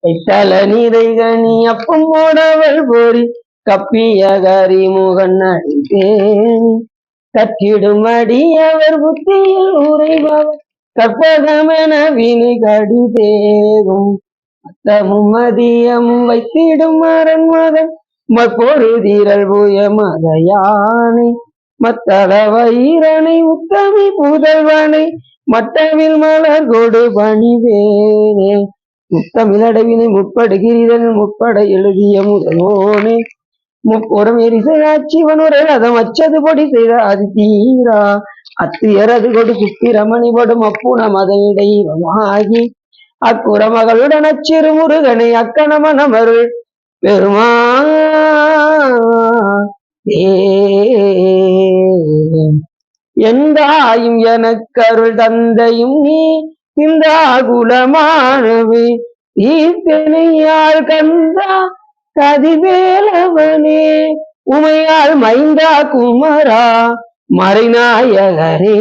கைத்தால நீதைகணி அப்பம் போடவள் போரி கப்பிய கரிமுகன் அடித்தேன் கற்றிடும் அடியவர் புத்தியில் உரைபவர் கற்பகமென வினை கடிதேகும் மத்தமும் மதியமும் வைத்திடும் மரன் மகன் பொருதீரல் புய மதையானை மத்தள வயிறனை உத்தமி புதல்வனை மட்டவில் மலர் கொடு பணிவேனே முத்தமிழடவினை முற்படுகிறீர்கள் முற்பட எழுதிய முதல்வோனே முப்புறம் எரிசையாட்சிவனுரை அதம் அச்சது பொடி செய்த அது தீரா அத்தியரது கொடு சுப்பிரமணி படும் அப்புன மதனிடைவமாகி அக்குற மகளுடன் அச்சிறு முருகனை அக்கணமனமருள் பெருமா எந்தாயும் எனக்கருள் தந்தையும் நீ இந்த குலமானவே ஈர்த்தனையால் கந்தா கதிவேலவனே உமையால் மைந்தா குமரா மறைநாயகரே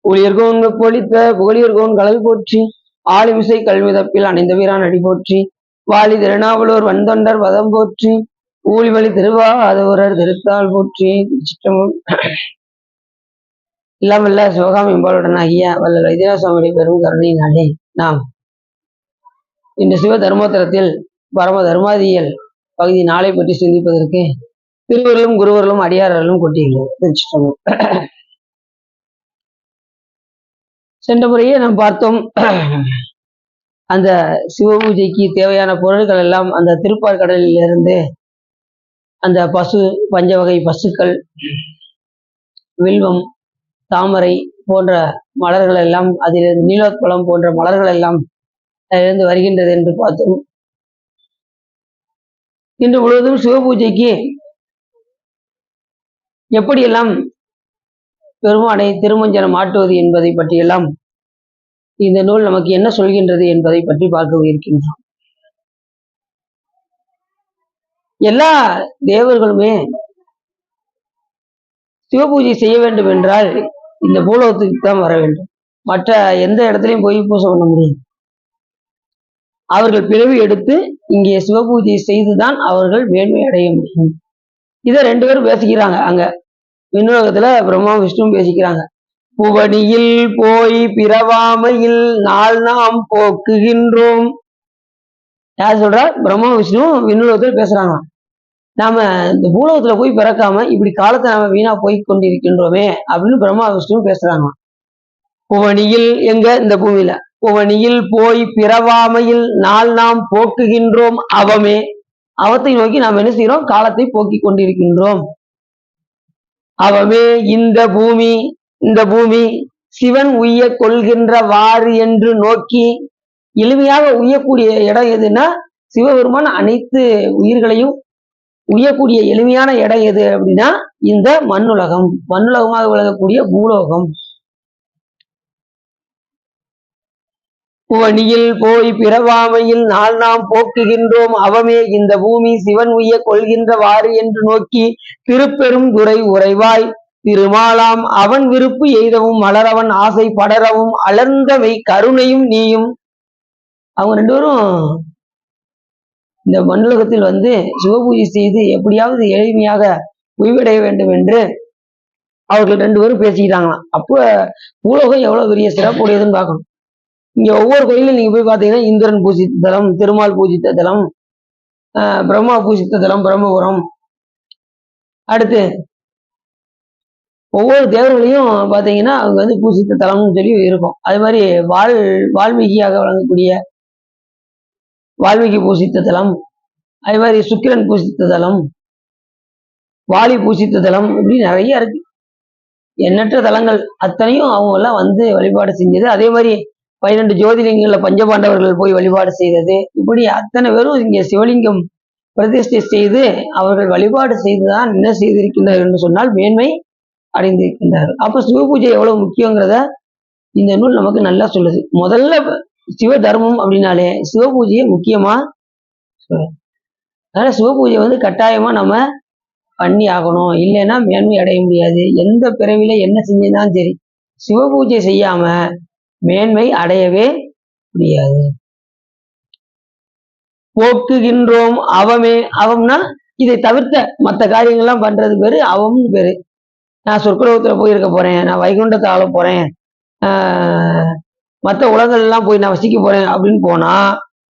ஒளியர்கோன் பொழித்த புகழியர்கோன் கலல் போற்றி ஆளுமிசை கல்விதப்பில் அணைந்த வீரான் அடி போற்றி வாலி திருநாவலூர் வந்தொண்டர் வதம் போற்றி ஊழிவழி திருவாதூரர் திருத்தாள் போற்றி. இல்லாமல்ல சிவகாமி என்பவருடன் ஆகிய வல்லல் வைத்தியநாதசுவாமியுடைய பெரும் கருணையினாலே நாம் இந்த சிவ தர்மோத்தரத்தில் பரம தர்மாதியல் பகுதி 4 பற்றி சிந்திப்பதற்கு திருவர்களும் குருவர்களும் அடியார்களும் கொட்டியுள்ளது. சென்ற முறையே நாம் பார்த்தோம், அந்த சிவபூஜைக்கு தேவையான பொருட்கள் எல்லாம் அந்த திருப்பாற்கடலில் இருந்து அந்த பஞ்சவகை பசுக்கள், வில்வம், தாமரை போன்ற மலர்கள் எல்லாம், அதிலிருந்து நீலோத்பலம் போன்ற மலர்கள் எல்லாம் அதிலிருந்து வருகின்றது என்று பார்த்தோம். இன்று முழுவதும் சிவபூஜைக்கு எப்படியெல்லாம் பெருமானை திருமஞ்சனம் ஆட்டுவது என்பதை பற்றியெல்லாம் இந்த நூல் நமக்கு என்ன சொல்கின்றது என்பதை பற்றி பார்க்க இருக்கின்றோம். எல்லா தேவர்களுமே சிவபூஜை செய்ய வேண்டும் என்றால் இந்த பூலோகத்துக்கு தான் வர வேண்டும். மற்ற எந்த இடத்துலையும் போய் பூஜை பண்ண முடியும். அவர்கள் பிறவி எடுத்து இங்கே சிவபூஜை செய்துதான் அவர்கள் மேன்மை அடைய முடியும். இதை 2 பேரும் பேசிக்கிறாங்க. அங்க விண்ணுலகத்துல பிரம்மா விஷ்ணு பேசிக்கிறாங்க. புவனியில் போய் பிறவாமையில் நாள் நாம் போக்குகின்றோம். யார் சொல்றா? பிரம்மா விஷ்ணு விண்ணுலகத்துல பேசுறாங்க. நாம இந்த பூலோகத்துல போய் பிறக்காம இப்படி காலத்தை நாம வீணா போய் கொண்டிருக்கின்றோமே அப்படின்னு பிரம்மா விஷ்ணு பேசுறாங்க. புவனியில் எங்க? இந்த பூமியில. புவனியில் போய் பிறவாமையில் நாள் நாம் போக்குகின்றோம் அவமே. அவத்தை நோக்கி நாம் என்ன செய்யறோம்? காலத்தை போக்கி கொண்டிருக்கின்றோம். அவமே இந்த பூமி சிவன் உய்ய கொள்கின்றவாறு என்று நோக்கி எளிமையாக உய்யக்கூடிய இடம் எதுன்னா, சிவபெருமான் அனைத்து உயிர்களையும் உய்யக்கூடிய எளிமையான இடம் எது அப்படின்னா இந்த மண்ணுலகம். மண்ணுலகமாக விளங்கக்கூடிய பூலோகம். புவனியில் போய் பிறவாமையில் நாள் நாம் போக்குகின்றோம் அவமே இந்த பூமி சிவன் உய்ய கொள்கின்றவாறு என்று நோக்கி திருப்பெரும் துறை உறைவாய் திருமாலாம் அவன் விருப்பு எய்தவும் மலரவன் ஆசை படரவும் அலர்ந்தவை கருணையும் நீயும். அவங்க 2 பேரும் இந்த மண்ணுலகத்தில் சிவபூஜை செய்து எப்படியாவது எளிமையாக உய்வடைய வேண்டும் என்று அவர்கள் 2 பேரும் பேசிக்கிட்டாங்களாம். அப்ப பூலோகம் எவ்வளவு பெரிய சிறப்புடையதுன்னு பார்க்கணும். இங்க ஒவ்வொரு கோயிலும் நீங்க போய் பார்த்தீங்கன்னா இந்திரன் பூஜித்த தலம், திருமால் பூஜித்த தலம், பிரம்மா பூஜித்த தலம் பிரம்மபுரம். அடுத்து ஒவ்வொரு தேவர்களையும் பார்த்தீங்கன்னா அவங்க பூஜித்த தலம்னு சொல்லி இருக்கும். அது மாதிரி வால்மீகியாக வழங்கக்கூடிய வால்மீகி பூஜித்த தலம், அது மாதிரி சுக்கிரன் பூஜித்த தலம், வாலி பூஜித்த தலம், இப்படி நிறைய இருக்கு. எண்ணற்ற தலங்கள் அத்தனையும் அவங்க எல்லாம் வழிபாடு செஞ்சது. அதே மாதிரி 12 ஜோதிலிங்கங்கள்ல பஞ்சபாண்டவர்கள் போய் வழிபாடு செய்தது. இப்படி அத்தனை பேரும் இங்கே சிவலிங்கம் பிரதிஷ்டை செய்து அவர்கள் வழிபாடு செய்துதான் என்ன செய்திருக்கின்றார்கள் என்று சொன்னால் மேன்மை அடைந்திருக்கின்றார்கள். அப்ப சிவபூஜை எவ்வளவு முக்கியங்கிறத இந்த நூல் நமக்கு நல்லா சொல்லுது. முதல்ல சிவ தர்மம் அப்படின்னாலே சிவபூஜையை முக்கியமா அதனால சிவபூஜை வந்து கட்டாயமா நம்ம பண்ணி ஆகணும். இல்லைன்னா மேன்மை அடைய முடியாது. எந்த பிறவில என்ன செஞ்சிருந்தாலும் சரி, சிவபூஜை செய்யாம மேன்மை அடையவே முடியாது. போக்குகின்றோம் அவமே. அவம்னா இதை தவிர்த்த மற்ற காரியங்கள்லாம் பண்றது பேரு அவம்னு பேரு. நான் சொர்க்கலோகத்துல போய் இருக்க போறேன், நான் வைகுண்டத்தை ஆள போறேன், மற்ற உலகங்கள் எல்லாம் போய் நான் வசிக்க போறேன் அப்படின்னு போனா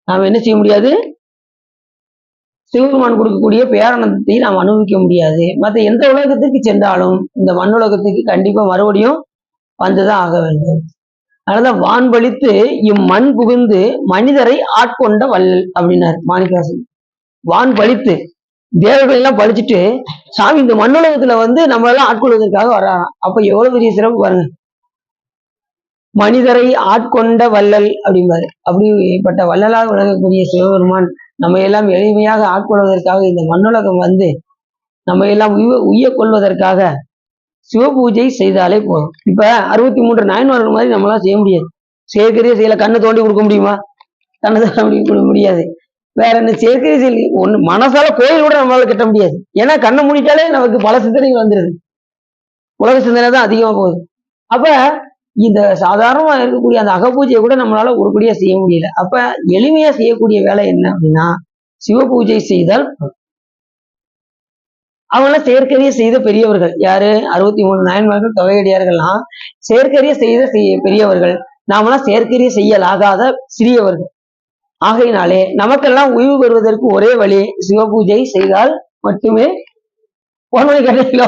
நாம் என்ன செய்ய முடியாது? சிவபெருமான் கொடுக்கக்கூடிய பேரானந்தத்தை நாம் அனுபவிக்க முடியாது. மற்ற எந்த உலகத்துக்கு சென்றாலும் இந்த மண்ணுலகத்துக்கு கண்டிப்பா மறுபடியும் வந்துதான் ஆக வேண்டும். அதனாலதான் வான் பழித்து இம்மண் புகுந்து மனிதரை ஆட்கொண்ட வள்ளல் அப்படின்னாரு மாணிக்கவாசகர். வான் பழித்து தேவர்கள் எல்லாம் பழிச்சுட்டு சாமி இந்த மண்ணுலகத்துல வந்து நம்ம எல்லாம் ஆட்கொள்வதற்காக வர்றாராம். அப்ப எவ்வளவு பெரிய சிறப்பு பாருங்க. மனிதரை ஆட்கொண்ட வள்ளல் அப்படிம்பாரு. அப்படிப்பட்ட வள்ளலாக விளங்கக்கூடிய சிவபெருமான் நம்ம எல்லாம் எளிமையாக ஆட்கொள்வதற்காக இந்த மண்ணுலகம் வந்து நம்ம எல்லாம் உய்ய கொள்வதற்காக சிவபூஜை செய்தாலே போதும். இப்ப 63 நாயன்மார்கள் மாதிரி நம்மளாம் செய்ய முடியாது. செயற்கரிய செய்யல கண்ணை தோண்டி கொடுக்க முடியுமா? கண்ணை தோண்டி கொடுக்க முடியாது. வேற என்ன செயற்கரிய செயல் ஒண்ணு மனசால கோயில் கூட நம்மளால கட்ட முடியாது. ஏன்னா கண்ணை மூடிட்டாலே நமக்கு பல சிந்தனைகள் வந்துருது. உலக சிந்தனை தான் அதிகமா போகுது. அப்ப இந்த சாதாரணமா இருக்கக்கூடிய அந்த அகப்பூஜையை கூட நம்மளால உருப்படியா செய்ய முடியல. அப்ப எளிமையா செய்யக்கூடிய வேலை என்ன அப்படின்னா சிவபூஜை செய்தால் அவங்களாம் செயற்கரிய செய்த பெரியவர்கள். யாரு? 63 நாயன்மார்கள் தொகையடியார்கள்லாம் செயற்கரிய செய்த பெரியவர்கள். நாமெல்லாம் செயற்கரிய செய்யலாகாத சிறியவர்கள். ஆகையினாலே நமக்கெல்லாம் உய்வு பெறுவதற்கு ஒரே வழி சிவபூஜை செய்தால் மட்டுமே. போன கிடைக்கல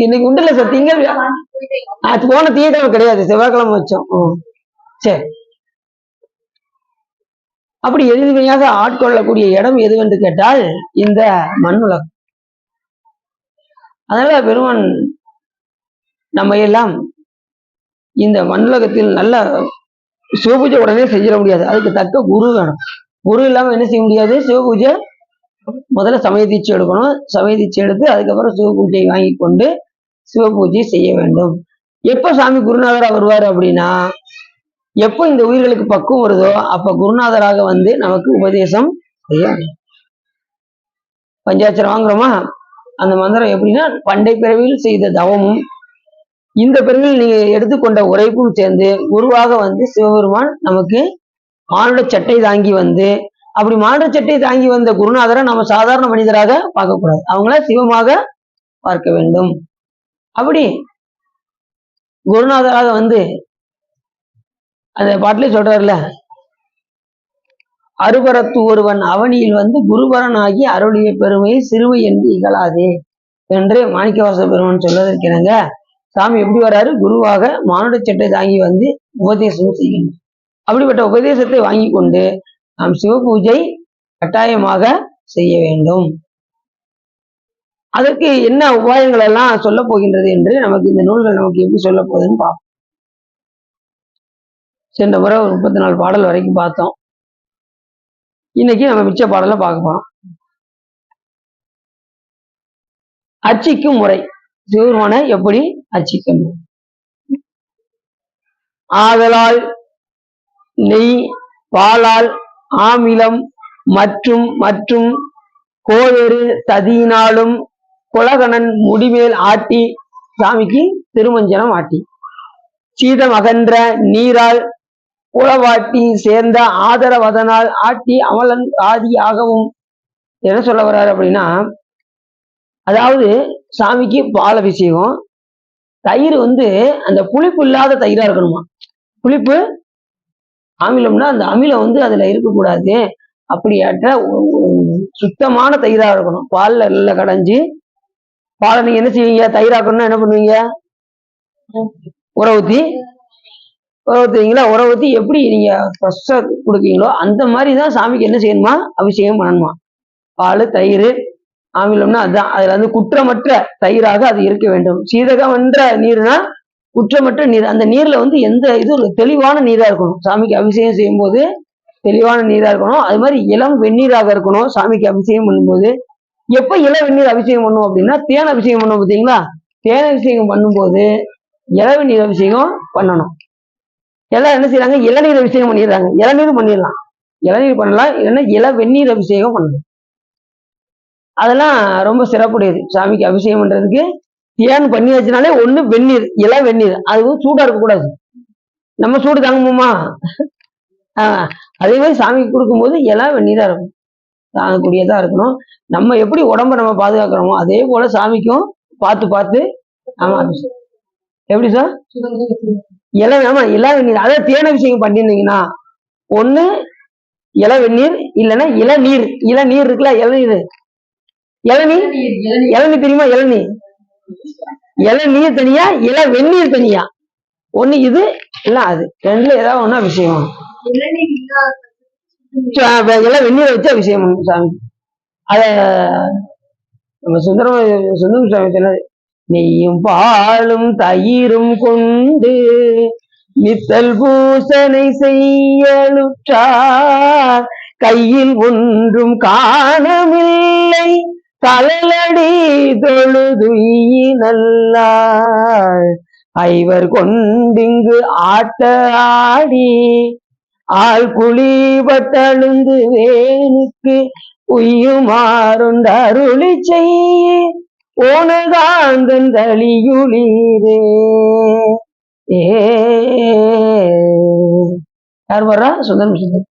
இன்னைக்கு உண்டுல சார் திங்கள் போன திங்கட்கிழமை கிடையாது, செவ்வாய்க்கிழமை வச்சோம். சரி, அப்படி எளிமையாக ஆட்கொள்ளக்கூடிய இடம் எதுவென்று கேட்டால் இந்த மண்ணுலகம். அதனால பெருமான் நம்ம எல்லாம் இந்த மண்ணுலகத்தில் நல்ல சிவபூஜை உடனே செஞ்சிட முடியாது. அதுக்கு தக்க குரு வேணும். குரு இல்லாம என்ன செய்ய முடியாது? சிவபூஜை முதல்ல சமய தீட்சை எடுக்கணும். சமய தீட்சை எடுத்து அதுக்கப்புறம் சிவபூஜை வாங்கி கொண்டு சிவபூஜை செய்ய வேண்டும். எப்ப சாமி குருநாதரா வருவார் அப்படின்னா எப்போ இந்த உயிர்களுக்கு பக்குவம் வருதோ அப்ப குருநாதராக வந்து நமக்கு உபதேசம் செய்ய. பஞ்சாட்சரம் வாங்குறோமா? அந்த மந்திரம் எப்படின்னா பண்டை பிறவியில் செய்த தவமும் இந்த பிறவியில் நீங்க எடுத்துக்கொண்ட உரைப்பும் சேர்ந்து குருவாக வந்து சிவபெருமான் நமக்கு மானுட சட்டை தாங்கி வந்து, அப்படி மானுட சட்டை தாங்கி வந்த குருநாதரை நம்ம சாதாரண மனிதராக பார்க்கக்கூடாது, அவங்கள சிவமாக பார்க்க வேண்டும். அப்படி குருநாதராக வந்து அந்த பாட்டிலே சொல்றாருல, அருபரத்து ஒருவன் அவனியில் வந்து குருபரனாகி அருளிய பெருமையை சிறுவை என்று இகழாதே என்று மாணிக்கவாசக பெருமான் சொல்வதற்கிறங்க சாமி எப்படி வர்றாரு? குருவாக மானுட சட்டை தாங்கி வந்து உபதேசம் செய்யணும். அப்படிப்பட்ட உபதேசத்தை வாங்கி கொண்டு நாம் சிவபூஜை கட்டாயமாக செய்ய வேண்டும். அதற்கு என்ன உபாயங்கள் எல்லாம் சொல்ல போகின்றது என்று நமக்கு இந்த நூல்கள் நமக்கு எப்படி சொல்ல போகுதுன்னு பார்ப்போம். சென்ற முறை ஒரு 34 பாடல் வரைக்கும் பார்த்தோம். இன்னைக்கு நம்ம மிச்ச பாடலை பார்க்க போறோம். அர்ச்சிக்கும் முறை, சிவபெருமானை எப்படி அர்ச்சிக்கணும். ஆதலால் நெய் பாலால் ஆமிலம் மற்றும் மற்றும் கோதொரு ததியினாலும் குலகணன் முடிமேல் ஆட்டி சாமிக்கு திருமஞ்சனம் ஆட்டி சீதம் அகன்ற நீரால் உளவாட்டி சேர்ந்த ஆதரவதனால் ஆட்டி அமலன் ஆதியாகவும். என்ன சொல்ல வர்றாரு அப்படின்னா, அதாவது சாமிக்கு பால் அபிஷேகம், தயிர் வந்து அந்த புளிப்பு இல்லாத தயிரா இருக்கணுமா. புளிப்பு அமிலம்னா அந்த அமிலம் வந்து அதுல இருக்கக்கூடாது, அப்படியாட்ட சுத்தமான தயிரா இருக்கணும். பால்ல நல்லா கடைஞ்சி பாலை நீங்க என்ன செய்வீங்க? தயிராக்கணும்னா என்ன பண்ணுவீங்க? உர ஊற்றுவீங்களா? உர ஊற்றி எப்படி நீங்க ஃப்ரெஷ்ஷா கொடுக்கீங்களோ அந்த மாதிரிதான் சாமிக்கு என்ன செய்யணுமா? அபிஷேகம் பண்ணணுமா. பால் தயிர் ஆமிலம்னா அதுதான். அதுல வந்து குற்றமற்ற தயிராக அது இருக்க வேண்டும். சீதகம் என்ற நீர்னா குற்றமற்ற நீர். அந்த நீர்ல வந்து எந்த இது தெளிவான நீரா இருக்கணும். சாமிக்கு அபிஷேகம் செய்யும் போது தெளிவான நீரா இருக்கணும். அது மாதிரி இளம் வெந்நீராக இருக்கணும் சாமிக்கு அபிஷேகம் பண்ணும்போது. எப்ப இள வெந்நீர் அபிஷேகம் பண்ணும் அப்படின்னா தேன் அபிஷேகம் பண்ணும் பார்த்தீங்களா? தேன் அபிஷேகம் பண்ணும்போது இளவெந்நீர் அபிஷேகம் பண்ணணும். எல்லாம் என்ன செய்யறாங்க? இளநீர் அபிஷேகம் பண்ணிடுறாங்க. இளநீர் பண்ணிடலாம், இளநீர் பண்ணலாம், இல்லைன்னா இள வெந்நீர் அபிஷேகம் பண்ணணும். அதெல்லாம் ரொம்ப சிறப்புடையது. சாமிக்கு அபிஷேகம் பண்றதுக்கு தேன் பண்ணியாச்சுனாலே ஒண்ணு வெந்நீர், இள வெந்நீர். அதுவும் சூடா இருக்கக்கூடாது. நம்ம சூடு தாங்குவோமா? அதே மாதிரி சாமிக்கு கொடுக்கும்போது இள வெந்நீரா இருக்கும், தாங்கக்கூடியதா இருக்கணும். நம்ம எப்படி உடம்ப நம்ம பாதுகாக்கிறோமோ அதே போல சாமிக்கும் பார்த்து பார்த்து ஆமா அபிஷேகம். எப்படி சார்? ஆமா இள வெந்நீர். அதாவது தேன் அபிஷேகம் பண்ணியிருந்தீங்கன்னா ஒண்ணு இள வெந்நீர், இல்லைன்னா இளநீர். இளநீர் இருக்குல்ல, இளநீர். இளநீர் இளநீர் தெரியுமா? இளநீர் இளநீர் தனியா, இள வெந்நீர் தனியா. ஒண்ணு இது இல்ல அது, ரெண்டுல ஏதாவது ஒண்ணு அபிஷேகம். இள வெந்நீரை வச்சு அபிஷேகம் பண்ணணும் சாமி. அத நம்ம சுந்தரம் சாமி சொன்னது, நெய்யும் பாலும் தயிரும் கொண்டு நித்தல் பூசனை செய்யலுற்றார் கையில் ஒன்றும் காணவில்லை கலலடி தொழுதுயினல்லார் ஐவர் கொண்டிங்கு ஆட்ட ஆடி ஆள் குழிபட்டழுந்து வேனுக்கு உய்யுமாறுண்ட அருளி செய்ய ஓனகாந்தன் தளியுளீரே. யார் வர்றா? சுந்தரம் சுந்தரம்.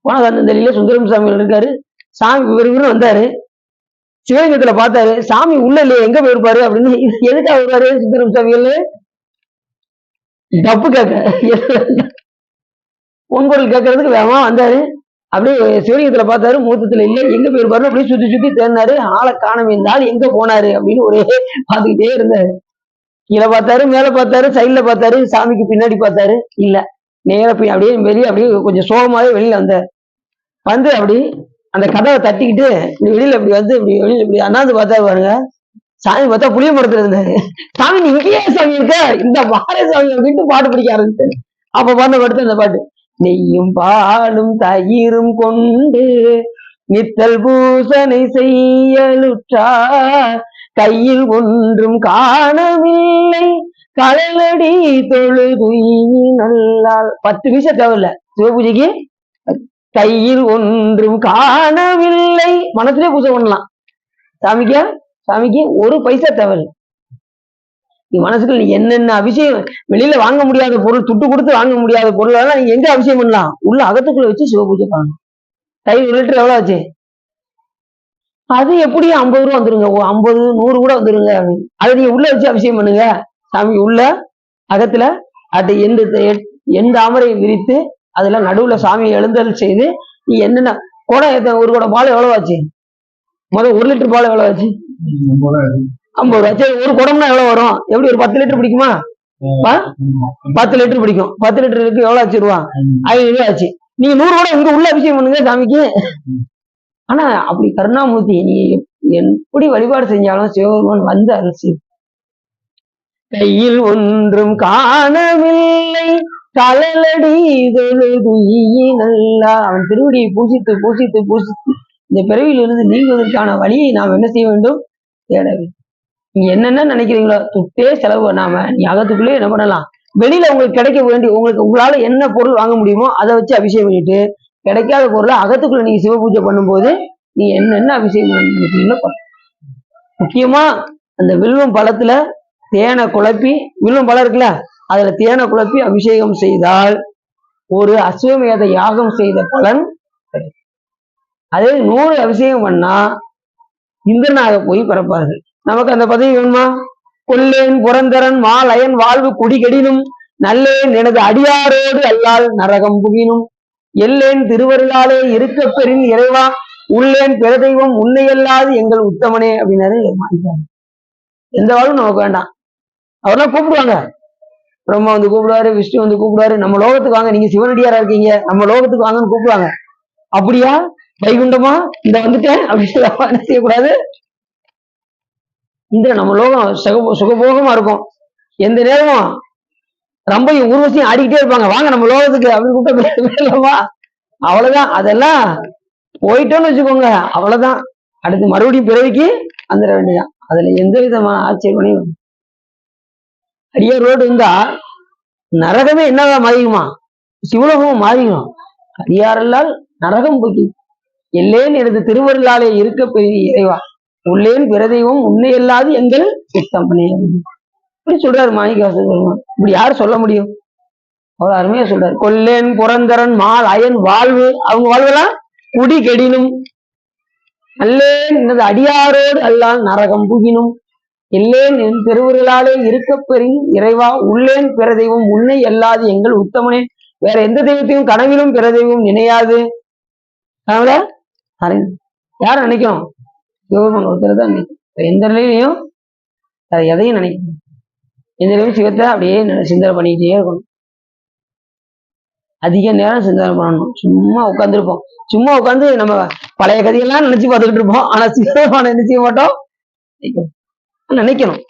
ஓனகாந்தன் தளியில சுந்தரம் சாமி இருக்காரு. சாமி விறுவிறுன்னு வந்தாரு, சிவலிங்கத்துல பார்த்தாரு. சாமி உள்ள இல்லையே, எங்க போயிருப்பாரு அப்படின்னு. எதுக்கா வருவாரு சுந்தரம் சாமிகள்? தப்பு கேட்க, பொன்பொருள் கேட்கறதுக்கு வேகமா வந்தாரு. அப்படியே சிவலிங்கத்துல பார்த்தாரு, மூத்தத்துல இல்லை, எங்க போயிருப்பாரு அப்படியே சுத்தி சுத்தி தேர்னாரு. ஆளை காணவே, இந்த ஆள் எங்க போனாரு அப்படின்னு ஒரே பார்த்துக்கிட்டே இருந்தாரு. கீழே பார்த்தாரு, மேல பார்த்தாரு, சைட்ல பார்த்தாரு, சாமிக்கு பின்னாடி பார்த்தாரு, இல்ல. நேர போய் அப்படியே வெளியே அப்படியே கொஞ்சம் சோகமாவே வெளியில வந்தார். வந்து அப்படி அந்த கதவை தட்டிக்கிட்டு இப்படி வெளியில இப்படி வந்து இப்படி வெளியில இப்படி அண்ணாந்து பார்த்தா பாருங்க, சாமி பார்த்தா புளிய மரத்துல இருந்தாரு. சாமி நீ இங்கேயே சாமி இருக்க, இந்த வார சாமி அப்படின்ட்டு பாட்டு பிடிக்க ஆரம்பிச்சாரு. அப்ப பார்த்த படுத்து அந்த பாட்டு, நெய்யும் பாலும் தயிரும் கொண்டு நித்தல் பூசனை செய்யலுற்றார் கையில் ஒன்றும் காணவில்லை கலலடி தொழுதுயினல்லால். 10 பைசா தேவையில்ல சிவபூஜைக்கு. கையில் ஒன்றும் காணவில்லை, மனசுலயே பூஜை பண்ணலாம் சாமிக்கு. சாமிக்கு 1 பைசா தேவையில்லை. நீ மனசுக்குள்ள நீ என்னென்ன அபிஷேகம், வெளியில வாங்க முடியாத பொருள், துட்டு கொடுத்து வாங்க முடியாத பொருள் எல்லாம் நீங்க எங்க அபிஷேகம் பண்ணலாம்? உள்ள அகத்துக்குள்ள வச்சு சிவபூஜை பண்ணலாம். தயிர் 1 லிட்டர் எவ்வளவு ஆச்சு? அது எப்படி 50 ரூபா வந்துருங்க, 50 100 கூட வந்துருங்க. அதை நீங்க உள்ள வச்சு அபிஷேகம் பண்ணுங்க. சாமி உள்ள அகத்துல அது எந்த தாமரை விரித்து அதுல நடுவுல சாமியை எழுந்தல் செய்து நீ என்னென்ன குடம், 1 குடம் பால் எவ்வளவு ஆச்சு? முதல் 1 லிட்டர் பால் எவ்வளவு ஆச்சு? 50 ரூபா. சரி, 1 குடம்னா எவ்வளவு வரும்? எப்படி ஒரு 10 லிட்டர் பிடிக்குமா? 10 லிட்டர் பிடிக்கும். 10 லிட்டருக்கு எவ்வளவு ஆச்சு ரூபா? 500 ரூபா ஆச்சு. நீங்க 100 கூட இங்க உள்ள அபிஷேகம் பண்ணுங்க சாமிக்கு. ஆனா அப்படி கருணாமூர்த்தி நீ எப்படி வழிபாடு செஞ்சாலும் சிவபெருமான் வந்து அரிசி. கையில் ஒன்றும் காணவில்லை கலலடி தொழுதுயினல்லா. அவன் திருவடியை பூசித்து பூசித்து பூசித்து இந்த பிறவியிலிருந்து நீங்குவதற்கான வழியை நாம் என்ன செய்ய வேண்டும்? தேட வேண்டும். நீங்க என்னென்ன நினைக்கிறீங்களோ துட்டே செலவு பண்ணாம நீ அகத்துக்குள்ளே என்ன பண்ணலாம்? வெளியில உங்களுக்கு கிடைக்க வேண்டிய, உங்களால என்ன பொருள் வாங்க முடியுமோ அதை வச்சு அபிஷேகம் பண்ணிட்டு, கிடைக்காத பொருளை அகத்துக்குள்ள நீங்க சிவ பூஜை பண்ணும்போது நீ என்னென்ன அபிஷேகம் நினைக்கிறீங்களோ பண்ணு. முக்கியமா அந்த வில்வம் பழத்துல தேனை குழப்பி, வில்வம் பழம் இருக்குல்ல, அதுல தேனை குழப்பி அபிஷேகம் செய்தால் ஒரு அஸ்வமேத யாகம் செய்த பலன் கிடைக்கும். அதே 100 அபிஷேகம் பண்ணா இந்திரனாக போய் பிறப்பார்கள். நமக்கு அந்த பதவி வேணுமா? கொல்லேன் புறந்தரன் மாலயன் வாழ்வு குடிகெடினும் நல்லேன் எனது அடியாரோடு அல்லால் நரகம் புகினும் எல்லேன் திருவருளாலே இருக்க பெறின் இறைவா உள்ளேன் பிற தெய்வம் உன்னையல்லாது எங்கள் உத்தமனே அப்படின்னாரு. எந்த வாழ்வும் நமக்கு வேண்டாம். அவர்லாம் கூப்பிடுவாங்க, பிரம்மா வந்து கூப்பிடுவாரு, விஷ்ணு வந்து கூப்பிடுவாரு, நம்ம லோகத்துக்கு வாங்க, நீங்க சிவனடியாரா இருக்கீங்க, நம்ம லோகத்துக்கு வாங்கன்னு கூப்பிடுவாங்க. அப்படியா வைகுண்டமா இந்த வந்துட்டேன் அப்படின்னு என்ன செய்யக்கூடாது? இந்த நம்ம லோகம் சுகபோகமா இருக்கும். எந்த நேரமும் ரொம்பையும் ஊர்வசியும் ஆடிக்கிட்டே இருப்பாங்க, வாங்க நம்ம லோகத்துக்கு அப்படின்னு கூப்பிட்டா அவ்வளவுதான். அதெல்லாம் போயிட்டோன்னு வச்சுக்கோங்க, அவ்வளவுதான். அடுத்து மறுபடியும் பிறவிக்கு வந்துட வேண்டியதான். அதுல எந்த விதமான ஆச்சரியப்படையும் அடியார் ரோடு இருந்தா நரகமே என்னதான் மாறிக்குமா? சிவலோகமும் மாறிடும். அடியாரெல்லாம் நரகம் போக்கி எல்லேன் எனது திருவருளாலே இருக்க பெரிய இறைவா, உள்ளேன் பிறதையும் உன்னை இல்லாது எங்கள் சித்தம்பனே. இப்படி சொல்றாரு மாணிக்கவாசகர். இப்படி யாரு சொல்ல முடியும்? அவ்வளவு அருமையா சொல்றாரு. கொல்லேன் புரந்தரன் மால் அயன் வாழ்வு, அவங்க வாழ்வெல்லாம் குடி கெடினும், அல்லேன் எனது அடியாரோடு அல்லால் நரகம் புகினும், இல்லேன் என் திருவுருளாலே இருக்க பெரிய இறைவா, உள்ளேன் பிற தெய்வம் உன்னை அல்லாது எங்கள் உத்தமனே. வேற எந்த தெய்வத்தையும் கனவிலும் பிற தெய்வம் நினையாது. அதனால யார நினைக்கணும்? சிவபெருமான் ஒருத்தர் தான் நினைக்கும். எந்த நிலையிலையும் எதையும் நினைக்கணும். எந்த நிலையும் சிவத்தை அப்படியே சிந்தனை பண்ணிக்கிட்டே இருக்கணும். அதிக நேரம் சிந்தனை பண்ணணும். சும்மா உட்காந்துருப்போம். சும்மா உட்காந்து நம்ம பழைய கதையெல்லாம் நினைச்சு பார்த்துக்கிட்டு இருப்போம். ஆனா சிவபெருமானை என்ன செய்ய மாட்டோம்? நினைக்கணும்.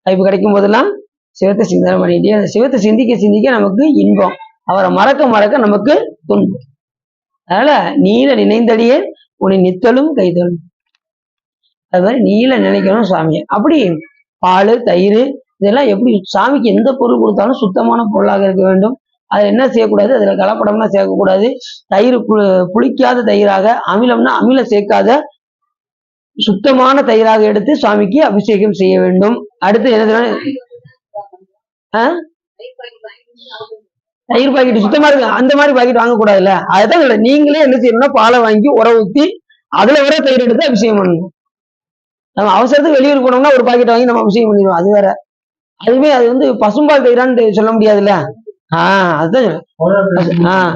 வாய்ப்பு கிடைக்கும் போதெல்லாம் சிவத்தை சிந்தனை பண்ணிக்கிட்டே, அந்த சிவத்தை சிந்திக்க சிந்திக்க நமக்கு இன்பம், அவரை மறக்க மறக்க நமக்கு துன்பம். அதனால நீல நினைந்தடியே உன்னை நித்தலும் கைதலும். அது மாதிரி நீல நினைக்கணும் சாமியை. அப்படி பால் தயிர் இதெல்லாம் எப்படி சாமிக்கு எந்த பொருள் கொடுத்தாலும் சுத்தமான பொருளாக இருக்க வேண்டும். அதில் என்ன செய்யக்கூடாது? அதுல கலப்படம்னா சேர்க்கக்கூடாது. தயிர் புளிக்காத தயிராக, அமிலம்னா அமிலம் சேர்க்காத சுத்தமான தயிராக எடுத்து சுவாமிக்கு அபிஷேகம் செய்ய வேண்டும். அடுத்து என்ன? தயிர் பாக்கெட் சுத்தமா இருக்கு, அந்த மாதிரி பாக்கெட் வாங்கக்கூடாதுல்ல. அதுதான் நீங்களே என்ன செய்யணும்னா பாலை வாங்கி உர ஊத்தி அதுல வர தயிர் எடுத்து அபிஷேகம் பண்ணணும். நம்ம அவசரத்துக்கு வெளியூர் போனோம்னா ஒரு பாக்கெட் வாங்கி நம்ம அபிஷேகம் பண்ணிடுவோம். அது வேற. அதுவே அது வந்து பசும்பால் தயிரான்னு சொல்ல முடியாதுல்ல. அதுதான்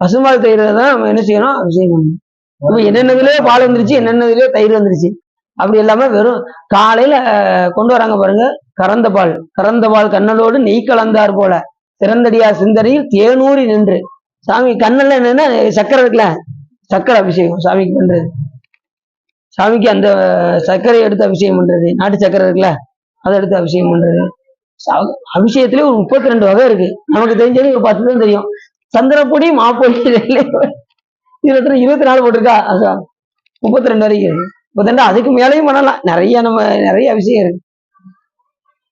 பசும்பால் தயிர் தான் நம்ம என்ன செய்யணும்? அபிஷேகம் பண்ணணும். நம்ம என்னென்னதுலயோ பால் வந்துருச்சு, என்னென்னதுலயோ தயிர் வந்துருச்சு. அப்படி இல்லாம வெறும் காலையில கொண்டு வராங்க பாருங்க, கறந்த பால் கண்ணலோடு நெய் கலந்தார் போல சிறந்தடியா சிந்தனையில் தேனூரி நின்று. சாமி கண்ணல்ல என்னன்னா சக்கரை இருக்குல்ல, சக்கரை அபிஷேகம் சாமிக்கு பண்றது. சாமிக்கு அந்த சர்க்கரை எடுத்து அபிஷேகம் பண்றது, நாட்டு சக்கரை இருக்குல்ல அதை எடுத்து அபிஷேகம் பண்றது. அபிஷேகத்திலே ஒரு 32 வகை இருக்கு. நமக்கு தெரிஞ்சது ஒரு 10 தான் தெரியும். சந்திரப்பொடி, மாப்பொடி, இதுல 24 போட்டிருக்கா. 32 வரைக்கும் 32. அதுக்கு மேலேயும் பண்ணலாம். நிறைய அபிஷேகம் இருக்கு.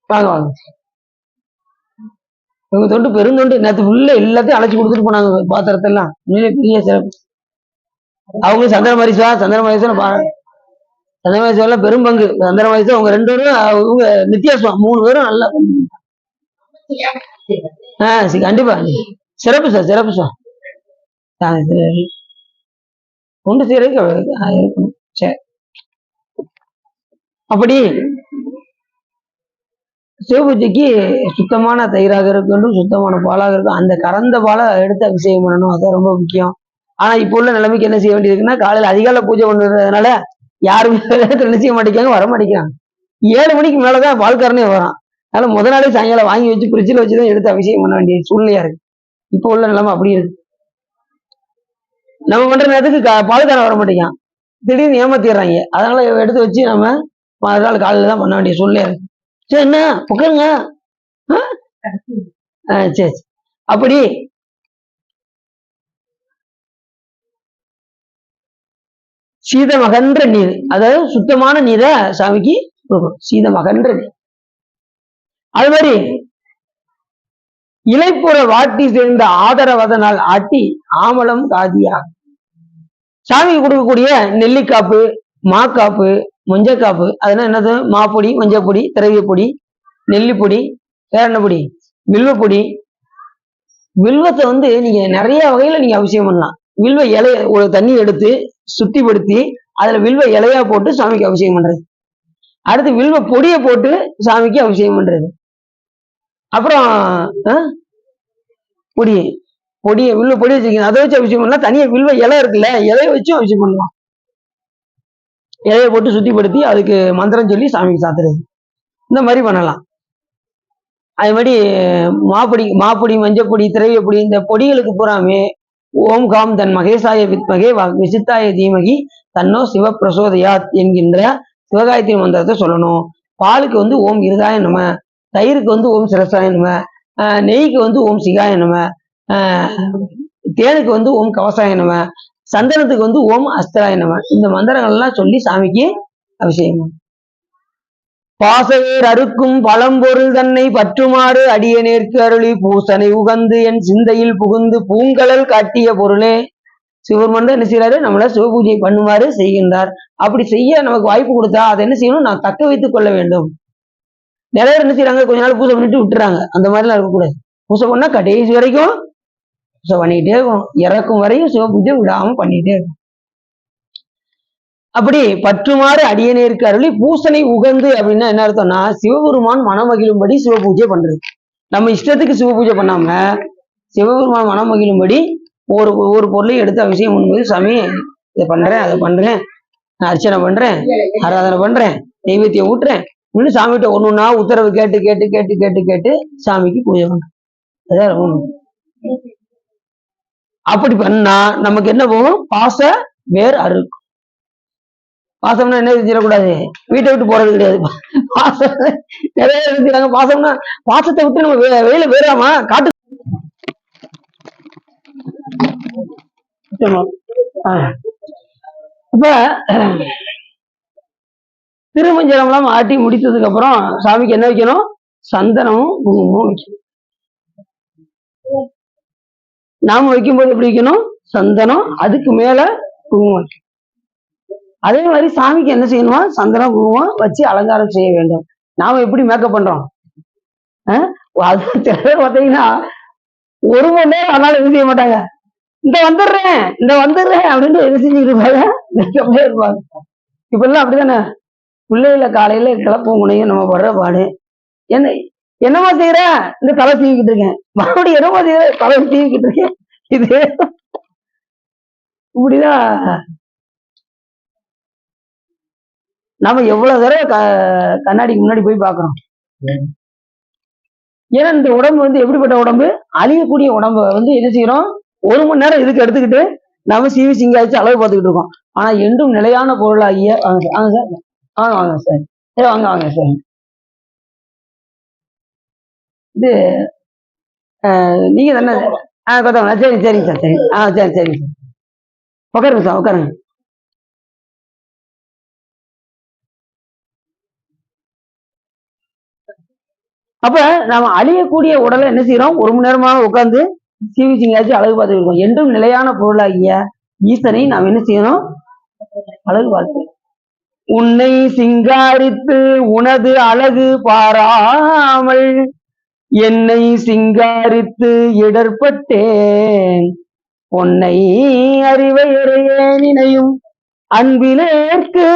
வாங்க வாங்க. இவங்க தொண்டு பெருந்தொண்டு. நேற்று உள்ள எல்லாத்தையும் அழைச்சி கொடுத்துட்டு போனாங்க பாத்திரத்தெல்லாம். உண்மையிலே பெரிய சிறப்பு. அவங்க சந்திரமரீஸ்வரன் சந்திரமரீஸ்வரன் பெரும் பங்கு. சந்திரமரீஸ்வரன் அவங்க 2 பேரும், அவங்க நித்தியாசம் 3 பேரும் நல்லா. கண்டிப்பா சிறப்பு சார், சிறப்பு சார். ஒன்று இருக்கணும். சரி. அப்படி சிவபூஜைக்கு சுத்தமான தயிராக இருக்கணும், சுத்தமான பாலாக இருக்கும். அந்த கறந்த பாலை எடுத்து அபிஷேகம் பண்ணணும். அதான் ரொம்ப முக்கியம். ஆனா இப்போ உள்ள நிலைமைக்கு என்ன செய்ய வேண்டியிருக்குன்னா, காலையில அதிகாலை பூஜை பண்ணுறதுனால யாருமே என்ன செய்ய மாட்டேங்காங்க, வர மாட்டேங்கிறாங்க. 7 மணிக்கு மேலதான் பால்காரனே வரான். அதனால முதல் நாளே சாயங்காலம் வாங்கி வச்சு ஃப்ரிட்ஜில் வச்சுதான் எடுத்து அபிஷேகம் பண்ண வேண்டிய சூழ்நிலையா இருக்கு. இப்போ உள்ள நிலைமை அப்படி இருக்கு. நம்ம பண்ற நேரத்துக்கு பால்காரன் வர மாட்டேங்கான், திடீர்னு ஏமாத்திடுறாங்க. அதனால எடுத்து வச்சு நம்ம மறுநாள் காலையில தான் பண்ண வேண்டிய சூழ்நிலையா இருக்கு. சரி, என்ன உட்காருங்க. சரி. அப்படி சீதமகன்ற நீர், அதாவது சுத்தமான நீரை சாமிக்கு கொடுக்கணும். சீதமகன்ற நீர். அது மாதிரி இலைப்புற வாட்டி சேர்ந்த ஆதரவதனால் ஆட்டி ஆமலம் காதியா. சாமிக்கு கொடுக்கக்கூடிய நெல்லிக்காப்பு, மாக்காப்பு, மஞ்சக்காப்பு, அதெல்லாம் என்னது? மாப்பொடி, மஞ்சப்பொடி, திரவியப்பொடி, நெல்லிப்பொடி, வேற என்ன பொடி? வில்வப்பொடி. வில்வத்தை வந்து நீங்க நிறைய வகையில நீங்க அபிஷேகம் பண்ணலாம். வில்வ இலைய ஒரு தண்ணி எடுத்து சுத்திப்படுத்தி அதுல வில்வ இலையா போட்டு சாமிக்கு அபிஷேகம் பண்றது. அடுத்து வில்வ பொடியை போட்டு சாமிக்கு அபிஷேகம் பண்றது. அப்புறம் வில்வ பொடி வச்சிருக்கீங்க, அதை வச்சு அபிஷேகம் பண்ணலாம். தனியா வில்வ இலை இருக்குல்ல, இலைய வச்சும் அபிஷேகம் பண்ணலாம். இலையை போட்டு சுத்திப்படுத்தி அதுக்கு மந்திரம் சொல்லி சாமிக்கு சாத்துறது. இந்த மாதிரி பண்ணலாம். அது மாதிரி மாப்பொடி, மஞ்சப்பொடி, திரவியப்பொடி, இந்த பொடிகளுக்கு பூராமே ஓம் காம் தன் மகேசாய வித்மகே விசித்தாய தீமகி தன்னோ சிவ பிரசோதயாத் என்கின்ற சிவகாயத்ரி மந்திரத்தை சொல்லணும். பாலுக்கு வந்து ஓம் இருதாய நம, தயிருக்கு வந்து ஓம் சிரசாய நம, நெய்க்கு வந்து ஓம் சிகாய நம, தேனுக்கு வந்து ஓம் கவசாய நம, சந்தனத்துக்கு வந்து ஓம் அஸ்தராய நம. இந்த மந்திரங்கள்லாம் சொல்லி சாமிக்கு அபிஷேகம். பாசவேர் அறுக்கும் பழம்பொருள் தன்னை பற்றுமாறு அடியனேற்கு அருளி பூசனை உகந்து என் சிந்தையில் புகுந்து பூங்கலல் காட்டிய பொருளே. சிவபெருமான் தான் என்ன செய்யறாரு, நம்மள சிவபூஜை பண்ணுமாறு செய்கின்றார். அப்படி செய்ய நமக்கு வாய்ப்பு கொடுத்தா அதை என்ன செய்யணும், நான் தக்க வைத்துக் கொள்ள வேண்டும். நிறைய பேர் என்ன செய்யறாங்க, கொஞ்ச நாள் பூஜை பண்ணிட்டு விட்டுறாங்க. அந்த மாதிரிலாம் இருக்கக்கூடாது. பூஜை பண்ணா கடைசி வரைக்கும் பூஜை பண்ணிக்கிட்டே இருக்கணும். இறக்கும் வரையும் சிவ பூஜை விடாம பண்ணிட்டே இருக்கும். அப்படி பற்றுமாறு அடியனேற்கு அருளி பூசனை உகந்து அப்படின்னா என்ன அர்த்தம்னா, சிவபெருமான் மனமகிழும்படி சிவ பூஜை பண்றது. நம்ம இஷ்டத்துக்கு சிவ பூஜை பண்ணாம சிவபெருமான் மனமகிழும்படி ஒவ்வொரு பொருளையும் எடுத்து அபிஷேகம் பண்ணும்போது, சாமி இதை பண்றேன், அதை பண்றேன், நான் அர்ச்சனை பண்றேன், ஆராதனை பண்றேன், நெய்வேத்தியம் ஊட்டுறேன் அப்படின்னு சாமிகிட்ட ஒண்ணுன்னா உத்தரவு கேட்டு கேட்டு கேட்டு கேட்டு கேட்டு சாமிக்கு பூஜை பண்றேன். அதான் அப்படி பண்ணா நமக்கு என்ன போகும், பாச வேர் அறுக்கும். பாசம்னா என்ன செஞ்சிடக்கூடாது, வீட்டை விட்டு போறது கிடையாது. பாசம் நிறைய செஞ்சாங்க. பாசம்னா பாசத்தை விட்டு நம்ம வெளியில போயிடாமா, காட்டு இப்ப திருமஞ்சனம் எல்லாம் ஆட்டி முடித்ததுக்கு அப்புறம் சாமிக்கு என்ன வைக்கணும், சந்தனமும் குங்குமமும் வைக்கணும். நாம வைக்கும்போது எப்படி வைக்கணும், சந்தனம், அதுக்கு மேல குங்குமம் வைக்கணும். அதே மாதிரி சாமிக்கு என்ன செய்யணுமா, சந்தனம் குங்குமம் வச்சு அலங்காரம் செய்ய வேண்டும். நாம எப்படி மேக்கப் பண்றோம், அது பார்த்தீங்கன்னா 1 மணி நேரம் ஆனாலும் எது செய்ய மாட்டாங்க, இந்த வந்துடுறேன் அப்படின்ட்டு எது செஞ்சுக்கிட்டு இருப்பாங்க, மேக்கப்லேயே இருப்பாங்க. இப்ப எல்லாம் அப்படித்தானே, பிள்ளைகள காலையில கிளப்பும் முனையும் நம்ம படுற பாடு. என்னமா செய்யற, இந்த தலை சீவிக்கிட்டு இருக்கேன், மறுபடியும் என்னமா செய்யற, தலை சீவிக்கிட்டு இருக்கேன். இது இப்படிதான் நாம எவ்வளவு தடவை கண்ணாடிக்கு முன்னாடி போய் பாக்குறோம். ஏன்னா இந்த உடம்பு எப்படிப்பட்ட உடம்பு, அழியக்கூடிய உடம்பு என்ன செய்யறோம், 1 மணி நேரம் இதுக்கு எடுத்துக்கிட்டு நாம சீவி சிங்காச்சு அளவு பார்த்துக்கிட்டு இருக்கோம். ஆனா என்றும் நிலையான பொருளாகிய வாங்க சார், வாங்க சார், வாங்க சார், இது நீங்க தானே, கொத்தவங்க, சரிங்க சார், சரிங்க சார், உட்காருங்க சார், உட்காருங்க. அப்ப நாம அழியக்கூடிய உடலை என்ன செய்யறோம், 1 மணி நேரமாக உட்கார்ந்து சீவி சிங்காச்சு அழகு பார்த்துட்டு இருக்கோம். என்றும் நிலையான பொருளாகிய ஈசனை நாம் என்ன செய்யணும், அழகு பார்த்து. உன்னை சிங்காரித்து உனது அழகு பாராமல் என்னை சிங்காரித்து இடர்பட்டேன், உன்னை அறிவையறையே நினையும் அன்பிலேற்கு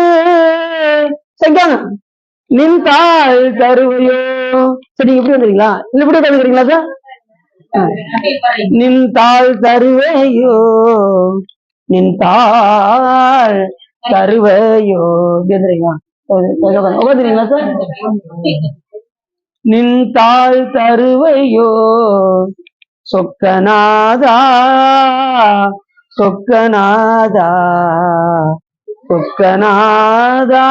செங்காங்க நின் தாள் தருவையோ. சரி, நீங்க எப்படி வந்துறீங்களா, இல்ல இப்படி உட்காந்துக்கிறீங்களா சார், நின் தாள் தருவையோ, நின் தாள் தருவையோ கேக்குறீங்களா, உட்காந்துறீங்களா சார், நின் தாள் தருவையோ சொக்கநாதா, சொக்கநாதா, சொக்கநாதா.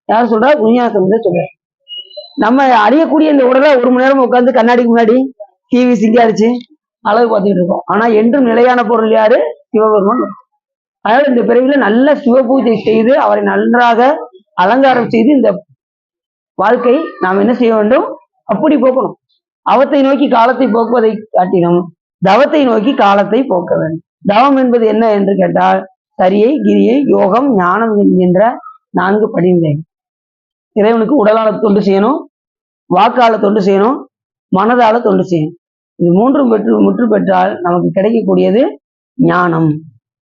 யார் சொல்றா, குஞ்ஞாசம் சொல்ற. நம்ம அறியக்கூடிய இந்த உடலை 1 மணி நேரம் உட்காந்து கண்ணாடிக்கு முன்னாடி டிவி சிங்காரிச்சு அழகு பார்த்துக்கிட்டு இருக்கோம். ஆனா என்றும் நிலையான பொருள் யாரு, சிவபெருமான். அதனால இந்த பிறவில நல்ல சிவ பூஜை செய்து அவரை நன்றாக அலங்காரம் செய்து இந்த வாழ்க்கை நாம் என்ன செய்ய வேண்டும், அப்படி போக்கணும். அவத்தை நோக்கி காலத்தை போக்குவதை காட்டினோம் தவத்தை நோக்கி காலத்தை போக்க வேண்டும். தவம் என்பது என்ன என்று கேட்டால், சரியை, கிரியை, யோகம், ஞானம் என்கின்ற 4 படிநிலை. இறைவனுக்கு உடலால தொண்டு செய்யணும், வாக்கால தொண்டு செய்யணும், மனதால தொண்டு செய்யணும். இது 3 முற்று பெற்றால் நமக்கு கிடைக்கக்கூடியது ஞானம்.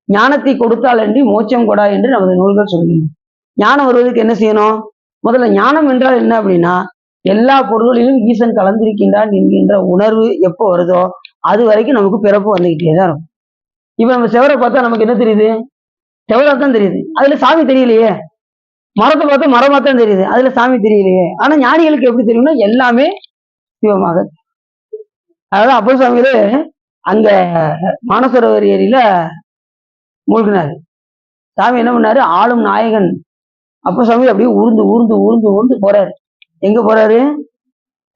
ஞானத்தை கொடுத்தால் அன்றி மோட்சம் கொடா என்று நமது நூல்கள் சொல்கின்றன. ஞானம் வருவதற்கு என்ன செய்யணும், முதல்ல ஞானம் என்றால் என்ன அப்படின்னா, எல்லா பொருள்களிலும் ஈசன் கலந்திருக்கின்றான் என்கின்ற உணர்வு எப்போ வருதோ அது வரைக்கும் நமக்கு பிறப்பு வந்துகிட்டே தான் இருக்கும். இப்ப நம்ம செவரை பார்த்தா நமக்கு என்ன தெரியுது, செவரா தான் தெரியுது, அதுல சாமி தெரியலையே. மரத்தை பார்த்தா மரமா தான் தெரியுது, அதுல சாமி தெரியலையே. ஆனா ஞானிகளுக்கு எப்படி தெரியும்னா எல்லாமே சிவமாக. அதாவது அப்பர் சாமியிலே அங்க மானசரோவர் ஏரியில மூழ்கினாரு. சாமி என்ன பண்ணாரு, ஆளும் நாயகன் அப்பர் சாமி அப்படியே ஊர்ந்து ஊர்ந்து ஊர்ந்து ஊர்ந்து போறாரு. எங்க போறாரு,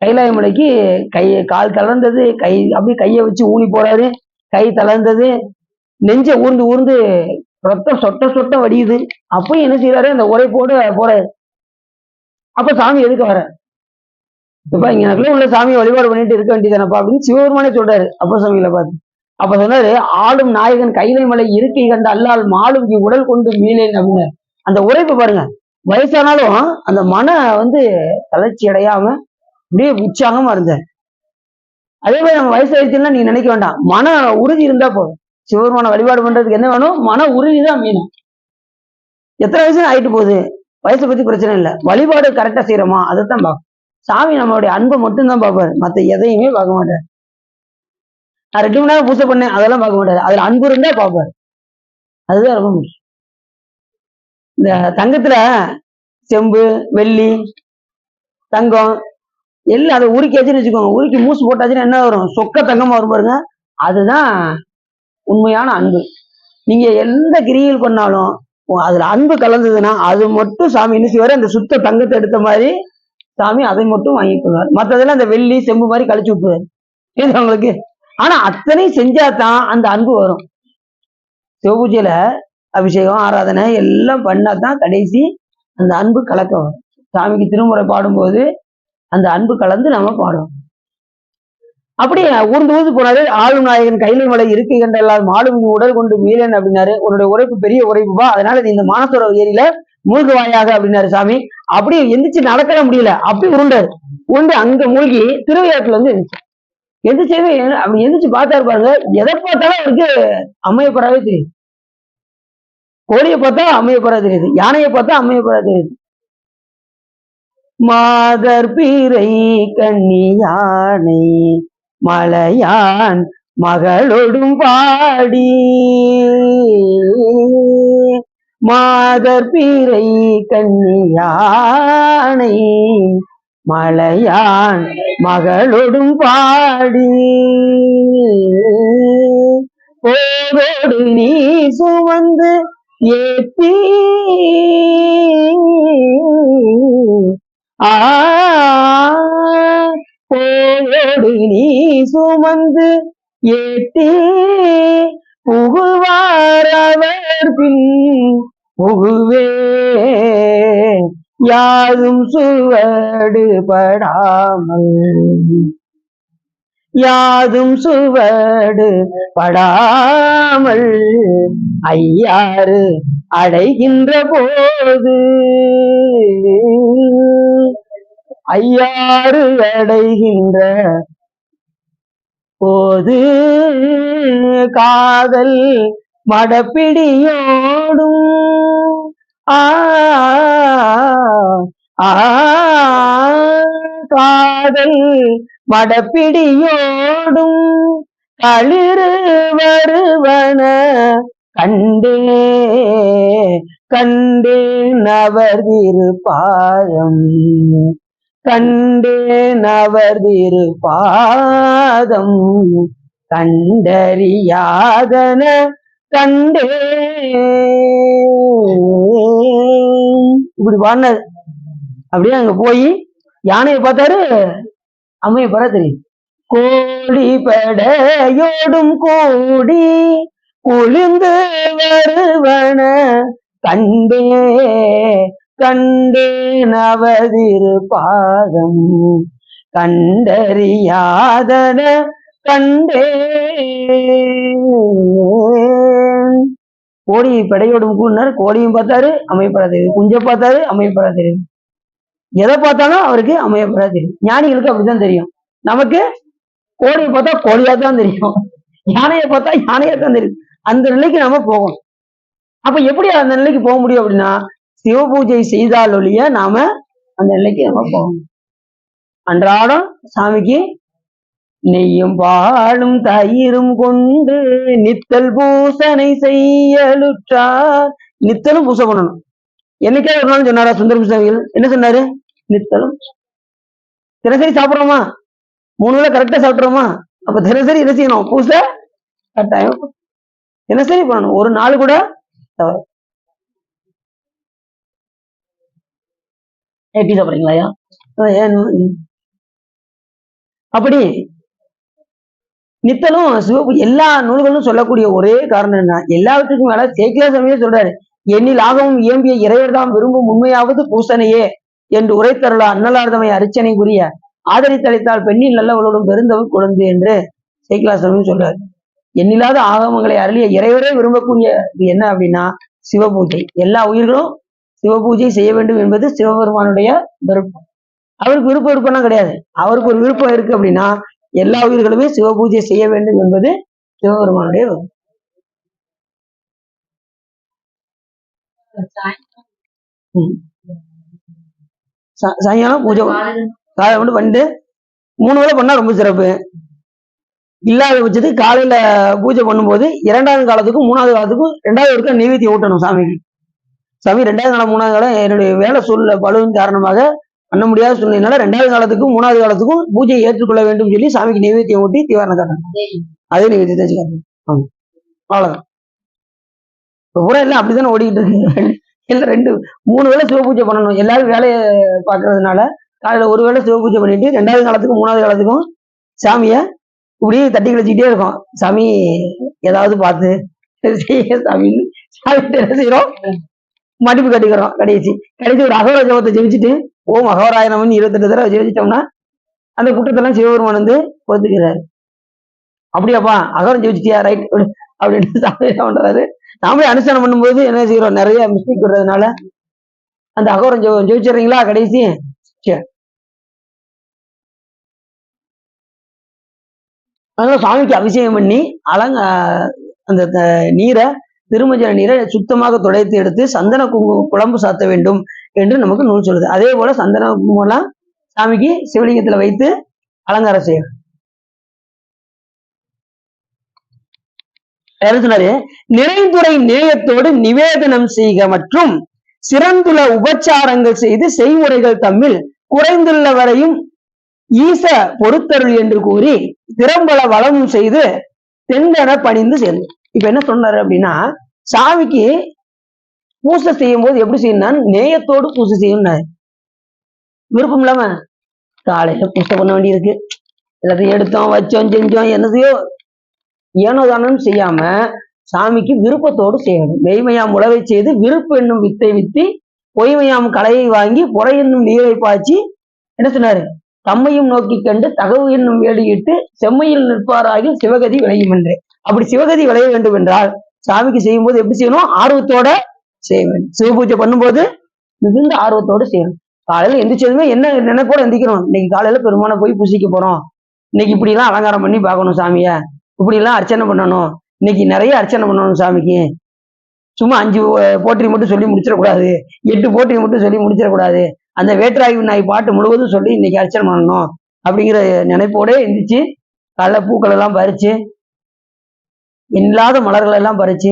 கைலாய மலைக்கு. கால் தளர்ந்தது, அப்படியே கையை வச்சு ஊனி போறாரு, கை தளர்ந்தது, நெஞ்ச ஊர்ந்து ஊர்ந்து ரத்தம் சொட்ட சொட்ட வடியுது. அப்பயும் என்ன செய்யறாரு, அந்த உரை போட போறாரு. அப்ப சாமி எதுக்கு வர, இப்ப இங்க உள்ள சாமியை வழிபாடு பண்ணிட்டு இருக்க வேண்டியதானப்பா அப்படின்னு சிவபெருமானே சொல்றாரு அப்பர் சாமியில பார்த்து. அப்ப சொன்னாரு, ஆளும் நாயகன் கைலை மலை இருக்கை கண்ட அல்லால் மாலும் உடல் கொண்டு மீளேன் அப்படின்னு. அந்த உரைப்பு பாருங்க, வயசானாலும் அந்த மன தளர்ச்சி அடையாம அப்படியே உற்சாகமா இருந்தார். அதே மாதிரி நம்ம வயசாயிடுச்சுன்னா நீங்க நினைக்க வேண்டாம், மன உறுதி இருந்தா போதும். சிவபெருமான வழிபாடு பண்றதுக்கு என்ன வேணும்? மன உறுதி தான் வேணும். எத்தனை வயசு ஆயிட்டு போகுது, வயசை பத்தி பிரச்சனை இல்லை, வழிபாடு கரெக்டா செய்யறோமா அதைத்தான் பார்க்கும். சாமி நம்மளுடைய அன்பை மட்டும்தான் பார்ப்பாரு, மத்த எதையுமே பார்க்க மாட்டார். நான் 2 மணி நேரம் பூஜை பண்ணேன் அதெல்லாம் பார்க்க மாட்டாரு, அதுல அன்பு இருந்தா பார்ப்பாரு. அதுதான் ரொம்ப முக்கியம். இந்த தங்கத்துல செம்பு, வெள்ளி, தங்கம் எல்லாம் அதை உருக்கியாச்சுன்னு வச்சுக்கோங்க, உருக்கி மூசு போட்டாச்சுன்னா என்ன வரும்? சொக்க தங்கமா வரும் பாருங்க, அதுதான் உண்மையான அன்பு. நீங்க எந்த கிரியில் பண்ணாலும் அதுல அன்பு கலந்ததுன்னா அது மட்டும் சாமி என்ன செய்வாரு? அந்த சுத்த தங்கத்தை எடுத்த மாதிரி சாமி அதை மட்டும் வாங்கி கொள்வார். மற்றதெல்லாம் அந்த வெள்ளி செம்பு மாதிரி கழிச்சு விட்டுருவாரு அவங்களுக்கு. ஆனா அத்தனை செஞ்சாதான் அந்த அன்பு வரும். சிவபூஜையில அபிஷேகம் ஆராதனை எல்லாம் பண்ணாதான் கடைசி அந்த அன்பு கலக்க வரும். சாமிக்கு திருமுறை பாடும்போது அந்த அன்பு கலந்து நம்ம பாடுவோம். அப்படி ஊர்ந்து ஊர்ந்து போனாரு. ஆளும் நாயகன் கைலை மலை இருக்கை கண்டெல்லாம் மாலும் உடல் கொண்டு மீளேன் அப்படின்னாரு. உன்னுடைய உரைப்பு பெரிய உரைப்புப்பா, அதனால இந்த மானசரோவர் ஏரியில மூழ்குவாயாக அப்படின்னாரு சாமி. அப்படி எந்திரிச்சு நடக்கவே முடியல, அப்படி உருண்டாரு. உருண்டு அங்க மூழ்கி திருவையாற்றுல எந்திரிச்சு அப்படி எந்திரிச்சு பார்த்தாரு பாருங்க. எதை பார்த்தாலும் அவருக்கு அம்மையப்படாவே தெரியுது. கோழியை பார்த்தா அம்மையப்படா தெரியுது, யானையை பார்த்தா அம்மையப்படா தெரியுது. மாதர் பீரை கண்ணி யானை மலையான் மகளொடும் பாடி, மாதர் பீரை கண்ணி யானை மலையான் மகளொடும் பாடி, போரோடு நீ சுமந்து ஏத்தி போரோடு நீ சுமந்து ஏத்தி புகுவாரவர் பின் புகுவே, யாதும் சுவடு படாமல் யாதும் சுவடு படாமல் ஐயாறு அடைகின்ற போது, ஐயாறு அடைகின்ற போது காதல் மடப்பிடியோடும் காதல் மடப்பிடியோடும் களிறு வருவன கண்டே கண்டேன் அவர் திருப்பாதம், கண்டேன் அவர் திருப்பாதம், கண்டறியாதன கண்டே. இப்படி பாடினாரு. அப்படியே அங்க போய் யானையை பார்த்தாரு, அம்மையை பார்த்தா தெரியும். கோழி படையோடும் கூடி குளிர்ந்து வருவன கண்டே கண்டேன் அவர் திருப்பாதம், கண்டறியாதன கண்டே. கோழி படையோடும் கூடினார், கோழியும் பார்த்தாரு அமையப்படா தெரியுது, குஞ்ச பார்த்தாரு அமையப்படா தெரியுது, எதை பார்த்தாலும் அவருக்கு அமையப்படா தெரியும். ஞானிகளுக்கு அப்படித்தான் தெரியும். நமக்கு கோழியை பார்த்தா கோழியா தான் தெரியும், யானையை பார்த்தா யானையா தான் தெரியும். அந்த நிலைக்கு நாம போகணும். அப்ப எப்படி அந்த நிலைக்கு போக முடியும் அப்படின்னா, சிவ பூஜை செய்தால் ஒழிய நாம அந்த நிலைக்கு நம்ம போகணும். அன்றாடம் சாமிக்கு நெய்யும் பாலும் தயிரும் கொண்டு நித்தல் பூசனை செய்யலுற்றார். நித்தலும் பூசை பண்ணணும். என்னைக்கே ஒரு நாள் சொன்னாரா சுந்தர சுவாமிகள்? என்ன சொன்னாரு? நித்தலும். தினசரி சாப்பிடுறோமா? 3 வேளை கரெக்டா சாப்பிடுறோமா? அப்ப தினசரி என்ன செய்யணும்? பூசை கட்டாயம் தினசரி பண்ணணும், ஒரு நாள் கூட தவறு. எப்படி சாப்பிடுறீங்களா? அப்படி நித்தலும் சிவப்பு எல்லா நூல்களும் சொல்லக்கூடிய ஒரே காரணம் என்ன? எல்லாவற்றுக்கும் மேல சேக்கிழார் சாமியே சொல்றாரு, எண்ணில் ஆகவும் இயம்பிய இறைவர் தாம் விரும்பும் உண்மையாவது பூசனையே என்று உரைத்தருளா அன்னலார்தமை அர்ச்சனை புரிய ஆதரித்தளித்தால் பெண்ணில் நல்லவளோடும் பெருந்தவு குழந்தை என்று சேக்கிழார் சாமி சொல்றாரு. எண்ணில்லாத ஆகமங்களை அருளிய இறைவரே விரும்பக்கூடிய இது என்ன அப்படின்னா சிவபூஜை. எல்லா உயிர்களும் சிவபூஜை செய்ய வேண்டும் என்பது சிவபெருமானுடைய விருப்பம். அவருக்கு விருப்பம்லாம் கிடையாது. அவருக்கு ஒரு விருப்பம் இருக்கு அப்படின்னா எல்லா உயிர்களுமே சிவபூஜை செய்ய வேண்டும் என்பது சிவபெருமானுடைய விருப்பம். சாயங்காலம் பூஜை காலை மட்டும் பண்ணிட்டு 3 வேளை பண்ணா ரொம்ப சிறப்பு. இல்லாத பட்சத்துக்கு காலையில பூஜை பண்ணும்போது 2வது காலத்துக்கும் 3வது காலத்துக்கும் 2வது ஒருக்கா நைவேத்தியம் ஊட்டணும் சாமிக்கு. சாமி 2வது காலம் 3வது காலம் என்னுடைய வேலை சூழ்நிலை பழுவின் காரணமாக பண்ண முடியாத சூழ்நிலைனால 2வது காலத்துக்கும் 3வது காலத்துக்கும் பூஜையை ஏற்றுக்கொள்ள வேண்டும் சொல்லி சாமிக்கு நைவேத்தியம் ஊட்டி தீவாரணம் காட்டணும். அதே நைவேத்தியத்தை வச்சு காட்டணும். அவ்வளவுதான். இப்ப பூரா எல்லாம் அப்படித்தானே ஓடிக்கிட்டு இருக்கு. இல்ல 2-3 வேளை சிவபூஜை பண்ணணும். எல்லாரும் வேலையை பாக்குறதுனால காலையில ஒரு வேளை சிவபூஜை பண்ணிட்டு 2வது காலத்துக்கும் 3வது காலத்துக்கும் சாமிய இப்படியே தட்டி கழிச்சுக்கிட்டே இருக்கும். சாமி ஏதாவது பார்த்து செய்ய சாமின்னு சாமிகிட்ட என்ன செய்யறோம், மடிப்பு கட்டிக்கிறோம். கடைசி ஒரு அகோர ஜபத்தை ஜெபிச்சுட்டு ஓம் அகோராய நமன்னு 28 தடவை ஜெபிச்சிட்டோம்னா அந்த குற்றத்தெல்லாம் சிவபெருமான் வந்து பொறுத்துக்கிறாரு. அப்படியாப்பா அகோரம் ஜெபிச்சிட்டியா, ரைட் அப்படின்னு சாமி பண்றாரு. நாமளே அனுஷ்டானம் பண்ணும்போது என்ன செய்யறோம், நிறைய மிஸ்டேக் வர்றதுனால அந்த அகோரம் ஜெபிச்சிடுறீங்களா கடைசி. சரி, அதனால சாமிக்கு அபிஷேகம் பண்ணி அந்த நீரை திருமஞ்சன நீரை சுத்தமாக துடைத்து எடுத்து சந்தன குழம்பு சாத்த வேண்டும் என்று நமக்கு நூல் சொல்லுது. அதே போல சந்தன குங்குமம்லாம் சாமிக்கு சிவலிங்கத்துல வைத்து அலங்காரம் செய்யணும். சொன்னாரு, நிறைந்துரை நேயத்தோடு நிவேதனம் செய்க மற்றும் சிறந்துள்ள உபச்சாரங்கள் செய்து செய்முறைகள் தம்மில் குறைந்துள்ள வரையும் ஈச பொறுத்தருள் என்று கூறி திறம்பல வளமும் செய்து தெண்டன பணிந்து சேர்ந்து. இப்ப என்ன சொன்னாரு அப்படின்னா, சாமிக்கு பூசை செய்யும் போது எப்படி செய்யணும், நேயத்தோடு பூசை செய்யணும். விருப்பம் இல்லாம காலையில பூசை பண்ண வேண்டியிருக்கு, எல்லாத்தையும் எடுத்தோம் வச்சோம் செஞ்சோம் என்னதையோ ஏனோ தானும் செய்யாம சாமிக்கு விருப்பத்தோடு செய்யணும். மெய்மையாம் உழவை செய்து விருப்பு என்னும் வித்தை வித்தி பொய்மையாம் கலையை வாங்கி புறை என்னும் நீரை பாய்ச்சி என்ன சொன்னாரு, தம்மையும் நோக்கி கண்டு தகவு என்னும் வேடியிட்டு செம்மையில் நிற்பாராகி சிவகதி விளையும் என்று. அப்படி சிவகதி விளைய வேண்டும் என்றால் சாமிக்கு செய்யும் போது எப்படி செய்யணும், ஆர்வத்தோட செய்ய வேண்டும். சிவபூஜை பண்ணும்போது மிகுந்த ஆர்வத்தோடு செய்யணும். காலையில எந்திரிச்சதுமே என்ன நினைப்போட எந்திரிக்கணும், இன்னைக்கு காலையில பெருமானை போய் பூசிக்க போறோம், இன்னைக்கு இப்படி எல்லாம் அலங்காரம் பண்ணி பார்க்கணும் சாமிய, இப்படி எல்லாம் அர்ச்சனை பண்ணணும், இன்னைக்கு நிறைய அர்ச்சனை பண்ணணும் சாமிக்கு. சும்மா 5 போற்றி மட்டும் சொல்லி முடிச்சிடக்கூடாது, 8 போற்றி மட்டும் சொல்லி முடிச்சிடக்கூடாது, அந்த வேற்றாய்வு நாய் பாட்டு முழுவதும் சொல்லி இன்னைக்கு அர்ச்சனை பண்ணணும் அப்படிங்கிற நினைப்போட எந்திரிச்சு காலைல பூக்கள் எல்லாம் பறிச்சு இல்லாத மலர்கள் எல்லாம் பறிச்சு,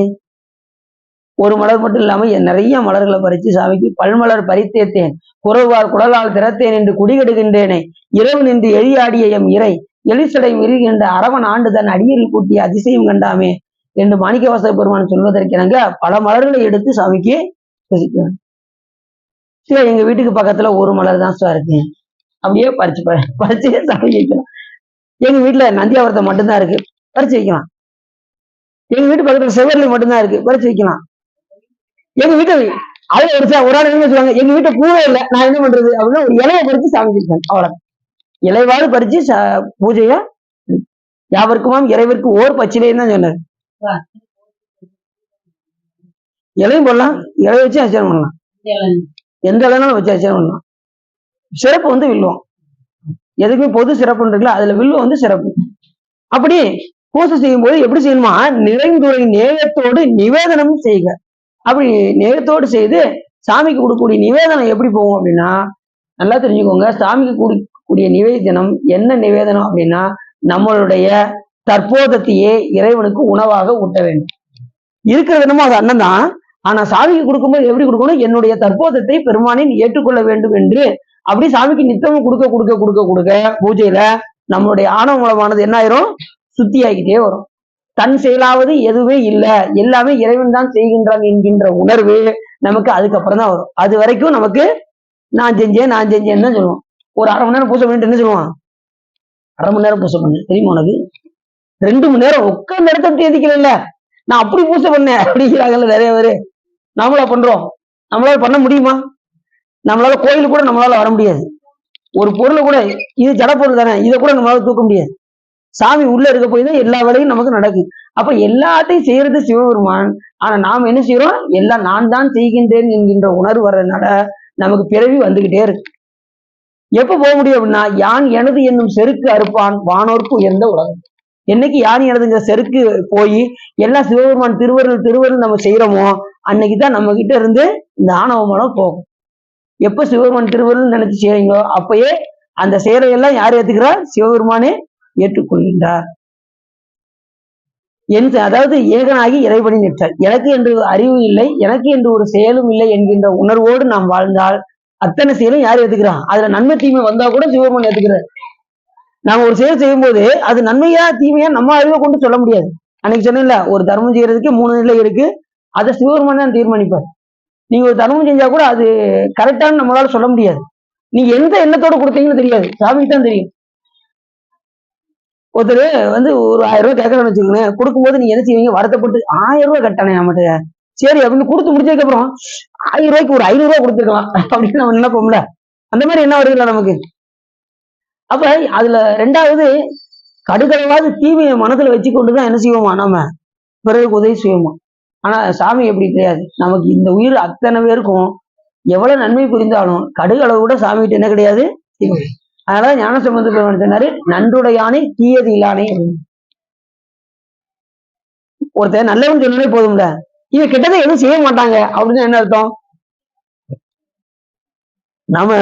ஒரு மலர் மட்டும் இல்லாம நிறைய மலர்களை பறிச்சு சாமிக்கு பல்மலர் பறித்தேத்தேன் குறவால் குடலால் திறத்தேன் என்று குடிகெடுகின்றேனே இரவு நின்று எழியாடிய எம் இறை எலிசடை மிருகின்ற அரவன் ஆண்டு தன் அடியில் கூட்டிய அதிசயம் கண்டாமே என்று மாணிக்கவாசக பெருமான் சொல்வதற்கிணங்க பல மலர்களை எடுத்து சாமிக்கு ரசிக்குவேன். சரி, எங்க வீட்டுக்கு பக்கத்துல ஒரு மலர் தான் சார் இருக்கு, அப்படியே பறிச்சு சாமி வைக்கலாம். எங்க வீட்டுல நந்தியாவரத்தை மட்டும்தான் இருக்கு, பறிச்சு வைக்கலாம். எங்க வீட்டு பக்கத்துல செவர்லி மட்டும்தான் இருக்கு, பறிச்சு வைக்கலாம். எங்க வீட்டு அதுல ஒரு ஆள் என்ன சொல்லுவாங்க, எங்க வீட்டை பூவே இல்லை, நான் என்ன பண்றது அப்படின்னா ஒரு இலையை பறிச்சு சாமி வைப்பேன். அவ்வளவு இலைவாறு பறிச்சு பூஜைய யாவருக்குமாம் இறைவருக்கு ஓர் பச்சிலைன்னு தான் சொன்னார். இலையும் போடலாம், இலைய வச்சு அர்ச்சனை பண்ணலாம், எந்த இலைனாலும் வச்சு அர்ச்சனை பண்ணலாம். சிறப்பு வந்து வில்லுவம், எதுக்குமே பொது சிறப்புன்னு இருக்குல்ல, அதுல வில்லுவம் வந்து சிறப்பு. அப்படி பூசை செய்யும் போது எப்படி செய்யணுமா, நிறைந்துரை நேயத்தோடு நிவேதனமும் செய்க. அப்படி நேயத்தோடு செய்து சாமிக்கு கொடுக்கக்கூடிய நிவேதனம் எப்படி போகும் அப்படின்னா, நல்லா தெரிஞ்சுக்கோங்க. சாமிக்கு கொடுக்கக்கூடிய நிவேதனம் என்ன நிவேதனம் அப்படின்னா, நம்மளுடைய தற்போதத்தையே இறைவனுக்கு உணவாக ஊட்ட வேண்டும். இருக்கிறது என்னமோ அது அண்ணன் தான், ஆனா சாமிக்கு கொடுக்கும்போது எப்படி கொடுக்கணும், என்னுடைய தற்போதத்தை பெருமானின் ஏற்றுக்கொள்ள வேண்டும் என்று அப்படி சாமிக்கு நித்தமும் கொடுக்க கொடுக்க கொடுக்க கொடுக்க பூஜையில நம்மளுடைய ஆணவ மூலமானது என்ன ஆயிரும், சுத்தி ஆகிட்டே வரும். தன் செயலாவது எதுவுமே இல்லை, எல்லாமே இறைவன் தான் செய்கின்றான் என்கின்ற உணர்வு நமக்கு அதுக்கப்புறம் தான் வரும். அது வரைக்கும் நமக்கு நான் செஞ்சேன்னு தான் சொல்லுவோம். ஒரு 1/2 மணி நேரம் பூஜை பண்ணிட்டு என்ன சொல்லுவான், 1/2 மணி நேரம் பூஜை பண்ணு தெரியுமா உனக்கு, 2 மணி நேரம் உட்கார்ந்து இடத்த எதிக்கல, நான் அப்படி பூஜை பண்ணேன் அப்படிங்கிறாங்கல்ல நிறைய பேரு. நாமளா பண்றோம், நம்மளால பண்ண முடியுமா, நம்மளால கோயிலுக்கு கூட நம்மளால வர முடியாது. ஒரு பொருளை கூட, இது ஜட பொருள் தானே, இதை கூட நம்மளால தூக்க முடியாது. சாமி உள்ள இருக்க போய் தான் எல்லா வேலையும் நமக்கு நடக்கும். அப்ப எல்லாத்தையும் செய்யறது சிவபெருமான். ஆனா நாம என்ன செய்யறோம், எல்லாம் நான் தான் செய்கின்றேன் என்கின்ற உணர்வு வர்றதுனால நமக்கு பிறவி வந்துகிட்டே இருக்கு. எப்ப போக முடியும் அப்படின்னா, யான் எனது என்னும் செருக்கு அறுப்பான் வானோர்க்கு உயர்ந்த உலகம். என்னைக்கு யான் எனதுங்கிற செருக்கு போய் எல்லாம் சிவபெருமான் திருவருள் திருவருள் நம்ம செய்யறோமோ, அன்னைக்குதான் நம்ம கிட்ட இருந்து இந்த ஆணவ மனம் போகும். எப்ப சிவபெருமான் திருவருள் நினைச்சு செய்றீங்களோ அப்பயே அந்த செயலையெல்லாம் யார் ஏத்துக்கிறார், சிவபெருமானே ஏற்றுக்கொள்கின்றார். அதாவது ஏகனாகி இறைவனை நிற்றார். எனக்கு என்று அறிவு இல்லை, எனக்கு என்று ஒரு செயலும் இல்லை என்கின்ற உணர்வோடு நாம் வாழ்ந்தால் அத்தனை செயலும் யார் ஏத்துக்கிறான், அதுல நன்மை தீமை வந்தா கூட சிவபெருமான் ஏத்துக்கிறார். நாம ஒரு செயல் செய்யும் போது அது நன்மையா தீமையா நம்ம அறிவை கொண்டு சொல்ல முடியாது. அன்னைக்கு சொன்னேன்ல, ஒரு தர்மம் செய்யறதுக்கு 3 நிலை இருக்கு, அதை சிவபெருமான் தான் தீர்மானிப்பார். நீங்க ஒரு தர்மம் செஞ்சா கூட அது கரெக்டானு நம்மளால சொல்ல முடியாது. நீங்க எந்த எண்ணத்தோட கொடுத்தீங்கன்னு தெரியாது, சாமிக்கு தான் தெரியும். ஒருத்தர் ஒரு 1000 ரூபாய் கேட்கறேன்னு வச்சுக்கோங்களேன், கொடுக்கும்போது நீங்க என்ன செய்வீங்க, வருத்தப்பட்டு 1000 ரூபாய் கட்டானே நம்மகிட்ட, சரி அப்படின்னு கொடுத்து முடிச்சதுக்கு அப்புறம் 1000 ரூபாய்க்கு ஒரு 500 ரூபாய் கொடுத்துருக்கலாம் அப்படின்னு நம்ம நினைப்போம்ல. அந்த மாதிரி என்ன வருதுல்ல நமக்கு. அப்ப அதுல 2வது கடுகளவாவது தீமையை மனசுல வச்சு கொண்டுதான் என்ன செய்வோமா, நாம பிறருக்கு உதவி செய்வோமா. ஆனா சாமி எப்படி கிடையாது, நமக்கு இந்த உயிர் அத்தனை பேருக்கும் எவ்வளவு நன்மை புரிந்தாலும் கடுகளவு கூட சாமிகிட்ட என்ன கிடையாது, தீமை. அதனால ஞானசம்பந்த பெருமான் சொன்னாரு, நன்றுடையானே தீயது இல்லானே. ஒருத்தர் நல்லவன் சொன்னாலே போதும்ல, இவன் கிட்டதை எதுவும் செய்ய மாட்டாங்க அப்படின்னு என்ன அர்த்தம். நாம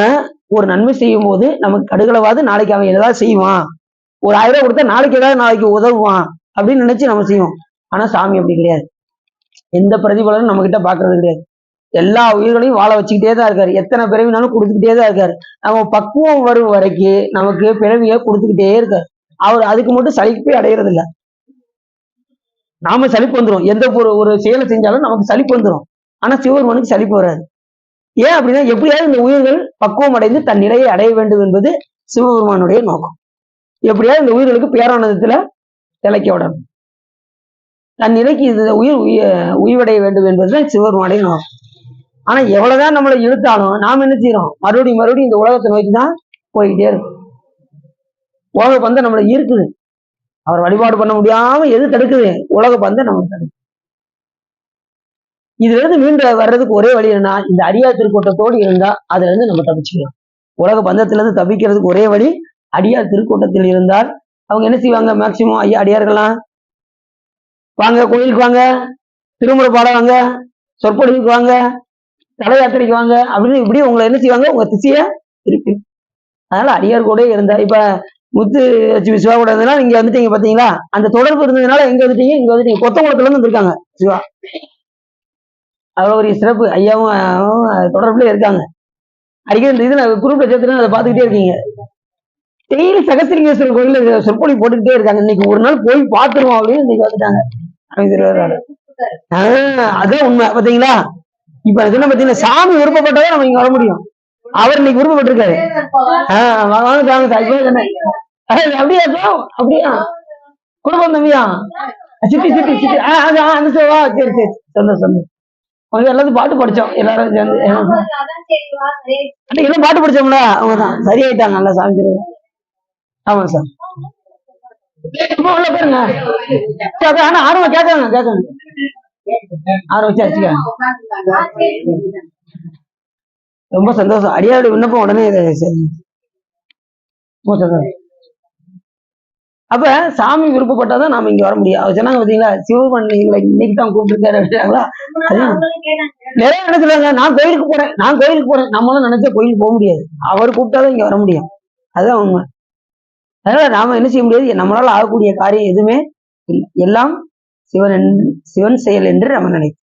ஒரு நன்மை செய்யும் போது நமக்கு கடுகளவாது நாளைக்கு அவன் ஏதாவது செய்வான், ஒரு 1000 ரூபாய் கொடுத்தா நாளைக்கு ஏதாவது நாளைக்கு உதவுவான் அப்படின்னு நினைச்சு நம்ம செய்வோம். ஆனா சாமி அப்படி கிடையாது, எந்த பிரதிபலனும் நம்ம கிட்ட பாக்குறது கிடையாது. எல்லா உயிர்களையும் வாழ வச்சுக்கிட்டே தான் இருக்காரு, எத்தனை பிறவினாலும் கொடுத்துக்கிட்டே தான் இருக்காரு. நம்ம பக்குவம் வரும் வரைக்கும் நமக்கு பிறவியை கொடுத்துக்கிட்டே இருக்காரு. அவர் அதுக்கு மட்டும் சலிப்பே அடையிறது இல்லை. நாம சலிப்பு வந்துடும், எந்த ஒரு செயலை செஞ்சாலும் நமக்கு சலிப்பு வந்துடும். ஆனா சிவபெருமானுக்கு சலிப்பு வராது. ஏன் அப்படின்னா, எப்படியாவது இந்த உயிர்கள் பக்குவம் அடைந்து தன் நிலையை அடைய வேண்டும் என்பது சிவபெருமானுடைய நோக்கம். எப்படியாவது இந்த உயிர்களுக்கு பேரானந்தத்துல திளைக்க விடணும், தன் நிலைக்கு இந்த உயிர் உய்வடைய வேண்டும் என்பதுதான் சிவபெருமானுடைய நோக்கம். ஆனா எவ்வளவுதான் நம்மளை இழுத்தாலும் நாம என்ன செய்யறோம், மறுபடியும் இந்த உலகத்தை நோக்கி தான் போய்கிட்டே இருக்கும். உலக பந்தை நம்மளை ஈர்க்குது, அவர் வழிபாடு பண்ண முடியாம எது தடுக்குது, உலக பந்தை நமக்கு தடுக்குது. இதுல இருந்து மீண்டு வர்றதுக்கு ஒரே வழி என்ன, இந்த அடியார் திருக்கூட்டத்தோடு இருந்தா அதுல இருந்து நம்ம தப்பிச்சுக்கலாம். உலக பந்தத்துல இருந்து தப்பிக்கிறதுக்கு ஒரே வழி அடியார் திருக்கூட்டத்தில் இருந்தால். அவங்க என்ன செய்வாங்க, மேக்சிமம் ஐயா அடியார்கள்லாம் வாங்க கோயிலுக்கு வாங்க, திருமுறை பாட வாங்க, சொற்பொழிவுக்கு வாங்க, தல யாத்திரைக்கு வாங்க அப்படின்னு இப்படி உங்களை என்ன செய்வாங்க, உங்க திசைய திருப்பி. அதனால அடியார் கூட இருந்தா, இப்ப முத்து லட்சுமி சிவா கூட இருந்ததுனால இங்க வந்துட்டீங்க பாத்தீங்களா, அந்த தொடர்பு இருந்ததுனால எங்க வந்துட்டீங்க, இங்க வந்துட்டீங்க. கொத்தங்குளத்துல இருந்து வந்திருக்காங்க சிவா, அவ்வளவு ஒரு சிறப்பு. ஐயாவும் தொடர்புல இருக்காங்க. அடிக்கடி இந்த இதுல குரூப்ல சேர்த்துனா அதை பார்த்துக்கிட்டே இருக்கீங்க. டெய்லி சகஸ்திரிங்கேஸ்வரர் கோயில்ல சொற்பொழி போட்டுக்கிட்டே இருக்காங்க. இன்னைக்கு ஒரு நாள் போய் பார்த்துருவோம் அப்படின்னு இன்னைக்கு வந்துட்டாங்க. அதான் உண்மை பாத்தீங்களா. இப்ப சொன்ன பாத்தீங்கன்னா, சாமி விருப்பப்பட்டதான் நம்ம இங்க வர முடியும். அவர் இன்னைக்கு விருப்பப்பட்டிருக்காரு. அப்படியா அப்படியா குடும்பம் தம்பியா, சிட்டி சிட்டி சிட்டி அந்த சேவா, சரி சரி சொன்ன எல்லாத்தையும் பாட்டு படிச்சோம் எல்லாரும் சேர்ந்து. எல்லாம் பாட்டு படிச்சோம்ல, அவங்கதான் சரியாயிட்டாங்க நல்லா சாமி. ஆமா சார், உள்ள பாருங்க. ஆனா ஆர்வம் கேட்காங்க ஆர்வம் வச்சு அடிச்சுக்க. ரொம்ப சந்தோஷம். அடியாருடைய விண்ணப்பம் உடனே அப்ப சாமி விருப்பப்பட்டாதான் நாம இங்க வர முடியும். அவர் சொன்னாங்க பாத்தீங்களா, சிவபெருமான் இன்னைக்கு தான் கூப்பிட்டுருக்காரு அப்படின்னாங்களா. நிறைய நினைச்சுறாங்க, நான் கோயிலுக்கு போறேன். நம்மளும் நினைச்சா கோயிலுக்கு போக முடியாது, அவர் கூப்பிட்டாதான் இங்க வர முடியும். அதுதான் உண்மை. அதனால நாம என்ன செய்ய முடியாது, நம்மளால ஆகக்கூடிய காரியம் எதுவுமே இல்லை, எல்லாம் சிவன் செயல் என்று நம்ம நினைக்கிறோம்.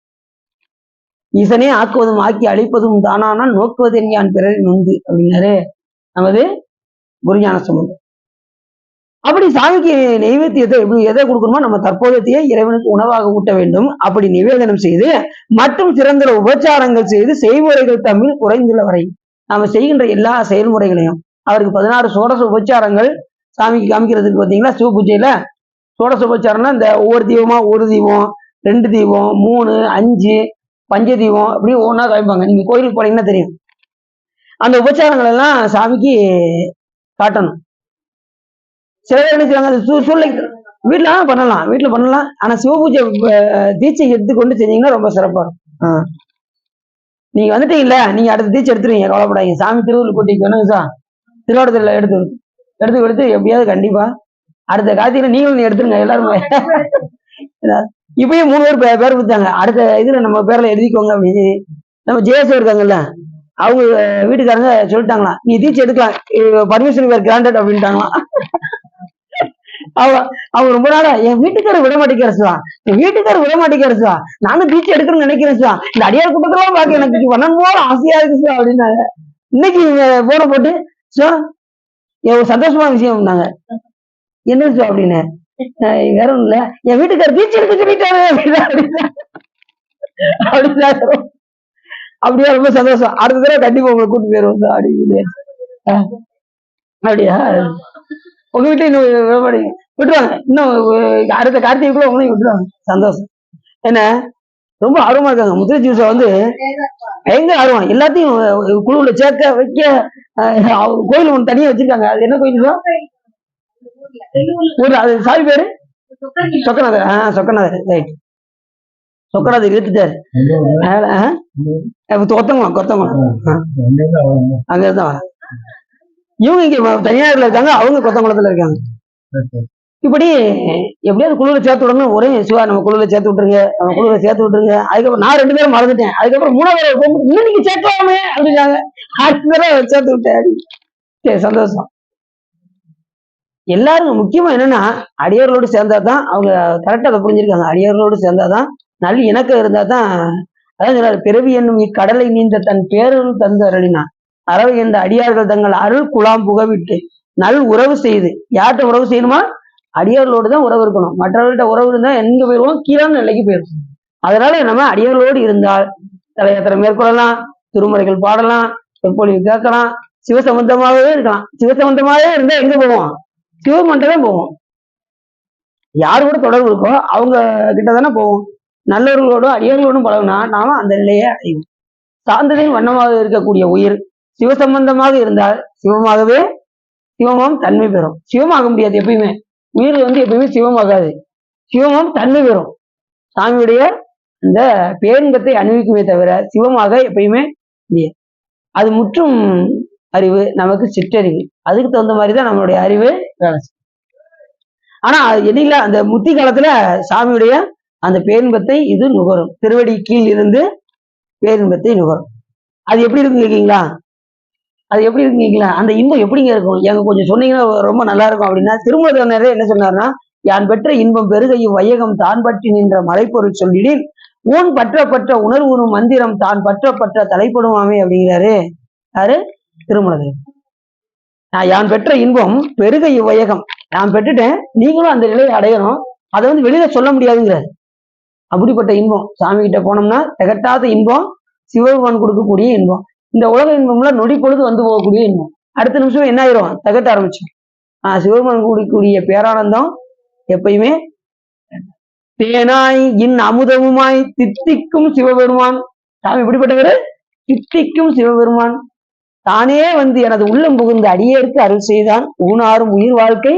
ஈசனே ஆக்குவதும் ஆக்கி அழிப்பதும் தானானால் நோக்குவது என்கிறான் பிறரை நொந்து அப்படின்னாரு நமது குருஞான சம்பந்தர். அப்படி சாமிக்கு நைவேத்தியத்தை எதை கொடுக்கணுமோ நம்ம தற்போதைய இறைவனுக்கு உணவாக ஊட்ட வேண்டும். அப்படி நிவேதனம் செய்து மற்றும் சிறந்த உபச்சாரங்கள் செய்து செய்முறைகள் தமிழ் குறைந்துள்ள வரை நாம செய்கின்ற எல்லா செயல்முறைகளையும் அவருக்கு 16 சோடச உபச்சாரங்கள் சாமிக்கு காமிக்கிறதுக்கு பார்த்தீங்களா. சிவ பூஜையில சோடச உபச்சாரம்னா இந்த ஒவ்வொரு தீபமா, 1 தீபம் 2 தீபம் 3 5 பஞ்ச தீபம் அப்படி ஒவ்வொன்றா காமிப்பாங்க. நீங்க கோயிலுக்கு போனீங்கன்னா தெரியும். அந்த உபச்சாரங்கள் எல்லாம் சாமிக்கு காட்டணும். சில பேர் என்ன செய்வாங்க, சூழ்நிலை வீட்டுல பண்ணலாம், வீட்டுல பண்ணலாம். ஆனா சிவபூஜை தீட்சை எடுத்துக்கொண்டு செஞ்சீங்கன்னா ரொம்ப சிறப்பா இருக்கும். நீங்க வந்துட்டீங்கல்ல, நீங்க அடுத்த தீட்சை எடுத்துருவீங்க, கவலைப்படாதீங்க. சாமி திருவள்ளுவர் கூட்டிட்டு வேணும் சார், திருவாரூர்ல எடுத்து எடுத்து எடுத்து எப்படியாவது கண்டிப்பா அடுத்த கார்த்திகை நீங்களும் எடுத்துருங்க எல்லாருமே. இப்பயும் 3 பேர் கொடுத்தாங்க. அடுத்த இதுல நம்ம பேர்ல எழுதிக்கோங்க அப்படின்னு. நம்ம ஜேஎஸ் இருக்காங்கல்ல, அவங்க வீட்டுக்காரங்க சொல்லிட்டாங்களாம், நீ தீட்சை எடுக்கலாம், பர்மிஷன் வேர் கிராண்டட் அப்படின்ட்டாங்களாம். அவங்க ரொம்ப நாளா என் வீட்டுக்காரர் விட மாட்டேங்கிறா, என் வீட்டுக்காரர் விட மாட்டேங்கிறா, நானும் தீட்சை எடுக்கணும்னு நினைக்கிறேன் சார், இந்த அடியார் கூட்டத்தெல்லாம் பார்க்க எனக்கு பண்ணணும் போல ஆசையா இருக்கு சார் அப்படின்னாங்க. இன்னைக்கு போன போட்டு சார் ஒரு சந்தோஷமான விஷயம் நாங்க என்ன சார் அப்படின்னு, வேற ஒண்ணும் இல்ல, என் வீட்டுக்காரர் தீட்சை எடுக்க சொல்லிட்டாரு அப்படின்னா அப்படியா, ரொம்ப சந்தோஷம், அடுத்த தடவை கண்டிப்பா உங்களை கூட்டு போயிருவோம் சார் அப்படின்னு. அப்படியா, உங்க வீட்டுல இன்னும் விட்டுருவாங்க, இன்னும் அடுத்த கார்த்திகைக்குள்ள உங்களையும் விட்டுருவாங்க. சந்தோஷம். என்ன ரொம்ப ஆர்வமா இருக்காங்க. முத்திரை ஜூஸ வந்து பயங்கர ஆர்வம், எல்லாத்தையும் குழுவுல சேர்க்க வைக்க. கோயில் ஒண்ணு தனியா வச்சிருக்காங்க. அது என்ன கோயில் ஊர்ல? அது சாமி பேரு சொக்கநாதர். சொக்கநாதர், ரைட். சொக்கநாதர் இருத்துட்டாரு. கொத்தங்குளம் அங்கதான். இவங்க இங்க தனியார்ல இருக்காங்க, அவங்க கொத்தங்குளத்துல இருக்காங்க. இப்படி எப்படியாவது குழுல சேர்த்து விடணும். ஒரே சிவா நம்ம குழுல சேர்த்து விட்டுருங்க, நம்ம குழுல சேர்த்து விட்டுருங்க. அதுக்கப்புறம் நான் 2 பேரும் மறந்துட்டேன். அதுக்கப்புறம் 3வது இன்னும் நீங்க சேர்க்கலாமே அப்படின்னாங்க. அடுத்த தடவை சேர்த்து விட்டேன். சரி, சந்தோஷம். எல்லாரும் முக்கியமா என்னன்னா அடியார்களோடு சேர்ந்தாதான் அவங்க கரெக்டா அதை புரிஞ்சிருக்காங்க. அடியார்களோடு சேர்ந்தாதான் நல்ல இணக்கம் இருந்தாதான். அதான் சொல்றாரு, பிறவி என்னும் இக்கடலை நீந்த தன் பேரருள் தந்து அருளினா அறவை என்ற அடியார்கள் தங்கள் அருள் குலாம் புகவிட்டு நல் உறவு செய்து. யார்கிட்ட உறவு செய்யணுமா? அடியார்களோடு தான் உறவு இருக்கணும். மற்றவர்கள்ட்ட உறவு இருந்தா எங்க போயிடுவோம், கீழான நிலைக்கு போயிடும். அதனால நம்ம அடியார்களோடு இருந்தால் தலையாத்திரை மேற்கொள்ளலாம், திருமுறைகள் பாடலாம், சொற்பொழிவு கேட்கலாம், சிவசம்பந்தமாகவே இருக்கலாம். சிவசம்பந்தமாகவே இருந்தா எங்க போவோம்? சிவமண்டலம் போவோம். யாரு கூட தொடர்பு இருக்கோ அவங்க கிட்ட தானே போவோம். நல்லவர்களோடும் அடியார்களோடும் பழகுனா நாம அந்த நிலையை அடையும். சார்ந்ததின் வண்ணமாக இருக்கக்கூடிய உயிர் சிவசம்பந்தமாக இருந்தால் சிவமாகவே சிவமாம் தன்மை பெறும். சிவமாக முடியாது எப்பயுமே, உயிர் வந்து எப்பயுமே சிவமாகாது. சிவமாம் தன்மை பெறும். சாமியுடைய அந்த பேரின்பத்தை அனுபவிக்குமே தவிர சிவமாக எப்பயுமே முடியாது. அது முற்றும் அறிவு, நமக்கு சிற்றறிவு. அதுக்கு தகுந்த மாதிரிதான் நம்மளுடைய அறிவு வேலை செய்யும். ஆனா இடையில அந்த முத்தி காலத்துல சாமியுடைய அந்த பேரின்பத்தை இது நுகரும். திருவடி கீழ் இருந்து பேரின்பத்தை நுகரும். அது எப்படி இருக்குன்னு கேட்கீங்களா? அது எப்படி இருக்குங்களா? அந்த இன்பம் எப்படிங்க இருக்கும்? எங்க கொஞ்சம் சொன்னீங்கன்னா ரொம்ப நல்லா இருக்கும் அப்படின்னா, திருமூலர் என்ன சொன்னார்னா, யான் பெற்ற இன்பம் பெருகையும் வையகம் தான் பற்றி நின்ற மலைப்பொருள் சொல்லிடில் ஊன் பற்றப்பட்ட உணர்வுறும் மந்திரம் தான் பற்றப்பட்ட தலைப்படுமாமே அப்படிங்கிறாரு. யாரு? திருமூலர். யான் பெற்ற இன்பம் பெருகை வையகம், நான் பெற்றுட்டேன், நீங்களும் அந்த நிலையை அடையணும். அதை வந்து வெளியில சொல்ல முடியாதுங்கிறாரு. அப்படிப்பட்ட இன்பம் சாமி கிட்ட போனோம்னா திகட்டாத இன்பம், சிவபெருமான் கொடுக்கக்கூடிய இன்பம். இந்த உலக இன்பம்ல நொடி பொழுது வந்து போகக்கூடிய இன்பம். அடுத்த நிமிஷம் என்ன ஆயிரும்? திகட்ட ஆரம்பிச்சோம். சிவபெருமான் கூடிய பேரானந்தம் எப்பயுமே தேனாய் இன் அமுதமுமாய் தித்திக்கும் சிவபெருமான். சாமி எப்படிப்பட்டவர்? தித்திக்கும் சிவபெருமான். தானே வந்து எனது உள்ளம் புகுந்து அடியேற்கு அருள் செய்தான், ஊனாரும் உயிர் வாழ்க்கை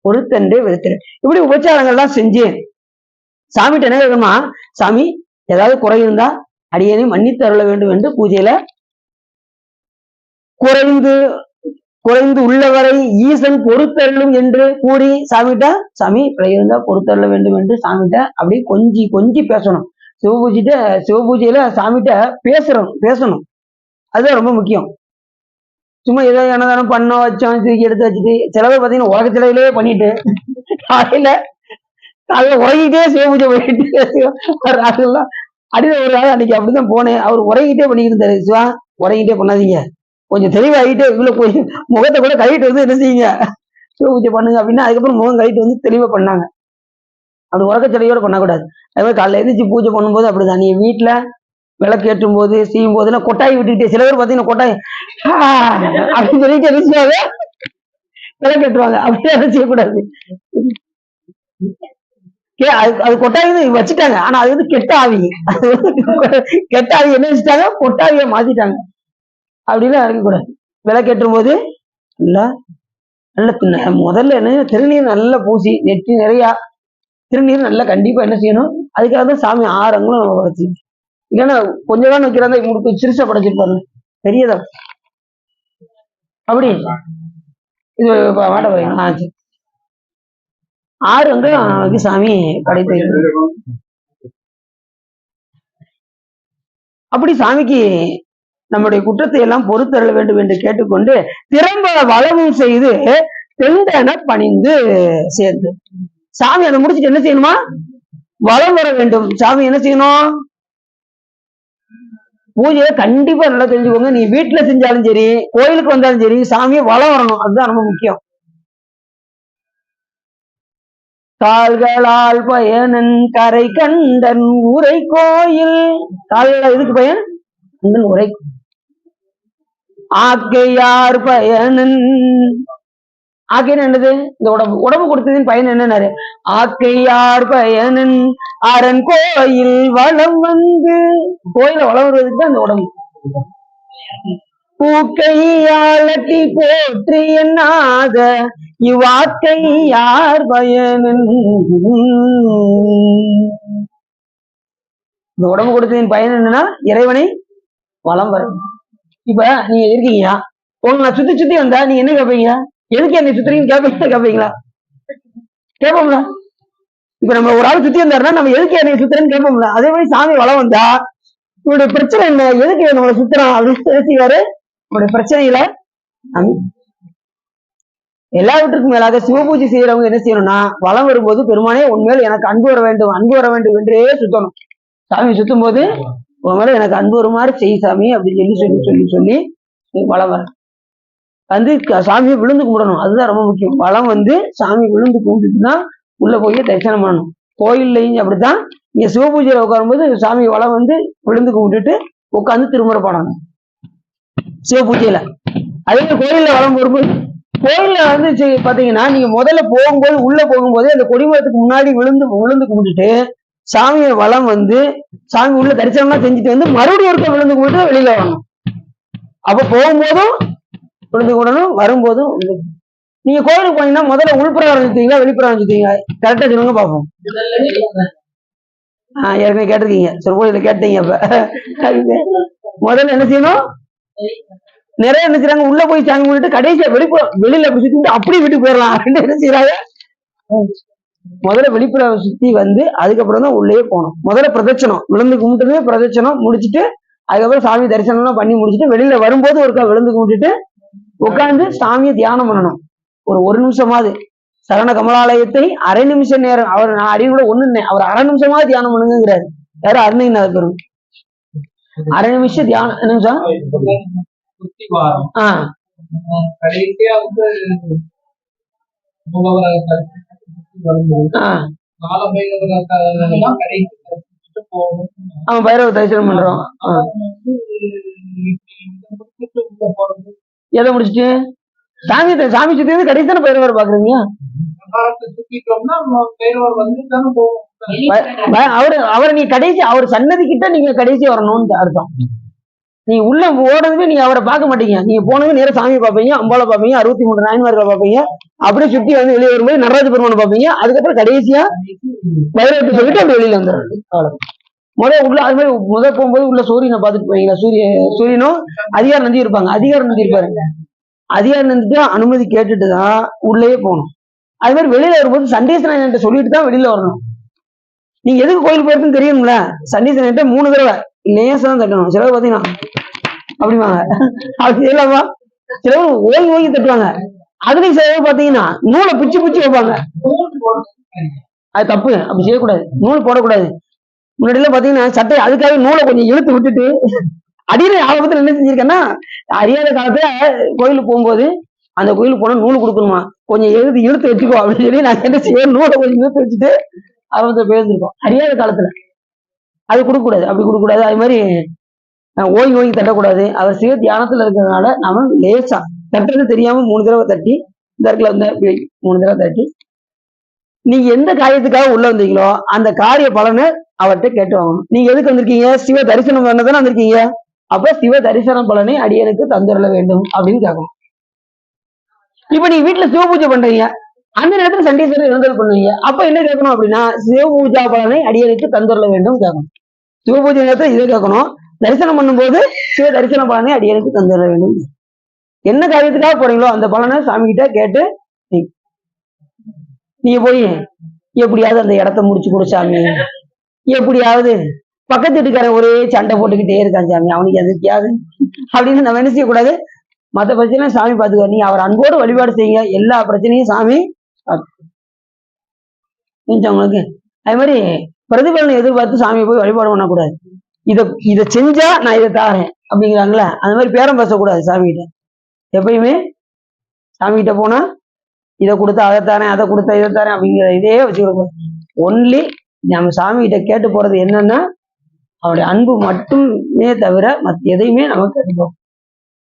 பொறுத்தன்றே வெறுத்திரு. இப்படி உபச்சாரங்கள்லாம் செஞ்சேன். சாமிகிட்ட என்ன கேட்கணுமா? சாமி ஏதாவது குறை இருந்தா அடியேனை மன்னித்து அருள வேண்டும் என்று பூஜையில குறைந்து உள்ளவரை ஈசன் பொறுத்தருளும் என்று கூறி சாமிகிட்ட, சாமி பிழை இருந்தா பொறுத்தருள வேண்டும் என்று சாமிகிட்ட அப்படி கொஞ்சி பேசணும். சிவபூஜையில சாமிகிட்ட பேசணும். அதுதான் ரொம்ப முக்கியம். சும்மா ஏதோ என்னதானம் பண்ணோம் வச்சோம் தூக்கி எடுத்து வச்சுட்டு, சில பேர் பார்த்தீங்கன்னா உலக சிலையிலேயே பண்ணிட்டு காலையில உறங்கிட்டே சிவபூஜை பண்ணிட்டு அதெல்லாம் அடித. ஒரு நாள் அன்னைக்கு அப்படிதான் போனேன், அவர் உறங்கிட்டே பண்ணிட்டு இருந்தாரு. சிவா உறங்கிட்டே பண்ணாதீங்க, கொஞ்சம் தெளிவாகிட்டு இவ்வளவு போய் முகத்தை கூட கழிட்டு வந்து என்ன செய்யுங்க, சிவபூஜை பண்ணுங்க அப்படின்னா அதுக்கப்புறம் முகம் கழிட்டு வந்து தெளிவா பண்ணாங்க. அப்படி உறக்க சிலையோட பண்ணக்கூடாது. அது மாதிரி காலையில எழுந்திரிச்சு பூஜை பண்ணும்போது அப்படிதான். நீ வீட்டுல விளக்கு ஏற்றும் போது செய்யும் போதெல்லாம் கொட்டாய் விட்டுக்கிட்டே, சில பேர் பார்த்தீங்கன்னா கொட்டாய் அப்படின்னு சொல்லிட்டு என்ன விளக்கு ஏற்றுவாங்க. அப்படியே அதை செய்யக்கூடாது. அது கொட்டாவி வச்சுட்டாங்க, ஆனா அது வந்து கெட்ட ஆவி. கெட்ட ஆவி என்ன வச்சுட்டாங்க? கொட்டாவிய மாத்திட்டாங்க. அப்படிலாம் இருக்கக்கூடாது. விளக்கேற்றும் போது நல்ல முதல்ல என்ன திருநீர் நல்லா பூசி நெற்றி நிறைய திருநீர் நல்லா கண்டிப்பா என்ன செய்யணும், அதுக்காக தான் சாமி 6 அங்குலம் வச்சு. இல்லைன்னா கொஞ்ச காலம் வைக்கிறாங்க, இவங்களுக்கு சிறுசா படைச்சிருப்பாரு பெரியதா. அப்படி இது மாட்ட போறீங்க. சரி. 6 அங்குலம் சாமி படைத்து. அப்படி சாமிக்கு நம்முடைய குற்றத்தை எல்லாம் பொறுத்தருள வேண்டும் என்று கேட்டுக்கொண்டு திறம்ப வளமும் செய்து தெண்டன பணிந்து சேர்ந்து சாமி அதை முடிச்சுட்டு என்ன செய்யணுமா, வளம் வர வேண்டும். சாமி என்ன செய்யணும், பூஜையை கண்டிப்பா நல்லா தெரிஞ்சுக்கோங்க. நீ வீட்டுல செஞ்சாலும் சரி, கோயிலுக்கு வந்தாலும் சரி, சாமியை வளம் வரணும். அதுதான் ரொம்ப முக்கியம். கால்களால் பயனன் கரை கண்டன் உரை கோயில். கால்களா எதுக்கு பயன்? உரை. ஆக்கையார் பயனன். ஆக்கைன்னு என்னது, இந்த உடம்பு கொடுத்ததின் பயன் என்னன்னாரு, ஆக்கையார் பயனன் அரண் கோயில் வளம் வந்து. கோயில வளம் வருவதுக்கு தான் இந்த உடம்பு. பூக்கையாளட்டி போற்றி என்னாத இவ்வாக்கை யார் பயனன். இந்த உடம்பு கொடுத்ததின் பயன் என்னன்னா இறைவனை வளம் வரும். இப்ப நீங்க இருக்கீங்க, உங்களை நான் சுத்தி சுத்தி வந்தா நீங்க என்ன கேட்பீங்க, எதுக்கு என்னை சுத்துறீங்கன்னு கேட்பீங்களா? கேட்போம்ல. இப்ப நம்ம ஒரு ஆள் சுத்தி வந்தாருன்னா நம்ம எதுக்கு என்னை சுத்துறேன்னு கேட்போம்ல. அதே மாதிரி சாமி வளம் வந்தா இவருடைய பிரச்சனை என்ன, எதுக்கு நம்மளை சுத்துறான் அப்படின்னு பேசிவாரு. நம்முடைய பிரச்சனைகளை எல்லாவற்றுக்கும் மேலாக சிவபூஜை செய்யறவங்க என்ன செய்யணும்னா, வளம் வரும்போது பெருமானே உண்மையில எனக்கு அன்பு வர வேண்டும், அன்பு வர வேண்டும் என்றே சுத்தணும். சாமி சுத்தும் போது உண்மையில எனக்கு அன்பு வருமாறு செய் சாமி அப்படின்னு சொல்லி வளம் வர வந்து சாமியை விழுந்து கும்பிடணும். அதுதான் ரொம்ப முக்கியம். வளம் வந்து சாமி விழுந்து கும்பிட்டுன்னா உள்ள போய் தரிசனம் பண்ணணும். கோயில்லையும் அப்படித்தான். இங்க சிவபூஜையில உட்காரும்போது சாமி வளம் வந்து விழுந்து கும்பிட்டுட்டு உட்காந்து திருமுறை பாடணும் சிவபூஜையில. அதே கோயில்ல வளம் வரும்போது, கோயில்ல வந்து பாத்தீங்கன்னா நீங்க முதல்ல போகும்போது உள்ள போகும்போது அந்த கொடிமரத்துக்கு முன்னாடி விழுந்து கும்பிட்டுட்டு சாமியை வளம் வந்து சாமி உள்ள தரிசனம்லாம் செஞ்சுட்டு வந்து மறுபடியும் ஒருக்க விழுந்து கும்பிட்டு வெளியில வரணும். அப்ப போகும்போதும் விழுந்து கூடணும், வரும்போதும். நீங்க கோயிலுக்கு போனீங்கன்னா முதல்ல உள்புறம் சுத்தீங்களா வெளிப்புறம் சுத்தீங்க, கரெக்டா சொல்லுங்க பாப்போம். ஏற்கனவே கேட்டிருக்கீங்க, சொற்பொழிவுல கேட்டீங்க. அப்ப முதல்ல என்ன செய்யணும், நிறைய என்ன செய்யறாங்க, உள்ள போய் சாமி கும்பிட்டு கடைசியா வெளியில அப்படி சுத்திட்டு அப்படி வீட்டுக்கு போயிடலாம் அப்படின்னு என்ன செய்யறாங்க. முதல்ல வெளிப்புற சுத்தி வந்து அதுக்கப்புறம் தான் உள்ளே போகணும். முதல்ல பிரதட்சணம் விழுந்து கும்பிட்டு பிரதட்சணம் முடிச்சுட்டு அதுக்கப்புறம் சாமி தரிசனம் எல்லாம் பண்ணி முடிச்சுட்டு வெளியில வரும்போது ஒருக்கா விழுந்து கும்பிட்டுட்டு உட்கார்ந்து சாமியை தியானம் பண்ணணும். ஒரு நிமிஷமாவது சரண கமலாலயத்தை அரை நிமிஷம் நேரம். அவர் நான் அடியும் கூட ஒண்ணு, அவர் அரை நிமிஷமாவது தியானம் பண்ணுங்கிறாரு. யாரும் அருணைநாத பெரும் அரை நிமிஷம் தியானம். என்ன நிமிஷம்? பைரவ தரிசனம் பண்றோம். எதை முடிச்சுட்டு சாமி சுத்தி கடைசி தானே பைரவர் பாக்குறீங்க. அவரை நீ கடைசி அவர் சன்னதி கிட்ட நீங்க கடைசி வரணும்னு அர்த்தம். நீ உள்ள ஓடுறதுமே நீங்க அவரை பார்க்க மாட்டீங்க. நீங்க போனது நேரம் சாமியை பார்ப்பீங்க, அம்பாளை பார்ப்பீங்க, 63 நாயன்மார்களை பார்ப்பீங்க. அப்படியே சுத்தி வந்து வெளியே வரும்போது நடராஜ பெருமானை பார்ப்பீங்க. அதுக்கப்புறம் கடைசியா பைரவத்தை சொல்லிட்டு அப்படி வெளியில வந்துடுறாரு. உள்ள அது மாதிரி போகும்போது உள்ள சூரியனை பார்த்துட்டு போவீங்களா, சூரியனும் அதிகாரம் நந்தி இருப்பாங்க. அதிகாரம் நந்தி இருப்பாரு. அதிகாரம் நந்திட்டு அனுமதி கேட்டுட்டுதான் உள்ளே போகணும். அது மாதிரி வெளியில வரும்போது சண்டீசன் சொல்லிட்டு தான் வெளியில வரணும். நீங்க எதுக்கு கோயில் போயிருக்குன்னு தெரியுங்களா. சண்டீசன் 3 தடவை லேசம் தட்டணும். சிலர் பாத்தீங்கன்னா அப்படிவாங்க, அப்படி செய்யலாமா. சிலர் ஓங்கி தட்டுவாங்க. அதுலயும் சிலர் பாத்தீங்கன்னா நூலை பிச்சு வைப்பாங்க. அது தப்பு, அப்படி செய்யக்கூடாது. நூல் போடக்கூடாது. முன்னாடி எல்லாம் பாத்தீங்கன்னா சட்டை அதுக்காக நூலை கொஞ்சம் இழுத்து விட்டுட்டு அடியில ஆபத்துல என்ன செஞ்சிருக்கேன்னா, அறியாத காலத்துல கோயிலுக்கு போகும்போது அந்த கோயிலுக்கு போனா நூல் கொடுக்கணுமா, கொஞ்சம் இழுத்து வச்சுக்கோ அப்படின்னு சொல்லி நான் என்ன செய்வேன், நூலை கொஞ்சம் இழுத்து வச்சுட்டு ஆபத்துல பேசிருக்கோம் அறியாத காலத்துல. அது கொடுக்கக்கூடாது, அப்படி கொடுக்கக்கூடாது. அது மாதிரி ஓங்கி தட்டக்கூடாது. அவர் சிவ தியானத்துல இருக்கிறதுனால நாம லேசா தட்டுறது தெரியாம 3 தடவை தட்டி, இந்த இடத்துல வந்து 3 தடவை தட்டி, நீங்க எந்த காரியத்துக்காக உள்ள வந்தீங்களோ அந்த காரிய பலனை அவர்கிட்ட கேட்டு வாங்கணும். நீங்க எதுக்கு வந்திருக்கீங்க, சிவ தரிசனம் பண்ணதானே வந்திருக்கீங்க. அப்ப சிவ தரிசன பலனை அடியனுக்கு தந்துரல வேண்டும் அப்படின்னு கேட்கணும். இப்ப நீங்க வீட்டுல சிவ பூஜை பண்றீங்க, அந்த நேரத்துல சண்டீஸ்வரர் இருந்தல் பண்ணுவீங்க. அப்ப என்ன கேட்கணும் அப்படின்னா, சிவபூஜா பலனை அடியனுக்கு தந்துள்ள வேண்டும் கேட்கணும். சிவபூஜை நேரத்துல இதை கேட்கணும். தரிசனம் பண்ணும்போது சிவ தரிசன பலனை அடியனுக்கு தந்துள்ள வேண்டும். என்ன காரியத்துக்காக போறீங்களோ அந்த பலனை சாமி கிட்ட கேட்டு நீங்க போய் எப்படியாவது அந்த இடத்த முடிச்சு கொடு சாமி, எப்படியாவது பக்கத்து வீட்டுக்காரன் ஒரே சண்டை போட்டுக்கிட்டே இருக்கான் சாமி, அவனுக்கு எதுக்கியாவது அப்படின்னு நம்ம என்ன செய்யக்கூடாது. மற்ற பிரச்சனை சாமி பார்த்துக்க, நீ அவர் அன்போடு வழிபாடு செய்யுங்க, எல்லா பிரச்சனையும் சாமி உங்களுக்கு. அது மாதிரி பிரதிபலனை எதிர்பார்த்து சாமியை போய் வழிபாடு பண்ணக்கூடாது. இதை செஞ்சா நான் இதை தாரேன் அப்படிங்கிறாங்களா, அந்த மாதிரி பேரம் பேசக்கூடாது சாமி கிட்ட. எப்பயுமே சாமி கிட்ட போனா இதை கொடுத்தா அதை தாரேன், அதை கொடுத்தா இதை தாரேன் அப்படிங்கிற இதே வச்சுக்கூடாது. ஒன்லி நம்ம சாமி கிட்ட கேட்டு போறது என்னன்னா அவருடைய அன்பு மட்டுமே தவிர மற்ற எதையுமே நமக்கு கேட்டுப்போம்.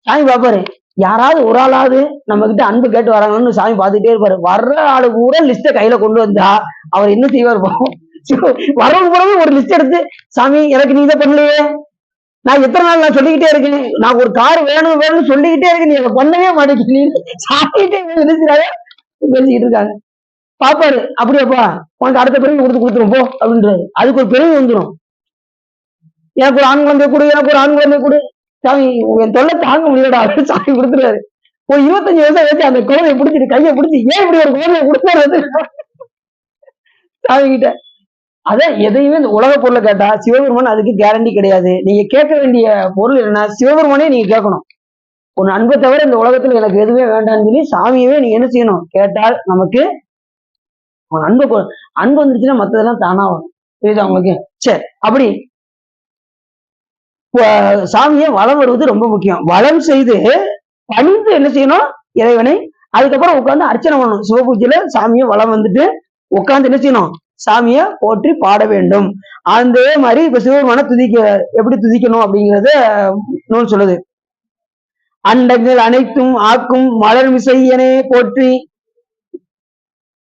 சாமி பார்ப்பாரு, யாராவது ஒரு ஆளாவது நம்ம கிட்ட அன்பு கேட்டு வராங்கன்னு சாமி பார்த்துட்டே இருப்பாரு. வர்ற ஆளு கூட லிஸ்ட கையில கொண்டு வந்தா அவர் என்ன செய்வார் போகும். வரவங்க கூடவே ஒரு லிஸ்ட் எடுத்து, சாமி எனக்கு நீ இதை பண்ணலையே, நான் எத்தனை நாள் நான் சொல்லிக்கிட்டே இருக்கேன், நான் ஒரு கார் வேணும் வேணும்னு சொல்லிக்கிட்டே இருக்கேன், நீ அதை பண்ணவே மாட்டேங்கிறீங்க, சாமிகிட்டே நினைச்சுறாங்க பேசிக்கிட்டு இருக்காங்க. பாப்பாரு, அப்படியாப்பா உனக்கு அடுத்த பிறகு கொடுத்துரும் போ அப்படின்றாரு. அதுக்கு ஒரு பிறகு வந்துடும், எனக்கு ஒரு ஆண் குழந்தை கொடு, எனக்கு ஒரு ஆண் குழந்தை கொடு, சாமி என் தொல்லை தாங்க முடியலடா அப்படின்னு சாமி கொடுத்துருவாரு. ஒரு 25 வருஷம் வச்சு அந்த குழந்தைய பிடிச்சிட்டு கையை பிடிச்சி ஏன் இப்படி ஒரு குழந்தைய கொடுத்தாரு சாமி கிட்ட. அதான் எதையுமே இந்த உலக பொருளை கேட்டா சிவபெருமான் அதுக்கு கேரண்டி கிடையாது. நீங்க கேட்க வேண்டிய பொருள் என்னன்னா சிவபெருமானே நீங்க கேட்கணும். ஒரு அன்பை தவிர இந்த உலகத்துல எனக்கு எதுவுமே வேண்டாம்னு சொல்லி சாமியவே நீங்க என்ன செய்யணும், கேட்டால் நமக்கு அன்பு வந்துருச்சுன்னா மத்ததெல்லாம் தானா வரும். புரியுதா உங்களுக்கு? சரி, அப்படி சாமியை வளம் வருவது ரொம்ப முக்கியம். வளம் செய்து பணிந்து என்ன செய்யணும் இறைவனை, அதுக்கப்புறம் உட்காந்து அர்ச்சனை பண்ணணும். சிவபூஜையில சாமியை வளம் வந்துட்டு உட்காந்து என்ன செய்யணும், சாமியை போற்றி பாட வேண்டும். அந்த மாதிரி இப்ப சிவபெருமான எப்படி துதிக்கணும் அப்படிங்கறத நூல் சொல்லுது. அண்டங்கள் அனைத்தும் ஆக்கும் மலர் மிசையனே போற்றி,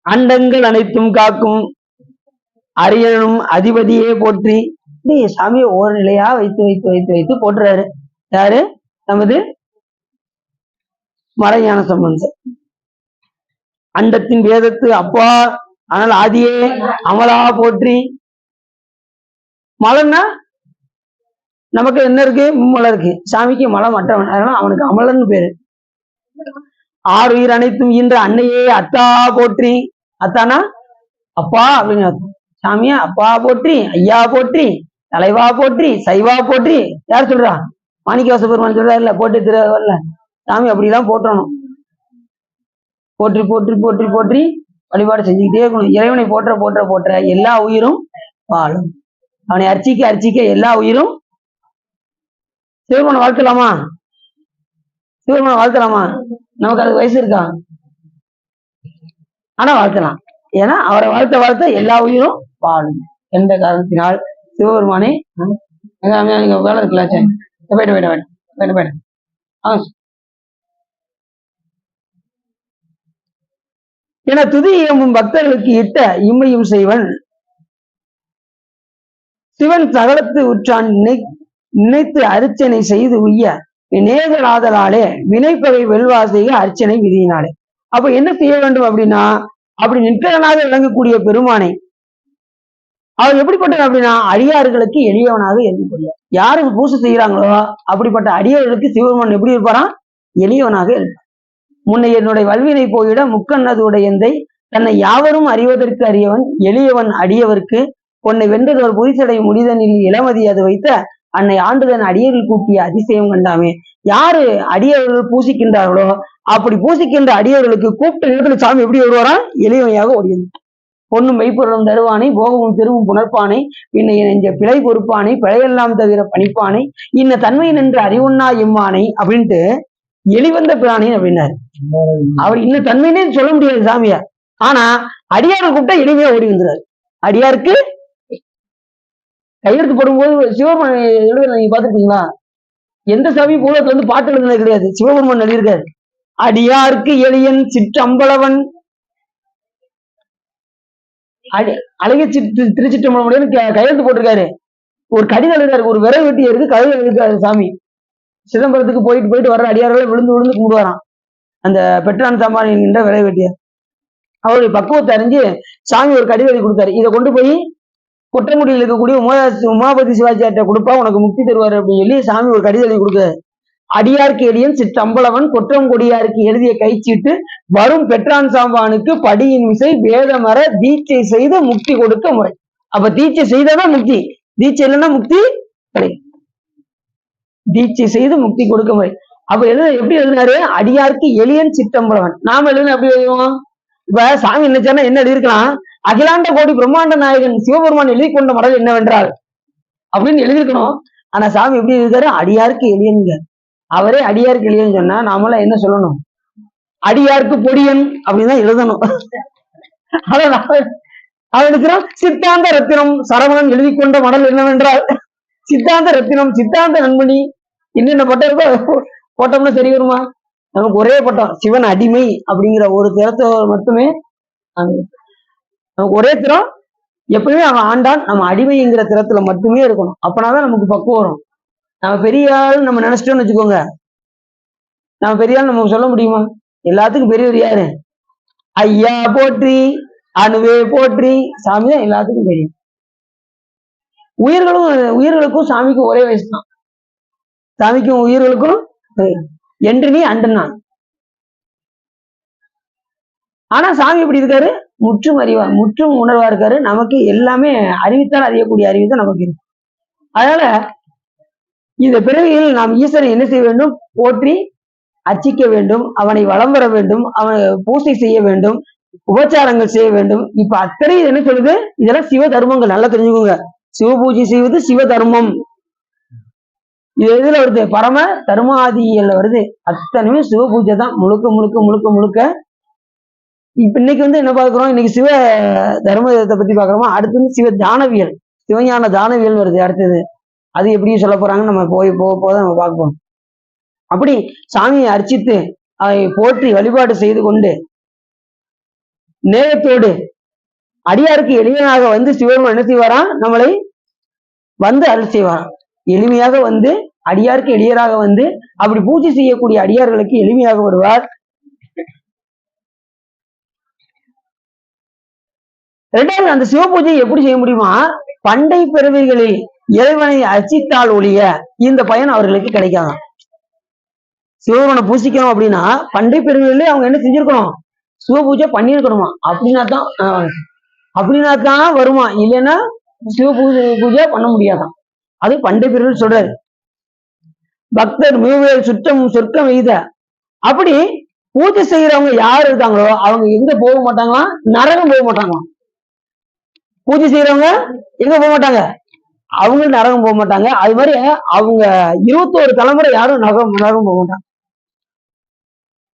அண்டங்கள் அனைத்தும் காக்கும் அரியனும் அதிபதியே போற்றி. சாமியை ஒவ்வொரு நிலையா வைத்து வைத்து வைத்து வைத்து போட்டுறாரு. யாரு? நமது மறைஞான சம்பந்தர். அண்டத்தின் வேதத்து அப்பா ஆனால் ஆதியே அமலா போற்றி. மலன்னா நமக்கு என்ன இருக்கு, மும்மலம் இருக்கு. சாமிக்கு மலம் அற்றவன், அதனால அவனுக்கு அமலன்னு பேரு. ஆறுயிர் அனைத்தும் ஈன்ற அன்னையே அத்தா போற்றி. அத்தானா அப்பா அப்படின்னு சாமியா அப்பா போற்றி, ஐயா போற்றி, தலைவா போற்றி, சைவா போற்றி. யார் சொல்றா? மாணிக்கவாச பெருமான் சொல்றா இல்ல, போட்டு திருவல்ல. சாமி அப்படிலாம் போற்றணும். போற்றி போற்றி போற்றி போற்றி வழிபாடு செஞ்சுக்கிட்டே இருக்கணும். இறைவனை போற்ற போற்ற போற்ற எல்லா உயிரும் வாழும். அவனை அர்ச்சிக்க அர்ச்சிக்க எல்லா உயிரும். சிவபெருமானை வாழ்த்தலாமா? சிவபெருமானை வாழ்த்தலாமா? நமக்கு அது வயசு இருக்கா? ஆனா வாழ்த்தலாம். ஏன்னா அவரை வாழ்த்த வாழ்த்த எல்லா உயிரும் வாழும் என்ற காரணத்தினால் சிவபெருமானை நீங்க வேலை இருக்கலாம். போயிட்டு போயிட்டு போயிட்டு போயிட்டு என துதி இயம்பும் பக்தர்களுக்கு இட்ட இம்மையும் செய்வன் சிவன் சகலத்து உற்றான் நினைத்து அர்ச்சனை செய்து உய்ய நேகலாதலாலே வினைப்பகை வெல்வா செய்ய அர்ச்சனை விதியினாலே. அப்ப என்ன செய்ய வேண்டும் அப்படின்னா, அப்படி நிற்கனாக விளங்கக்கூடிய பெருமானை அவர் எப்படிப்பட்டவர் அப்படின்னா அடியார்களுக்கு எளியவனாக இருக்கக்கூடிய, யாருக்கு பூசை செய்யறாங்களோ அப்படிப்பட்ட அடியார்களுக்கு சிவபெருமான் எப்படி இருப்பாராம், எளியவனாக இருப்பார். முன்னை என்னுடைய வல்வினை போயிட முக்கண்ணதுடையந்தை தன்னை யாவரும் அறிவதற்கு அறியவன் எளியவன் அடியவருக்கு உன்னை வென்றதோர் புரிசடை முடிதனில் இளமதி அது வைத்த அன்னை ஆண்டுதன் அடியர்கள் கூட்டிய அதிசயம் கண்டாமே. யாரு அடியவர்கள் பூசிக்கின்றார்களோ அப்படி பூசிக்கின்ற அடியவர்களுக்கு கூப்பிட்ட நேரத்துல சாமி எப்படி வருவாராம், எளியவையாக ஓடியது. பொண்ணும் மெய்ப்பொருளும் தருவானை போகவும் திருவும் புணர்ப்பானை இன்னை நெஞ்ச பிழை பொறுப்பானை பிழையெல்லாம் தவிர பணிப்பானை இன்ன தன்மை நின்று அறிவுண்ணா இம்மானை அப்படின்ட்டு எளிவந்த பிராணி அப்படின்னாரு. அவர் இன்னும் தன்மையினே சொல்ல முடியாது சாமியா. ஆனா அடியார்கள் கூப்பிட்டா எளிமையா ஓடி வந்துறாரு. அடியாருக்கு கையெழுத்து போடும்போது சிவபெருமான் எழுதுறது நீங்க பாத்துருக்கீங்களா? எந்த சாமி பூலத்துல இருந்து பாட்டு எழுதுனது கிடையாது, சிவபெருமான் எழுதியிருக்காரு. அடியாருக்கு எளியன் சிற்றம்பலவன் அழகிய திருச்சிற்றம்பலம் கையெழுத்து போட்டிருக்காரு. ஒரு கடிதம் எழுதுறாரு, ஒரு விரை வெட்டி இருக்கு கடிதம் எழுதிருக்காரு சாமி. சிதம்பரத்துக்கு போயிட்டு வர்ற அடியார்களை விழுந்து விழுந்து கும்பிடுவாராம் அந்த பெற்றான் சாமான் என்கின்ற விரை வெட்டியார். அவருடைய பக்குவத்தை அறிஞ்சு சாமி ஒரு கடிதம் எழுதி கொடுத்தாரு. இதை கொண்டு போய் கொற்றங்குடியில் இருக்கக்கூடிய உமாபதி சிவாச்சாரிட்ட கொடுப்பா, உனக்கு முக்தி தருவாரு அப்படின்னு சொல்லி சாமி ஒரு கடிதம் எழுதி கொடுக்குறாரு. அடியார்க்கு எளியன் சிற்றம்பலவன் கொற்றங்குடியாருக்கு எழுதிய கைச்சீட்டு வரும் பெற்றான் சாம்பானுக்கு படியின் விசை வேதமர தீட்சை செய்து முக்தி கொடுக்க முறை. அப்ப தீட்சை செய்தாதான் முக்தி, தீட்சை இல்லைன்னா முக்தி கிடையாது. தீட்சை செய்து முக்தி கொடுக்க முறை. அப்ப எப்படி எழுதினாரு? அடியார்க்கு எளியன் சிற்றம்பலவன். நாம எழுதுன எப்படி எழுதுவோம்? இப்ப சாமி நினைச்சாருன்னா என்ன எழுதிருக்கலாம்? அகிலாண்ட கோடி பிரம்மாண்ட நாயகன் சிவபெருமான் எழுதி கொண்ட மடல் என்னவென்றால் அப்படின்னு எழுதிருக்கணும். ஆனா சாமி எப்படி இருக்காரு? அடியாருக்கு எளியன்ங்க. அவரே அடியாருக்கு எளியன்னு சொன்னா நாமெல்லாம் என்ன சொல்லணும்? அடியாருக்கு பொடியன் அப்படின்னு எழுதணும். அவனுக்கு சித்தாந்த ரத்தினம் சரவணன் எழுதி கொண்ட மடல் என்னவென்றால் சித்தாந்த ரத்தினம், சித்தாந்த நண்பனி, என்னென்ன பட்டம் இருக்கோ போட்டோம்னா சரி வருமா? நமக்கு ஒரே பட்டம் சிவன் அடிமை அப்படிங்கிற ஒரு திறத்தை மட்டுமே நமக்கு ஒரே திறம். எப்பயுமே அவன் ஆண்டான், நம்ம அடிமைங்கிற திறத்துல மட்டுமே இருக்கணும். அப்பனாதான் நமக்கு பக்குவம் வரும். நம்ம பெரிய ஆள் நம்ம நினைச்சிட்டோம்னு வச்சுக்கோங்க, நம்ம பெரிய ஆள் நமக்கு சொல்ல முடியுமா? எல்லாத்துக்கும் பெரியவர் யாரு? ஐயா போற்றி, அணுவே போற்றி, சாமி தான் எல்லாத்துக்கும் தெரியும். உயிர்களுக்கும் சாமிக்கும் ஒரே வயசு தான். சாமிக்கும் உயிர்களுக்கும் என்று நீ அண்டனான். ஆனா சாமி எப்படி இருக்காரு? முற்றும் அறிவா, முற்றும் உணர்வா இருக்காரு. நமக்கு எல்லாமே அறிவித்தால் அறியக்கூடிய அறிவு தான் நமக்கு இருக்கு. அதனால இந்த பிறவியில் நாம் ஈஸ்வரனை என்ன செய்ய வேண்டும்? போற்றி அர்ச்சிக்க வேண்டும், அவனை வலம் வர வேண்டும், அவனை பூசை செய்ய வேண்டும், உபச்சாரங்கள் செய்ய வேண்டும். இப்ப அத்தனை என்ன சொல்லுது? இதெல்லாம் சிவ தர்மங்கள், நல்லா தெரிஞ்சுக்கோங்க. சிவ பூஜை செய்வது சிவ தர்மம். இது எதுல வருது? பரம தர்மாதியில வருது. அத்தனையுமே சிவ பூஜை தான், முழுக்க முழுக்க முழுக்க முழுக்க. இப்ப இன்னைக்கு என்ன பாக்குறோம்? இன்னைக்கு சிவ தர்மத்தை பத்தி பாக்குறோமா? அடுத்தது சிவ தானவியல், சிவஞான தானவியல் வருது அடுத்தது. அது எப்படி சொல்ல போறாங்கன்னு நம்ம போக நம்ம பார்ப்போம். அப்படி சாமியை அர்ச்சித்து அதை போற்றி வழிபாடு செய்து கொண்டு நேயத்தோடு அடியாருக்கு எளிமையாக சிவபெருமான் என்ன செய்வாராம்? நம்மளை அருள் செய்வாராம். எளிமையாக அடியாருக்கு எளியராக அப்படி பூஜை செய்யக்கூடிய அடியார்களுக்கு எளிமையாக வருவார். இரண்டாவது, அந்த சிவ பூஜையை எப்படி செய்ய முடியுமா? பண்டை பிறவிகளில் இறைவனை அர்ச்சித்தால் ஒழிய இந்த பயன் அவர்களுக்கு கிடைக்காதான். சிவபெருமானை பூசிக்கணும் அப்படின்னா பண்டை பிறவிகளிலே அவங்க என்ன செஞ்சிருக்கணும்? சிவ பூஜை பண்ணிருக்கணுமா? அப்படின்னா தான் வருமா, இல்லைன்னா சிவ பூஜை பண்ண முடியாதான். அது பண்டை பிறவிகள் சொல்றாரு. பக்தர் மிகவேல் சுற்றம் சொர்க்கம் எய்த. அப்படி பூஜை செய்யறவங்க யாரு இருக்காங்களோ அவங்க எங்க போக மாட்டாங்களாம்? நரகம் போக மாட்டாங்களாம். பூஜை செய்யறவங்க எங்க போக மாட்டாங்க? அவங்க நரகம் போக மாட்டாங்க. அது மாதிரி அவங்க 21 தலைமுறை யாரும் நரகம் போக மாட்டாங்க.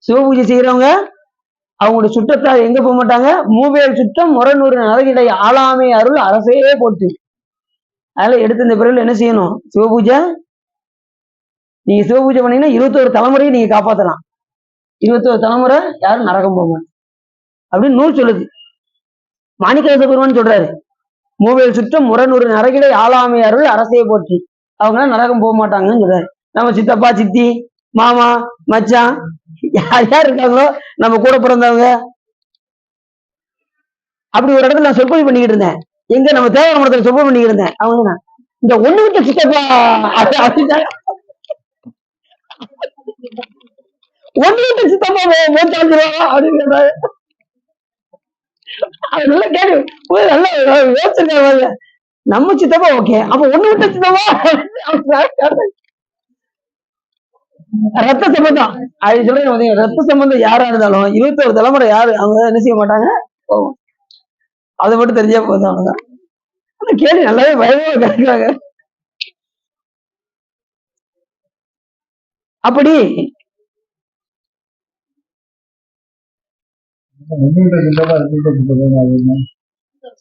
சிவ பூஜை செய்யறவங்க அவங்களுடைய சுற்றத்தால் எங்க போக மாட்டாங்க? மூவேல் சுற்றம் முரநூறு நரகிடை ஆளாமை அருள் அரசையே போட்டு. அதனால எடுத்து இந்த பிறகு என்ன செய்யணும்? சிவ பூஜை. நீங்க சிவ பூஜை பண்ணீங்கன்னா 21 தலைமுறையை நீங்க காப்பாத்தலாம். 21 தலைமுறை யாரும் நரகம் போக மாட்டாங்க அப்படின்னு நூல் சொல்லுது. மாணிக்கவாசக பெருமான் சொல்றாரு, மூவேல் சுற்றம் முரநூறு நரகிடை ஆளாமை அருள் அரசையை போற்றி. அவங்க நரகம் போக மாட்டாங்கன்னு சொல்றாரு. நம்ம சித்தப்பா, சித்தி, மாமா, மச்சான் யார் யார் இருக்காங்களோ நம்ம கூட பிறந்தவங்க. அப்படி ஒரு இடத்துல நான் சொற்பொழி பண்ணிக்கிட்டு இருந்தேன். எங்க நம்ம தேவர மடத்துல சொற்பொழி பண்ணிக்கிட்டு இருந்தேன். அவங்க இந்த ஒண்ணு விட்ட சித்தப்பா ஒண்ணு விட்ட சித்தப்பா மூத்தாந்துருவாங்க அப்படின்னு நல்லா கேட்டு நல்லா யோசிச்சிருக்காங்க. நம்ம சித்தப்பா ஓகே, அப்ப ஒண்ணு விட்ட சித்தப்பா ரத்த சம்பந்தம் அது சொல்ல. ரத்த சம்பந்தம் யாரா இருந்தாலும் 21 தலைமுறை யாரு அவங்க என்ன செய்ய மாட்டாங்க? அதை மட்டும் தெரிஞ்சா போதும். அவங்க கேள்வி நல்லாவே பயமா கேட்கிறாங்க. அப்படி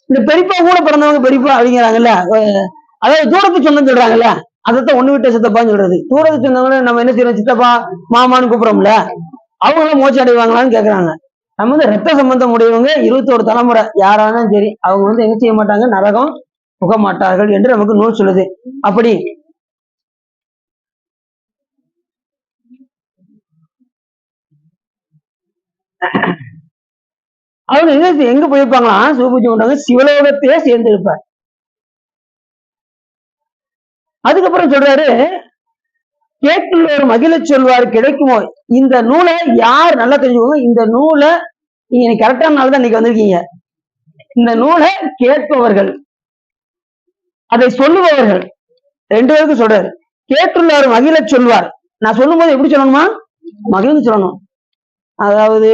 இந்த பெரியப்பா கூட பிறந்தவங்க பெரியப்பா அப்படிங்கிறாங்கல்ல, அதாவது தூரத்து சொந்தம் சொல்றாங்கல்ல, அதைத்தான் ஒண்ணு விட்ட சித்தப்பான்னு சொல்றது. தூரத்து சொந்தவங்க நம்ம என்ன செய்யறோம்? சித்தப்பா மாமான்னு கூப்பிடுறோம்ல, அவங்களும் மோட்சம் அடைவாங்களான்னு கேக்குறாங்க. நம்ம ரத்த சம்பந்தம் உடையவங்க 21 தலைமுறை யாராலும் சரி அவங்க என்ன செய்ய மாட்டாங்க? நரகம் புக மாட்டார்கள் என்று நமக்கு நூல் சொல்லுது. அப்படி அவங்க எங்க போயிருப்பாங்களாம்? சிவபூஜை பண்றவங்க சிவலோகத்தையே சேர்ந்து இருப்பார். அதுக்கப்புறம் சொல்றாரு, கேட்டுள்ளோர் மகிழச் சொல்வார் கிடைக்குமோ. இந்த நூலை யார் நல்லா தெரிஞ்சுக்கோங்க. இந்த நூலை நீங்க கரெக்டான நாள் தான் இன்னைக்கு வந்திருக்கீங்க. இந்த நூலை கேட்பவர்கள், அதை சொல்லுபவர்கள், ரெண்டு பேருக்கும் சொல்றாரு. கேட்டுள்ளார் மகிழச் சொல்வார். நான் சொல்லும் போது எப்படி சொல்லணுமா? மகிழ்ந்து சொல்லணும். அதாவது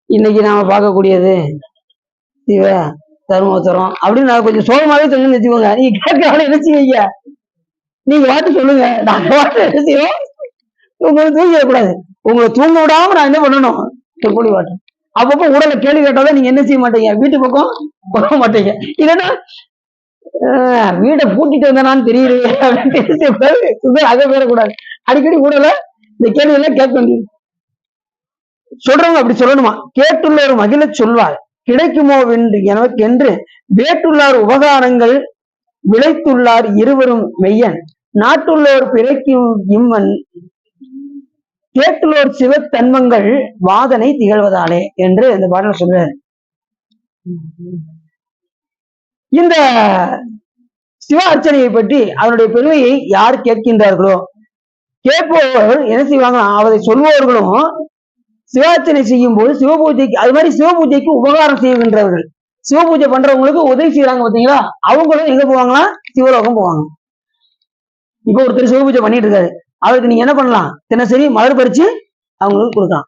இன்னைக்கு நாம பார்க்கக்கூடியது சிவ தர்மோத்தரம் அப்படின்னு நான் கொஞ்சம் சோகமாவே சொல்லணும்னு வச்சுக்கோங்க. நீங்க கேட்கறவங்க என்ன செய்வீங்க? நீங்க வாட்டு சொல்லுங்க. நாங்க வாட்டு என்ன செய்வோம்? உங்களை தூங்கிடக்கூடாது. உங்களை தூங்க விடாம நான் என்ன பண்ணணும்? சொல்லி வாட்டு. அப்பப்போ உடலை கேள்வி கேட்டாதான் நீங்க என்ன செய்ய மாட்டீங்க? வீட்டு பக்கம் போக மாட்டீங்க. இல்லைன்னா வீட்டை பூட்டிட்டு வந்தானான்னு தெரியல அப்படின்னு அக பேரக்கூடாது. அடிக்கடி உடல இந்த கேள்வி எல்லாம் கேட்க வேண்டியது. சொல்றவங்க அப்படி சொல்லணுமா? கேட்டுள்ளோர் மகிழ சொல்வார் கிடைக்குமோ எனக்கென்று வேட்டுள்ளார் உபகாரங்கள் விளைத்துள்ளார் இருவரும் மெய்யன் நாட்டுள்ளோர் பிழைக்கும் இம்மன் கேட்டுள்ளோர் சிவத்தன்மங்கள் வாதனை திகழ்வதாலே என்று இந்த பாடல் சொல்றாரு. இந்த சிவ அர்ச்சனையை பற்றி அதனுடைய பெருமையை யார் கேட்கின்றார்களோ, கேட்பவர்கள் என்ன செய்வாங்க? அவரை சொல்பவர்களும் சிவார்ச்சனை செய்யும் போது சிவபூஜைக்கு, அது மாதிரி சிவபூஜைக்கு உபகாரம் செய்கின்றவர்கள், சிவபூஜை பண்றவங்களுக்கு உதவி செய்யறாங்க பாத்தீங்களா, அவங்களும் எங்க போவாங்களா? சிவலோகம் போவாங்க. இப்ப ஒருத்தர் சிவபூஜை பண்ணிட்டு இருக்காரு, அவருக்கு நீங்க என்ன பண்ணலாம்? தினசரி மலர் பறிச்சு அவங்களுக்கு கொடுக்கலாம்.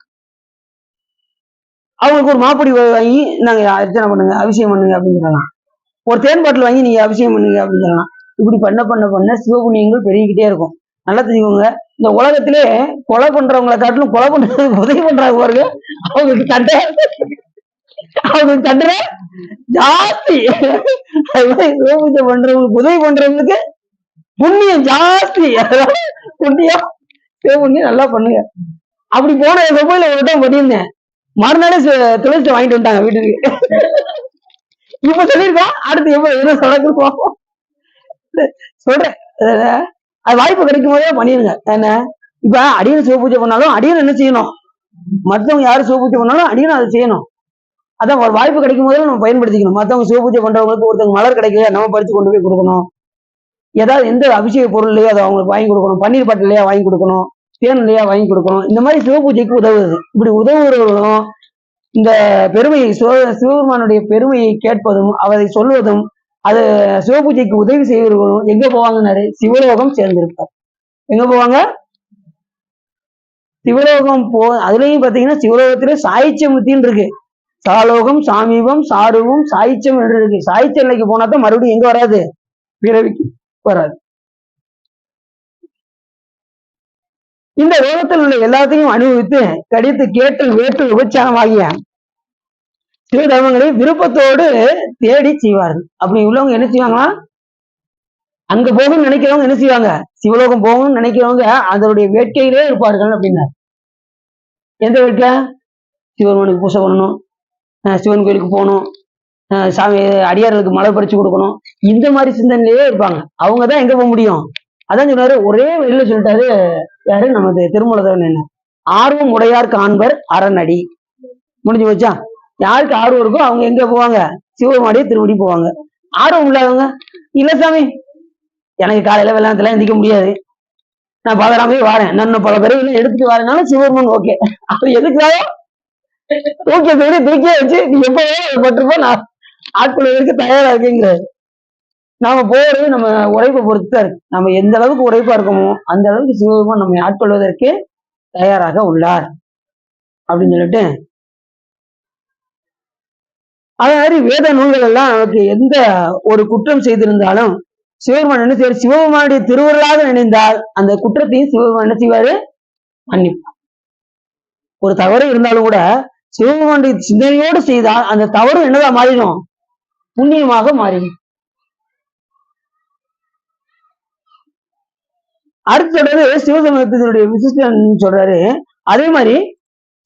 அவங்களுக்கு ஒரு மாப்பொடி வாங்கி நாங்க அர்ச்சனை பண்ணுங்க, அபிஷேகம் பண்ணுங்க அப்படின்னு சொல்லலாம். ஒரு தேன் பாட்டில் வாங்கி நீங்க அபிஷேகம் பண்ணுங்க அப்படின்னு சொல்லலாம். இப்படி பண்ண பண்ண பண்ண சிவபுண்ணியங்கள் பெருகிக்கிட்டே இருக்கும். நல்லா தெரிஞ்சுக்கோங்க, இந்த உலகத்திலே கொலை பண்றவங்களை காட்டிலும் கொலை பண்றதுக்கு உதவி பண்றாங்க பாருங்க, அவங்களுக்கு தண்டனை ஜாஸ்தி. அது மாதிரி சிவபூஜை பண்றவங்களுக்கு உதவி பண்றவங்களுக்கு புண்ணியம் ஜாஸ்தி. புண்ணியம் சிவபுண்ணியம் நல்லா பண்ணுங்க. அப்படி போன கோயில ஒரு டைம் பண்ணியிருந்தேன். மறுநாளே துளசி வாங்கிட்டு வந்துட்டாங்க வீட்டுக்கு. இப்ப சொல்லியிருக்கோம், அடுத்து எப்ப என்ன சொல்றேன் சொல்றேன். அது வாய்ப்பு கிடைக்கும் போதே பண்ணிருங்க. என்ன இப்ப அடியன் சிவபூஜை பண்ணாலும் அடியன் என்ன செய்யணும்? மற்றவங்க யாரும் சிவபூஜை பண்ணாலும் அடியனும் அதை செய்யணும். அதான் ஒரு வாய்ப்பு கிடைக்கும் போதே நம்ம பயன்படுத்திக்கணும். மற்றவங்க சிவபூஜை பண்றவங்களுக்கு ஒருத்தவங்க மலர் கிடைக்கல, நம்ம பறிச்சு கொண்டு போய் கொடுக்கணும். ஏதாவது எந்த அபிஷேக பொருள் இல்லையோ அதை அவங்களுக்கு வாங்கி கொடுக்கணும். பன்னீர் பாட்டில் இல்லையா வாங்கி கொடுக்கணும், தேன் இல்லையா வாங்கி கொடுக்கணும். இந்த மாதிரி சிவபூஜைக்கு உதவுது. இப்படி உதவுறவர்களும் இந்த பெருமையை, சிவபெருமானுடைய பெருமையை கேட்பதும் அவரை சொல்வதும் அது சிவபூஜைக்கு உதவி செய்வர்களும் எங்க போவாங்கன்னாரு? சிவலோகம் சேர்ந்திருப்பார். எங்க போவாங்க? சிவலோகம் அதுலயும் பாத்தீங்கன்னா சிவலோகத்திலே சாயிச்சமுத்தின்னு இருக்கு. சாலோகம், சாமீபம், சாருவம், சாயிச்சம் என்று இருக்கு. சாயிச்ச நிலைக்கு போனாதான் மறுபடியும் எங்க வராது? பிறவிக்கு வராது. இந்த லோகத்தில் உள்ள எல்லாத்தையும் அனுபவித்து கடித்து கேட்டல் வேட்டு விபச்சாரம் ஆகிய சிவ தர்மங்களை விருப்பத்தோடு தேடி செய்வார்கள். அப்படி உள்ளவங்க என்ன செய்வாங்களா? அங்க போகணும்னு நினைக்கிறவங்க என்ன செய்வாங்க? சிவலோகம் போகணும்னு நினைக்கிறவங்க அதனுடைய வேட்கையிலே இருப்பார்கள் அப்படின்னா. எந்த வேட்கை? சிவபெருமானுக்கு பூசை பண்ணணும், சிவன் கோயிலுக்கு போகணும், சாமி அடியார்களுக்கு மலர் பறிச்சு கொடுக்கணும், இந்த மாதிரி சிந்தனையிலேயே இருப்பாங்க. அவங்கதான் எங்க போக முடியும்? அதான் சொன்னாரு, ஒரே வழியில சொல்லிட்டாரு. யாரு? நமது திருமூலதேவன். என்ன ஆர்வம் உடையார் காண்பர் அரணடி. முடிஞ்சு வச்சா, யாருக்கு ஆர்வம் இருக்கோ அவங்க எங்க போவாங்க? சிவபெருமானுடைய திருவடி போவாங்க. ஆர்வம் இல்லாதவங்க, இல்ல சாமி எனக்கு காலையில வெள்ளாத்துல எந்திக்க முடியாது, நான் பதறாமே வாரேன், நான் பல பேரை எடுத்துட்டு வரேனாலும் சிவபெருமான் ஓகே. அது எதுக்காக தூக்கிய வச்சு நீ எப்பவே பட்டிருப்போ நான் ஆட்கொள்வதற்கு தயாரா இருக்குங்கிறாரு. நாம போறது நம்ம உழைப்பை பொறுத்து இருக்கு. நம்ம எந்த அளவுக்கு உழைப்பா இருக்கோமோ அந்த அளவுக்கு சிவபெருமான் நம்மை ஆட்கொள்வதற்கு தயாராக உள்ளார் அப்படின்னு சொல்லிட்டு, அதே மாதிரி வேத நூல்கள் எல்லாம் நமக்கு எந்த ஒரு குற்றம் செய்திருந்தாலும் சிவபெருமான் என்ன செய்வார்? சிவபெருமானுடைய திருவருளாக நினைந்தால் அந்த குற்றத்தையும் சிவபெருமான் என்ன செய்வாரு? மன்னிப்பார். ஒரு தவறு இருந்தாலும் கூட சிவபெருமானுடைய சிந்தனையோடு செய்தால் அந்த தவறு என்னதான் மாறிடும்? புண்ணியமாக மாறிடும். அடுத்தது சிவசமயத்தினுடைய விசிஷ்டன் சொல்றாரு. அதே மாதிரி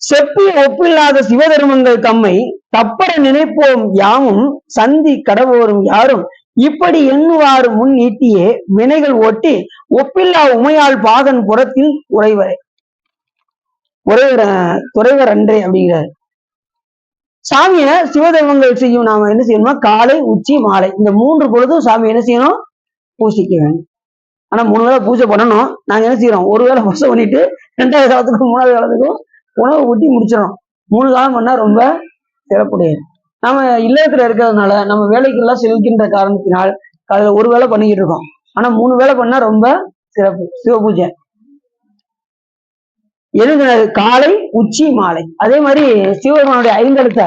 செப்பிய ஒப்பில்லாத சிவதர்மங்கள் தம்மை தப்பற நினைப்போம் யாமும் சந்தி கடவோரும் யாரும் இப்படி எண்ணுவாறு முன் நீட்டியே வினைகள் ஒட்டி ஒப்பில்லா உமையால் பாகன் புறத்தில் துறைவர் அன்றே அப்படிங்கிறார். சாமியை சிவதர்மங்கள் செய்யும் நாம என்ன செய்யணும்னா காலை உச்சி மாலை இந்த 3 பொழுதும் சாமி என்ன செய்யணும் பூசிக்க வேண்டும். ஆனா 3 வேளை பூஜை பண்ணணும். நாங்க என்ன செய்யறோம், ஒரு வேளை பூஜை பண்ணிட்டு 2வது காலத்துக்கும் 3வது காலத்துக்கும் உணவு ஊட்டி முடிச்சிடறோம். 3 காலம் பண்ணா ரொம்ப சிறப்புடையது. நம்ம இல்லத்துல இருக்கிறதுனால நம்ம வேலைக்கெல்லாம் செல்கின்ற காரணத்தினால் காலையில ஒரு வேளை பண்ணிக்கிட்டு இருக்கோம். ஆனா 3 வேளை பண்ணா ரொம்ப சிறப்பு சிவ பூஜை. எழுதுனது காலை உச்சி மாலை. அதே மாதிரி சிவபெருமானுடைய 5 எழுத்த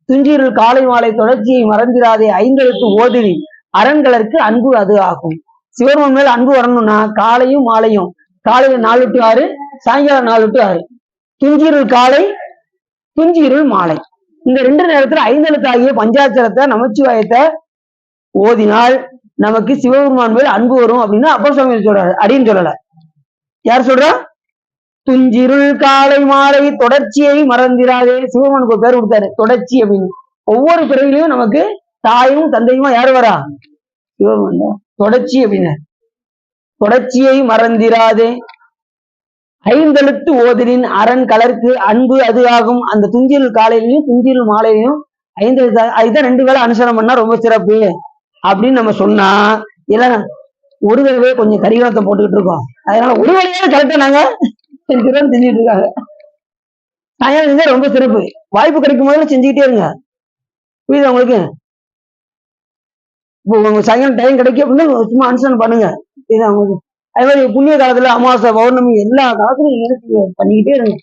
துஞ்சீருள் காலை மாலை தொடர்ச்சியை மறந்திராதே 5 எழுத்து ஓதுவி அரண்களற்கு அன்பு அது ஆகும். சிவபெருமான் மேல அன்பு வரணும்னா காலையும் மாலையும், காலையில 4 to 6, சாயங்காலம் 4 to 6, துஞ்சீருள் காலை துஞ்சீருள் மாலை, இந்த 2 நேரத்துல 5 எழுத்தாகிய பஞ்சாட்சரத்தை நமச்சிவாயத்தை ஓதினால் நமக்கு சிவபெருமான் மேல் அன்பு வரும் அப்படின்னு அப்பர் சுவாமி சொல்றாரு. அப்படின்னு சொல்லல, யார் சொல்றா? துஞ்சிருள் காலை மாலை தொடர்ச்சியை மறந்திராதே. சிவபெருமானுக்கு ஒரு பேர் கொடுத்தாரு தொடர்ச்சி அப்படின்னு. ஒவ்வொரு பிறவிலையும் நமக்கு தாயும் தந்தையுமா யாரு வரா? சிவபெருமான். தொடர்ச்சி அப்படின்னு தொடர்ச்சியை மறந்திராதே 5 எழுத்து ஓதலின் அரண் கலருக்கு அன்பு அது ஆகும். அந்த துஞ்சிருள் காலையிலையும் துஞ்சிருள் மாலையிலையும் 5 எழுத்து அதுதான் 2 வேளை அனுசரணம் பண்ணா ரொம்ப சிறப்பு அப்படின்னு நம்ம சொன்னா, இல்ல ஒரு தடவை கொஞ்சம் கரிகாலத்தை போட்டுக்கிட்டு இருக்கோம், அதனால ஒரு வேலையாவது கரெக்டா நாங்க செஞ்சுட்டு இருக்காங்க. சாயங்காலம் செஞ்சா ரொம்ப சிறப்பு. வாய்ப்பு கிடைக்கும் போது செஞ்சுக்கிட்டே இருங்க. புரியுதா உங்களுக்கு? இப்போ உங்க சாயங்காலம் டைம் கிடைக்கும் அப்படின்னு சும்மா அனுசரணம் பண்ணுங்க. புரியுதா உங்களுக்கு? அதே மாதிரி புண்ணிய காலத்துல அமாவாசை பௌர்ணமி எல்லா காலத்துலையும் நீங்க பண்ணிக்கிட்டே இருங்க.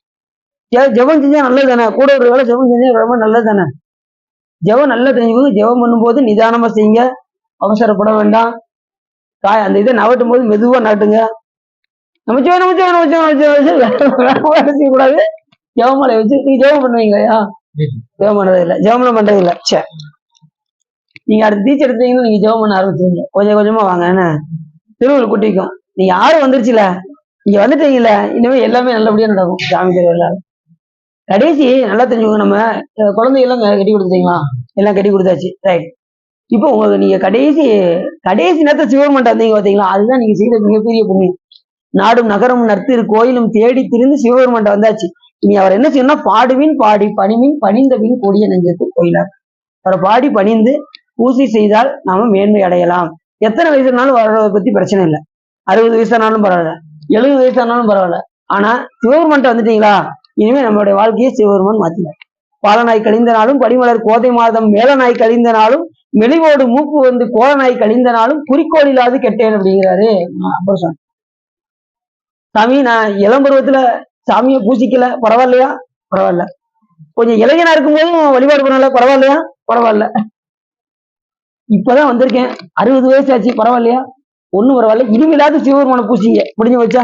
ஜெபம் செஞ்சா நல்லது தானே, கூட ஒரு வேலை ஜெபம் செஞ்சா ரொம்ப நல்லது தானே. ஜெபம் நல்லா தெரிஞ்சுக்கோங்க. ஜெபம் பண்ணும்போது நிதானமா செய்யுங்க, அவசரப்பட வேண்டாம். அந்த இதை நகட்டும் போது மெதுவா நகட்டுங்க. செய்யக்கூடாது. ஜெபமாலை வச்சு நீங்க ஜெபம் பண்ணுவீங்களா? ஜெபம் பண்றது இல்லை, ஜெபம் பண்றது இல்லை. சே, நீங்க அடுத்த டீச்சர் எடுத்தீங்கன்னா நீங்க ஜெபம் பண்ண ஆரம்பிச்சுங்க. கொஞ்சம் கொஞ்சமா வாங்க. என்ன திருவள்ளுவர் கூட்டிக்கும். நீங்க யாரும் வந்துருச்சுல, நீங்க வந்துட்டீங்கல்ல, இனிமே எல்லாமே நல்லபடியா நடக்கும். சாமி திருவிழா கடைசி நல்லா தெரிஞ்சுக்கோங்க. நம்ம குழந்தைகள்லாம் கட்டி கொடுத்துட்டீங்களா? எல்லாம் கட்டி கொடுத்தாச்சு, ரைட். இப்போ உங்களுக்கு நீங்க கடைசி நேரத்தை சிவபெருமான் வந்தீங்க பார்த்தீங்களா, அதுதான் நீங்க செய்த மிகப்பெரிய புண்ணியம். நாடும் நகரமும் நர்த்திரு கோயிலும் தேடி திரிந்து சிவபெருமான் வந்தாச்சு. இனி அவர் என்ன செய்யணும்னா பாடுவின் பாடி பணிமின் பணிந்தபின் கூடிய நெஞ்சத்து கோயிலார். அவரை பாடி பணிந்து பூசை செய்தால் நாம மேன்மை அடையலாம். எத்தனை வயசுனாலும் வர்றதை பத்தி பிரச்சனை இல்லை. 60 வயசானாலும் பரவாயில்ல, 70 வயசானாலும் பரவாயில்ல. ஆனா சிவபெருமான் வந்துட்டீங்களா, இனிமே நம்மளுடைய வாழ்க்கையை சிவபெருமான் மாத்தினார். பாலநாய் கழிந்த நாளும் படிமலர் கோதை மாதம் மேலநாய் கழிந்த நாளும் மெலிவோடு மூப்பு வந்து கோலநாய் கழிந்த நாளும் குறிக்கோள் இல்லாது கெட்டேன் அப்படிங்கிறாரு அப்பர் சுவாமி. சாமி நான் இளம் பருவத்துல சாமியை பூசிக்கல, பரவாயில்லையா? பரவாயில்ல. கொஞ்சம் இளைஞனா இருக்கும் போதும் வழிபாடு பண்ணல, பரவாயில்லையா? பரவாயில்ல. இப்பதான் வந்திருக்கேன், 60 வயசு ஆச்சு, பரவாயில்லையா? ஒண்ணும் பரவாயில்ல. இனிமேலாவது சிவபெருமான பூசிங்க, முடிஞ்சு வச்சா.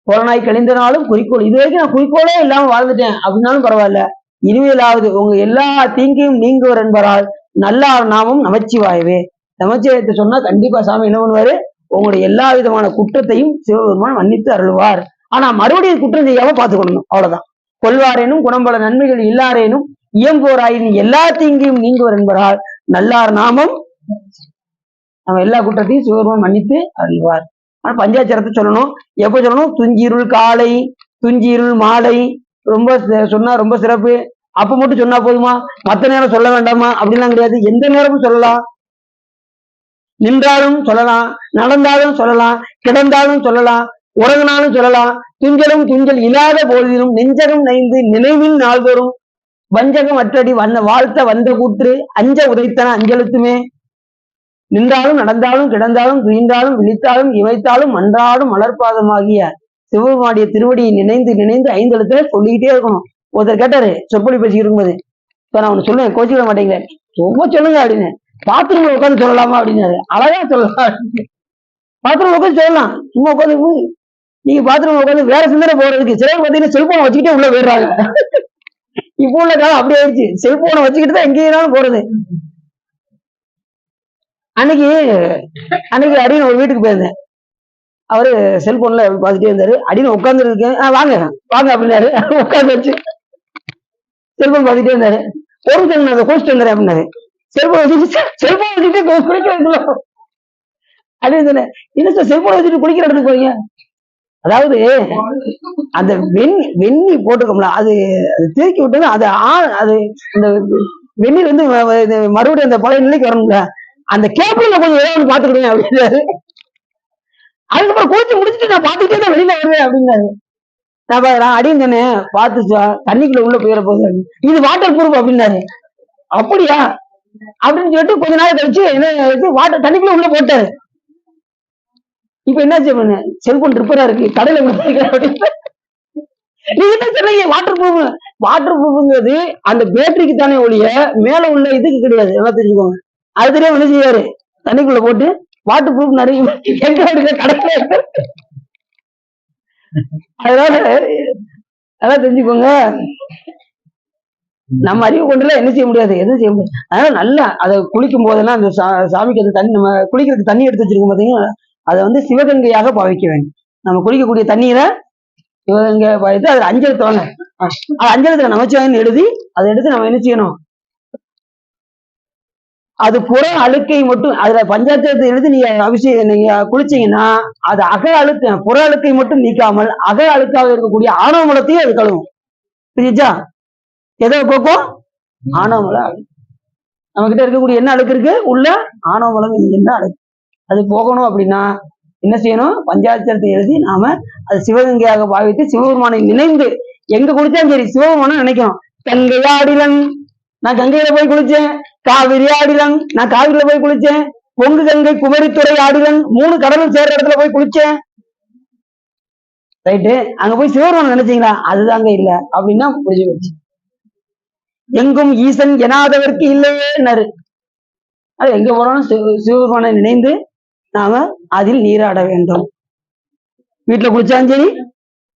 கொரோனாய் கழிந்தனாலும் குறிக்கோள், இது வரைக்கும் நான் குறிக்கோளே இல்லாம வாழ்ந்துட்டேன் அப்படின்னாலும் பரவாயில்ல. இனிமேலாவது உங்க எல்லா தீங்கையும் நீங்குவர் என்பதால் நல்லார் நாமும் நமச்சிவாயவே. நமச்சிவாயத்தை சொன்னா கண்டிப்பா சாமி என்ன பண்ணுவாரு? உங்களுடைய எல்லா விதமான குற்றத்தையும் சிவபெருமான் மன்னித்து அருள்வார். ஆனா மறுபடியும் குற்றம் செய்யாம பார்த்துக்கணும், அவ்வளவுதான். கொள்வாரேனும் குணம்பல நன்மைகள் இல்லாரேனும் இயம்போராயின் எல்லா தீங்கையும் நீங்குவர் என்பதால் நல்லார் நாமம் நம்ம எல்லா குற்றத்தையும் சிவபெருமான் மன்னித்து அருள்வார். ஆனா பஞ்சாட்சரத்தை சொல்லணும். எப்ப சொல்லணும்? துஞ்சிருள் காலை துஞ்சிருள் மாலை. ரொம்ப சொன்னா ரொம்ப சிறப்பு. அப்ப மட்டும் சொன்னா போதுமா? மத்த நேரம் சொல்ல வேண்டாமா? அப்படிலாம் கிடையாது, எந்த நேரமும் சொல்லலாம். நின்றாலும் சொல்லலாம், நடந்தாலும் சொல்லலாம், கிடந்தாலும் சொல்லலாம், உறங்கினாலும் சொல்லலாம். துஞ்சலும் துஞ்சல் இல்லாத போதிலும் நெஞ்சகம் நைந்து நினைவின் நாள்தோறும் வஞ்சகம் அற்றடி வாழ்த்த வந்த கூற்று அஞ்ச உதைத்தன அஞ்சலுத்துமே. நின்றாலும் நடந்தாலும் கிடந்தாலும் துயின்றாலும் விழித்தாலும் இவைத்தாலும் மன்றாடும் மலர்பாதமாகிய சிவபெருமானுடைய திருவடியை நினைந்து நினைந்து 5 எழுத்துல சொல்லிக்கிட்டே இருக்கணும். ஒருத்தர் கேட்டாரு சொற்பொழி பேசிக்கிட்டு இருக்கும்போது, இப்ப நான் ஒண்ணு சொல்லுவேன், கோச்சிக்கிட மாட்டேங்க, ரொம்ப சொல்லுங்க அப்படின்னு. பாத்ரூம்ல உட்காந்து சொல்லலாமா அப்படின்னாரு. அழகா சொல்லலாம், பாத்ரூம்ல உட்காந்து சொல்லலாம். சும்மா உட்காந்து நீங்க பாத்ரூம்ல உட்காந்து வேற சிந்தனை போறதுக்கு சிலர் பார்த்தீங்கன்னா செல்போனை வச்சுக்கிட்டே உள்ள போயிடுறாங்க. இப்போ உள்ள காலம் அப்படி ஆயிடுச்சு, செல்போனை வச்சுக்கிட்டு தான் எங்கேயாலும் போறது. அன்னைக்கு அடின்னு ஒரு வீட்டுக்கு போயிருந்தேன். அவரு செல்போன்ல பார்த்துட்டே இருந்தாரு. அடின்னு உட்கார்ந்து இருக்கேன், வாங்க வாங்க அப்படின்னாரு. உட்கார்ந்து வச்சு செல்போன் பார்த்துட்டே இருந்தாரு. ஒரு சொன்ன குளிச்சுட்டு வந்தாரு அப்படின்னாரு. செல்போன் வச்சுட்டு குளிக்க வைக்கலாம் அப்படின்னு சொன்னேன். என்ன சார் செல்போன் வச்சுட்டு குளிக்கிற இடத்துக்கு போறீங்க? அதாவது அந்த வெண்ணி போட்டிருக்கோம்ல, அது திருக்கி விட்டது அது அது இந்த வெந்நீர் வந்து மறுபடியும் அந்த பழைய நிலைக்கு வரணும்ல, அந்த கேபிள்ல கொஞ்சம் ஏதாவது பாத்துக்கிடுங்க அப்படின்னாரு. அதுக்கப்புறம் குளிச்சு முடிச்சுட்டு நான் பாத்துக்கிட்டே தான் வெளியில வருவேன் அப்படின்னாரு. நான் அடியும் சொன்னேன், பாத்துச்சா தண்ணிக்குள்ள உள்ள போயிட போகுது, இது வாட்டர் ப்ரூஃப் அப்படின்னாரு. அப்படியா அப்படின்னு சொல்லிட்டு கொஞ்ச நாள் கழிச்சு என்ன வாட்டர் தண்ணிக்குள்ள உள்ள போட்டாரு. இப்ப என்னாச்சு பண்ணு, செல்போன் ரிப்பேரா இருக்கு கடையில அப்படின்னு நீங்க என்ன சொன்னீங்க வாட்டர் ப்ரூஃப். வாட்டர் ப்ரூஃப்ங்கிறது அந்த பேட்டரிக்கு தானே ஒழிய மேல உள்ள இதுக்கு கிடையாது, எல்லாம் தெரிஞ்சுக்கோங்க. அது தெரியாம என்ன செய்வாரு, தண்ணிக்குள்ள போட்டு வாட்டர் ப்ரூஃப் நிறைய எங்க கடையில. அதனால அதான் தெரிஞ்சுக்கோங்க, நம்ம அறிவு கொண்டுலாம் என்ன செய்ய முடியாது, எதுவும் செய்ய முடியாது. அதனால நல்லா அதை குளிக்கும் போதெல்லாம் அந்த சாமிக்கு அந்த தண்ணி, நம்ம குளிக்கிறதுக்கு தண்ணி எடுத்து வச்சிருக்கோம் பாத்தீங்கன்னா, அதை வந்து சிவகங்கையாக பாவிக்க வேண்டும். நம்ம குளிக்கக்கூடிய தண்ணீரை சிவகங்கை பாவித்து அதுல அஞ்செழுத்து வாங்க, அது அஞ்செழுத்துல நமச்சிவாயன்னு எழுதி அதை எடுத்து நம்ம என்ன செய்யணும், அது புற அழுக்கை மட்டும் அதுல பஞ்சாயத்தை எழுதி நீங்க அபிஷேகம் நீங்க குளிச்சீங்கன்னா அது அக அழுக்க புற அழுக்கை மட்டும் நீக்காமல் அக அழுக்காக இருக்கக்கூடிய ஆணவ மலத்தையும் அது கழுவும். புரியுச்சா? எதை போக்கும், ஆணவ மலம். நம்ம கிட்ட இருக்கக்கூடிய என்ன அழுக்கு இருக்கு உள்ள, ஆணவ மலம் என்ன அழுக்கு, அது போகணும் அப்படின்னா என்ன செய்யணும், பஞ்சாட்சரத்தை எழுதி நாம அது சிவகங்கையாக பாவித்து சிவபெருமானை நினைந்து எங்க குளிச்சாலும் சரி சிவபெருமான நினைக்கணும். கங்கையாடிலன், நான் கங்கையில போய் குளிச்சேன். காவிரி ஆடிலன், நான் காவிரியில போய் குளிச்சேன். பொங்கு கங்கை குமரித்துறை ஆடிலன், 3 கடலும் சேர்ற இடத்துல போய் குளிச்சேன். ரைட்டு, அங்க போய் சிவபெருமான நினைச்சீங்களா, அதுதாங்க இல்ல அப்படின்னா புரிஞ்சு போச்சு. எங்கும் ஈசன் எனாதவர்க்கு இல்லையேன்னாரு. அது எங்க போறோம் சிவபெருமானை நினைந்து நாம அதில் நீராட வேண்டும். வீட்டுல குளிச்சாலும் சரி,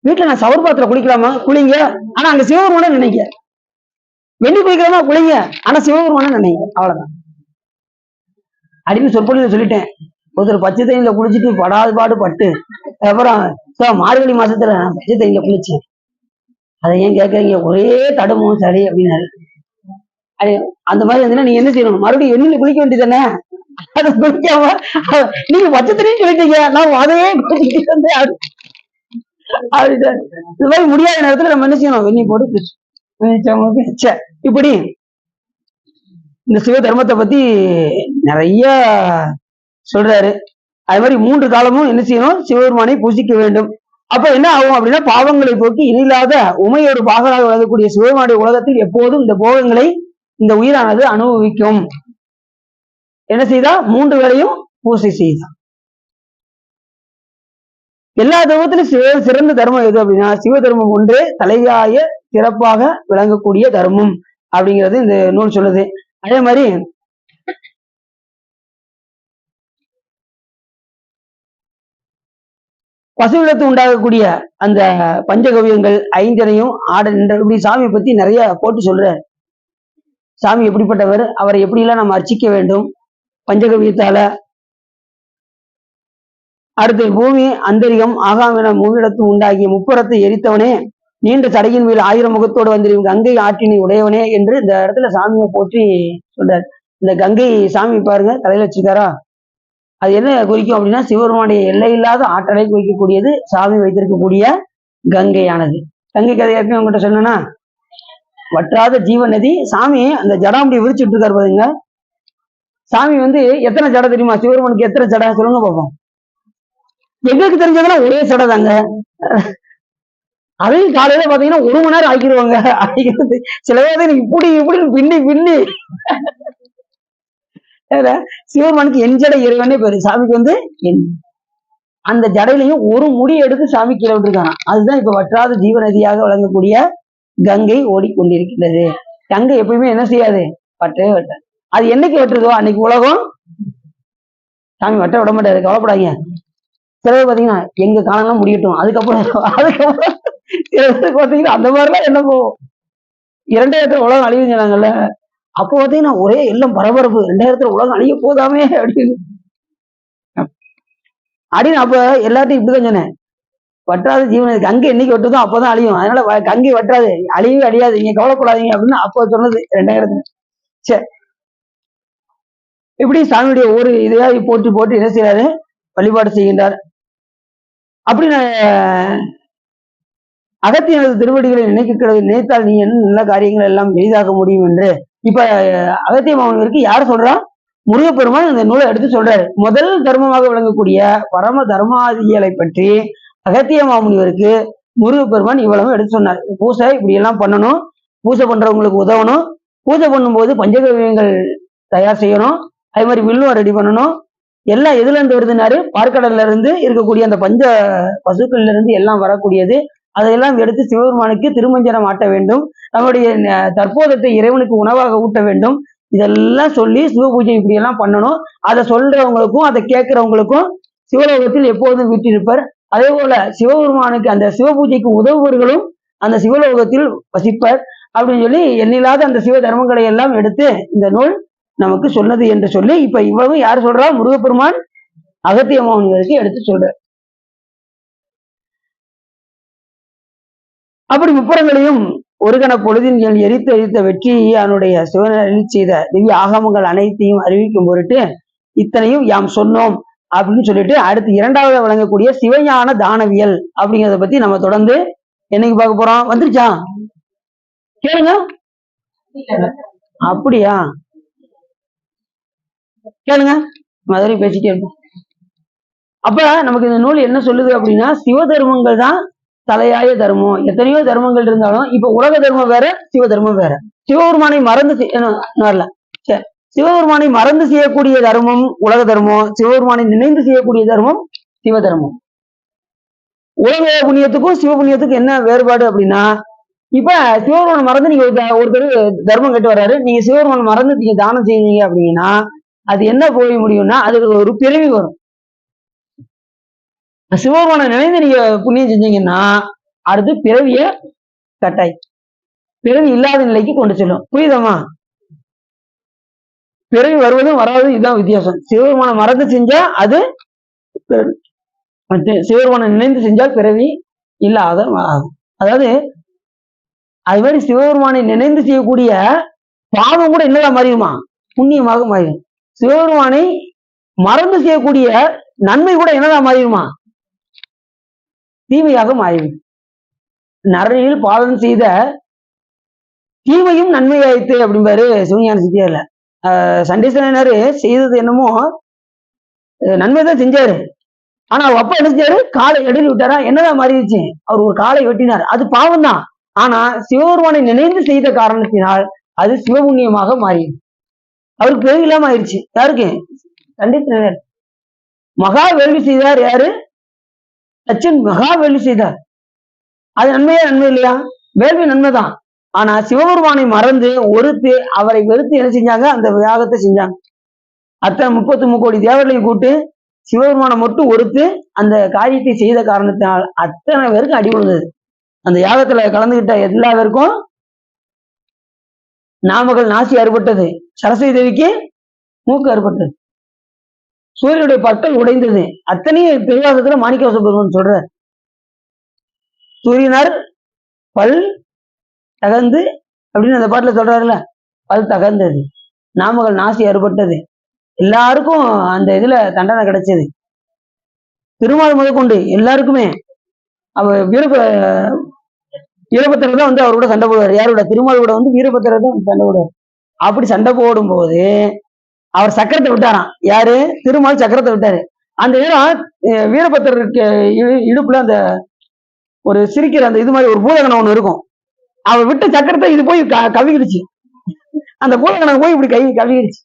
வீட்டுல நான் சவர் பாத்திர குளிக்கலாமா குளிங்க, ஆனா அங்க சிவபெருமான நினைக்க. வெண்ணி குளிக்கலாமா குளிங்க, ஆனா சிவபெருமான நினைங்க, அவ்வளவுதான் அப்படின்னு சொற்பொழிவு சொல்லிட்டேன். ஒருத்தர் பச்சை தண்ணியில குளிச்சுட்டு படாது பாடு பட்டு அப்புறம் மார்கழி மாசத்துல நான் பச்சை தண்ணியில குளிச்சேன், அதை ஏன் கேட்கறீங்க, ஒரே தடுமும் சரி அப்படின்னாரு. அந்த மாதிரி இருந்தீங்கன்னா நீங்க என்ன செய்யணும், மறுபடியும் எண்ணில குளிக்க வேண்டியதானே, அதை குளிக்காம நீங்க பச்சை தண்ணியும் குளிச்சீங்க, நான் அதையே குளிச்சுட்டு வந்தேன் அப்படின்ட்டு. இந்த மாதிரி முடியாத நேரத்துல நம்ம என்ன செய்யணும், வெண்ணி போட்டு இப்படி இந்த சிவ தர்மத்தை பத்தி நிறைய சொல்றாரு. அது மாதிரி 3 காலமும் என்ன செய்யணும், சிவபெருமானை பூசிக்க வேண்டும். அப்ப என்ன ஆகும் அப்படின்னா, பாவங்களை போக்கி இனில்லாத உமையோடு பாகனாக வழங்கக்கூடிய சிவபெருமானுடைய உலகத்தில் எப்போதும் இந்த போகங்களை இந்த உயிரானது அனுபவிக்கும். என்ன செய்தா, 3 வேளையும் பூசை செய்தா. எல்லா தர்மத்திலும் சிறந்த தர்மம் எது அப்படின்னா, சிவ தர்மம் ஒன்று தலையாய சிறப்பாக விளங்கக்கூடிய தர்மம் அப்படிங்கிறது இந்த நூல் சொல்லுது. அதே மாதிரி பசுவிடத்து உண்டாகக்கூடிய அந்த பஞ்சகவியங்கள் 5ஐயும் ஆட நின்ற இப்படி சாமியை பத்தி நிறைய போட்டு சொல்றாரு. சாமி எப்படிப்பட்டவர், அவரை எப்படியெல்லாம் நம்ம அர்ச்சிக்க வேண்டும் பஞ்சகவியத்தால. அடுத்து பூமி அந்தரிகம் ஆகாமென மூவிடத்து உண்டாகிய முப்புறத்தை எரித்தவனே, நீண்ட சடையின் மேல் 1000 முகத்தோடு வந்திருக்கும் கங்கை ஆற்றினை உடையவனே என்று இந்த இடத்துல சாமியை போற்றி சொல்றாரு. இந்த கங்கை சாமி பாருங்க தலையில வச்சிருக்காரா, அது என்ன குறிக்கும் அப்படின்னா, சிவபெருமானுடைய எல்லையில்லாத ஆற்றலை குறிக்கக்கூடியது சாமி வைத்திருக்கக்கூடிய கங்கையானது. கங்கை கதை ஏற்கனவே உங்ககிட்ட சொன்னா, வற்றாத ஜீவ நதி. சாமி அந்த ஜடாமுடி விரிச்சுட்டு இருக்காரு பாருங்க. சாமி வந்து எத்தனை ஜடை தெரியுமா, சிவபெருமானுக்கு எத்தனை ஜடை சொல்லுங்க பார்ப்போம். எங்களுக்கு தெரிஞ்சதெல்லாம் ஒரே சடை தாங்க. அதையும் காலையில பாத்தீங்கன்னா 1 மணி நேரம் ஆக்கிடுவாங்க. சில பேர் இப்படி இப்படி பின்னி பின்னி சிவபெருமானுக்கு என் ஜடை இறைவனே பேரு, சாமிக்கு வந்து என். அந்த ஜடையிலையும் ஒரு முடி எடுத்து சாமி கீழே விட்டுருக்காங்க. அதுதான் இப்ப வற்றாத ஜீவ நதியாக வழங்கக்கூடிய கங்கை ஓடிக்கொண்டிருக்கின்றது. கங்கை எப்பயுமே என்ன செய்யாது, வட்டவே வட்டாது. அது என்னைக்கு வட்டுறதோ அன்னைக்கு உலகம் சாமி வட்ட விட மாட்டாரு, கவலைப்படாதீங்க. சில பேர் பாத்தீங்கன்னா எங்க காலம்லாம் முடியட்டும் அதுக்கப்புறம் சில பேருக்கு பாத்தீங்கன்னா அந்த மாதிரிலாம் என்ன போகும். 2000 உலகம் அழிவுன்னு சொன்னாங்கல்ல, அப்போ பாத்தீங்கன்னா ஒரே எல்லாம் பரபரப்பு, 2000 உலகம் அழிய போதாமே அப்படின்னு அப்ப எல்லாத்தையும் இப்படிதான் சொன்னேன். வற்றாத ஜீவன் கங்கை என்னைக்கு வட்டுதோ அப்பதான் அழியும், அதனால கங்கை வற்றாது, அழியவே அழியாது, நீங்க கவலைப்படாதீங்க அப்படின்னு அப்போ சொன்னது 2000. சரி, இப்படி சாமியுடைய ஒரு இதையா போட்டு போட்டு என்ன செய்யறாரு, வழிபாடு செய்கின்றார். அப்படி அகத்தியனது திருவடிகளை நினைத்தால் நீ என்ன நல்ல காரியங்கள் எல்லாம் எளிதாக முடியும் என்று இப்ப அகத்திய மாமனிதருக்கு யார் சொல்றா? முருகப்பெருமான் இந்த நூலை எடுத்து சொல்றாரு. முதல் தர்மமாக விளங்கக்கூடிய பரம தர்மாதிகளை பற்றி அகத்திய மாமுனிவருக்கு முருகப்பெருமான் இவ்வளவு எடுத்து சொன்னார். பூசை இப்படி எல்லாம் பண்ணணும், பூசை பண்றவங்களுக்கு உதவணும், பூஜை பண்ணும்போது பஞ்சகவியங்கள் தயார் செய்யணும், அதே மாதிரி வில்லும் ரெடி பண்ணணும். எல்லாம் எதுல இருந்து வருதுன்னாரு? பார்க்கடல்ல இருந்து இருக்கக்கூடிய அந்த பஞ்ச பசுக்கள்ல இருந்து எல்லாம் வரக்கூடியது. அதையெல்லாம் எடுத்து சிவபெருமானுக்கு திருமஞ்சனம் ஆட்ட வேண்டும், நம்முடைய தற்போதத்தை இறைவனுக்கு உணவாக ஊட்ட வேண்டும். இதெல்லாம் சொல்லி சிவ பூஜை இப்படி எல்லாம் பண்ணணும். அதை சொல்றவங்களுக்கும் அதை கேட்கிறவங்களுக்கும் சிவலோகத்தில் எப்போதும் வீட்டிருப்பார். அதே போல சிவபெருமானுக்கு அந்த சிவ பூஜைக்கு உதவுபவர்களும் அந்த சிவலோகத்தில் வசிப்பர் அப்படின்னு சொல்லி எண்ணில்லாத அந்த சிவ தர்மங்களை எல்லாம் எடுத்து இந்த நூல் நமக்கு சொன்னது என்று சொல்லி இப்ப இவ்வளவு யார் சொல்றா? முருகப்பெருமான் அகத்திய மாமுனிவருக்கு எடுத்து சொல்ற. அப்படி முப்புறங்களையும் ஒரு கண பொழுதின் எரித்த வெற்றி அவனுடைய சிவனி செய்த திவ்ய ஆகமங்கள் அனைத்தையும் அறிவிக்கும் பொருட்டு இத்தனையும் யாம் சொன்னோம் அப்படின்னு சொல்லிட்டு அடுத்து இரண்டாவது வழங்கக்கூடிய சிவஞான தானவியல் அப்படிங்கிறத பத்தி நம்ம தொடர்ந்து என்னைக்கு பார்க்க போறோம்? வந்துருச்சா? கேளுங்க. அப்படியா? கேளுங்க, மதுரை பேசிட்டே இருப்போம். அப்ப நமக்கு இந்த நூல் என்ன சொல்லுது அப்படின்னா, சிவ தர்மங்கள் தான் தலையாய தர்மம். எத்தனையோ தர்மங்கள் இருந்தாலும் இப்ப உலக தர்மம் வேற, சிவ தர்மம் வேற. சிவபெருமானை மறந்து சிவபெருமானை மறந்து செய்யக்கூடிய தர்மம் உலக தர்மம், சிவபெருமானை நினைந்து செய்யக்கூடிய தர்மம் சிவ தர்மம். உலக புண்ணியத்துக்கும் சிவ புண்ணியத்துக்கும் என்ன வேறுபாடு அப்படின்னா, இப்ப சிவபெருமானை மறந்து நீங்க ஒருத்தர் தர்மம் கட்டு வர்றாரு, நீங்க சிவபெருமானை மறந்து நீங்க தானம் செய்வீங்க அப்படின்னா அது என்ன போய் முடியும்னா அதுக்கு ஒரு பிறவி வரும். சிவபெருமானை நினைந்து நீங்க புண்ணியம் செஞ்சீங்கன்னா அடுத்து பிறவிய கட்டாய் பிறவி இல்லாத நிலைக்கு கொண்டு செல்லும். புரியுதமா? பிறவி வருவதும் வராதும் இதுதான் வித்தியாசம். சிவபெருமானை மறந்து செஞ்சா அது சிவபெருமானை நினைந்து செஞ்சால் பிறவி இல்லாத ஆகும். அதாவது அது மாதிரி சிவபெருமானை நினைந்து செய்யக்கூடிய பாவம் கூட என்னதான் மாறிடுமா? புண்ணியமாக மாறிடும். சிவபெருமானை மறந்து செய்யக்கூடிய நன்மை கூட என்னதான் மாறிடுமா? தீமையாக மாறிவிடும். நரனில் பாவம் செய்த தீமையும் நன்மையாயிற்று அப்படிம்பாரு சிவஞான சித்தியார்ல. சண்டீஸ்வரனாரு செய்தது என்னமோ நன்மைதான் செஞ்சாரு. ஆனா அவர் அப்பா என்ன செஞ்சாரு? காலை எடுத்து விட்டாரா? என்னதான் மாறிடுச்சு? அவர் ஒரு காலை வெட்டினார், அது பாவம் தான். ஆனா சிவபெருமானை நினைந்து செய்த காரணத்தினால் அது சிவபுண்ணியமாக மாறிடுது. அவருக்கு பிறகு இல்லாம ஆயிடுச்சு. யாருக்கு? சண்டீஸ்வரர் மகா வேள்வி செய்தார். யாரு? சச்சின் மகா வேள்வி செய்தார். அது நன்மையா நன்மை இல்லையா? வேள்வி நன்மைதான். ஆனா சிவபெருமானை மறந்து ஒருத்து அவரை வெறுத்து என்ன செஞ்சாங்க? அந்த யாகத்தை செஞ்சாங்க. அத்தனை 33 கோடி தேவர்களையும் கூட்டு சிவபெருமானை மட்டும் ஒருத்து அந்த காரியத்தை செய்த காரணத்தினால் அத்தனை பேருக்கும் அடி விழுந்தது. அந்த யாகத்துல கலந்துகிட்ட எல்லா பேருக்கும் நாமகள் நாசி அறுபட்டது, சரஸ்வதி தேவிக்கு மூக்கு அறுபட்டது, சூரியனுடைய பற்கள் உடைந்தது. அத்தனையும் திருவாசகத்துல மாணிக்கவாச பெருமான் சொல்ற. சூரியனார் பல் தகந்து அப்படின்னு அந்த பாட்டுல சொல்றாருல, பல் தகந்தது, நாமகள் நாசி அறுபட்டது, எல்லாருக்கும் அந்த இதுல தண்டனை கிடைச்சது. திருமால் முதற்கொண்டு எல்லாருக்குமே வீரபத்திரர் தான் வந்து அவரோட சண்டை போடுவார். யாரோட? திருமால் கூட வந்து வீரபத்திரர் தான் சண்டை போடுவார். அப்படி சண்டை போடும் போது அவர் சக்கரத்தை விட்டாராம். யாரு? திருமால் சக்கரத்தை விட்டாரு. அந்த நேரம் வீரபத்திரருக்கு இடுப்புல அந்த ஒரு சிரிக்கிற அந்த இது மாதிரி ஒரு பூதகணம் ஒண்ணு இருக்கும். அவர் விட்ட சக்கரத்தை இது போய் கவிக்கிடுச்சு. அந்த பூதகணம் போய் இப்படி கவிக்கிடுச்சு.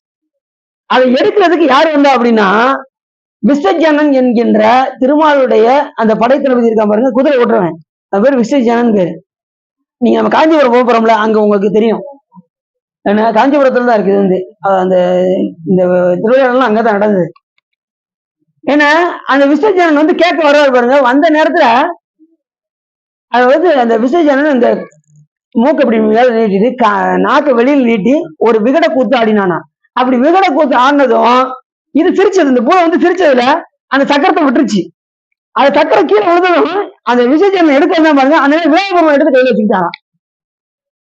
அதை எடுக்கிறதுக்கு யாரு வந்தா அப்படின்னா, விஸ்வஜனன் என்கின்ற திருமாலுடைய அந்த படைத்தளபதி இருக்கான் பாருங்க, குதிரை ஓட்டுறவன், அது பேர் விஸ்வஜனன் பேரு. நீங்க நம்ம காஞ்சிபுரம் போக போறோம்ல, அங்க உங்களுக்கு தெரியும். காஞ்சிபுரத்துல தான் இருக்குது வந்து அந்த இந்த திருவிழாலாம் அங்கதான் நடந்தது. ஏன்னா அந்த விஸ்வஜனன் வந்து கேட்க வர்றாரு பாருங்க. வந்த நேரத்துல அது வந்து அந்த விஸ்வஜனன் அந்த மூக்கு அப்படி மேல நீட்டிட்டு நாக்கு வெளியில் நீட்டி ஒரு விகட கூத்து ஆடினானா. அப்படி விகட கூத்து ஆடினதும் இது சிரிச்சது, இந்த பூவை வந்து சிரிச்சதுல அந்த சக்கரத்தை விட்டுருச்சு. அந்த சக்கரம் கீழே விழுந்ததும் அந்த விஸ்வஜனன் எடுக்க என்ன பாருங்க, அந்த விநாயகர் எடுத்து கையில வச்சுக்கிட்டாராம்.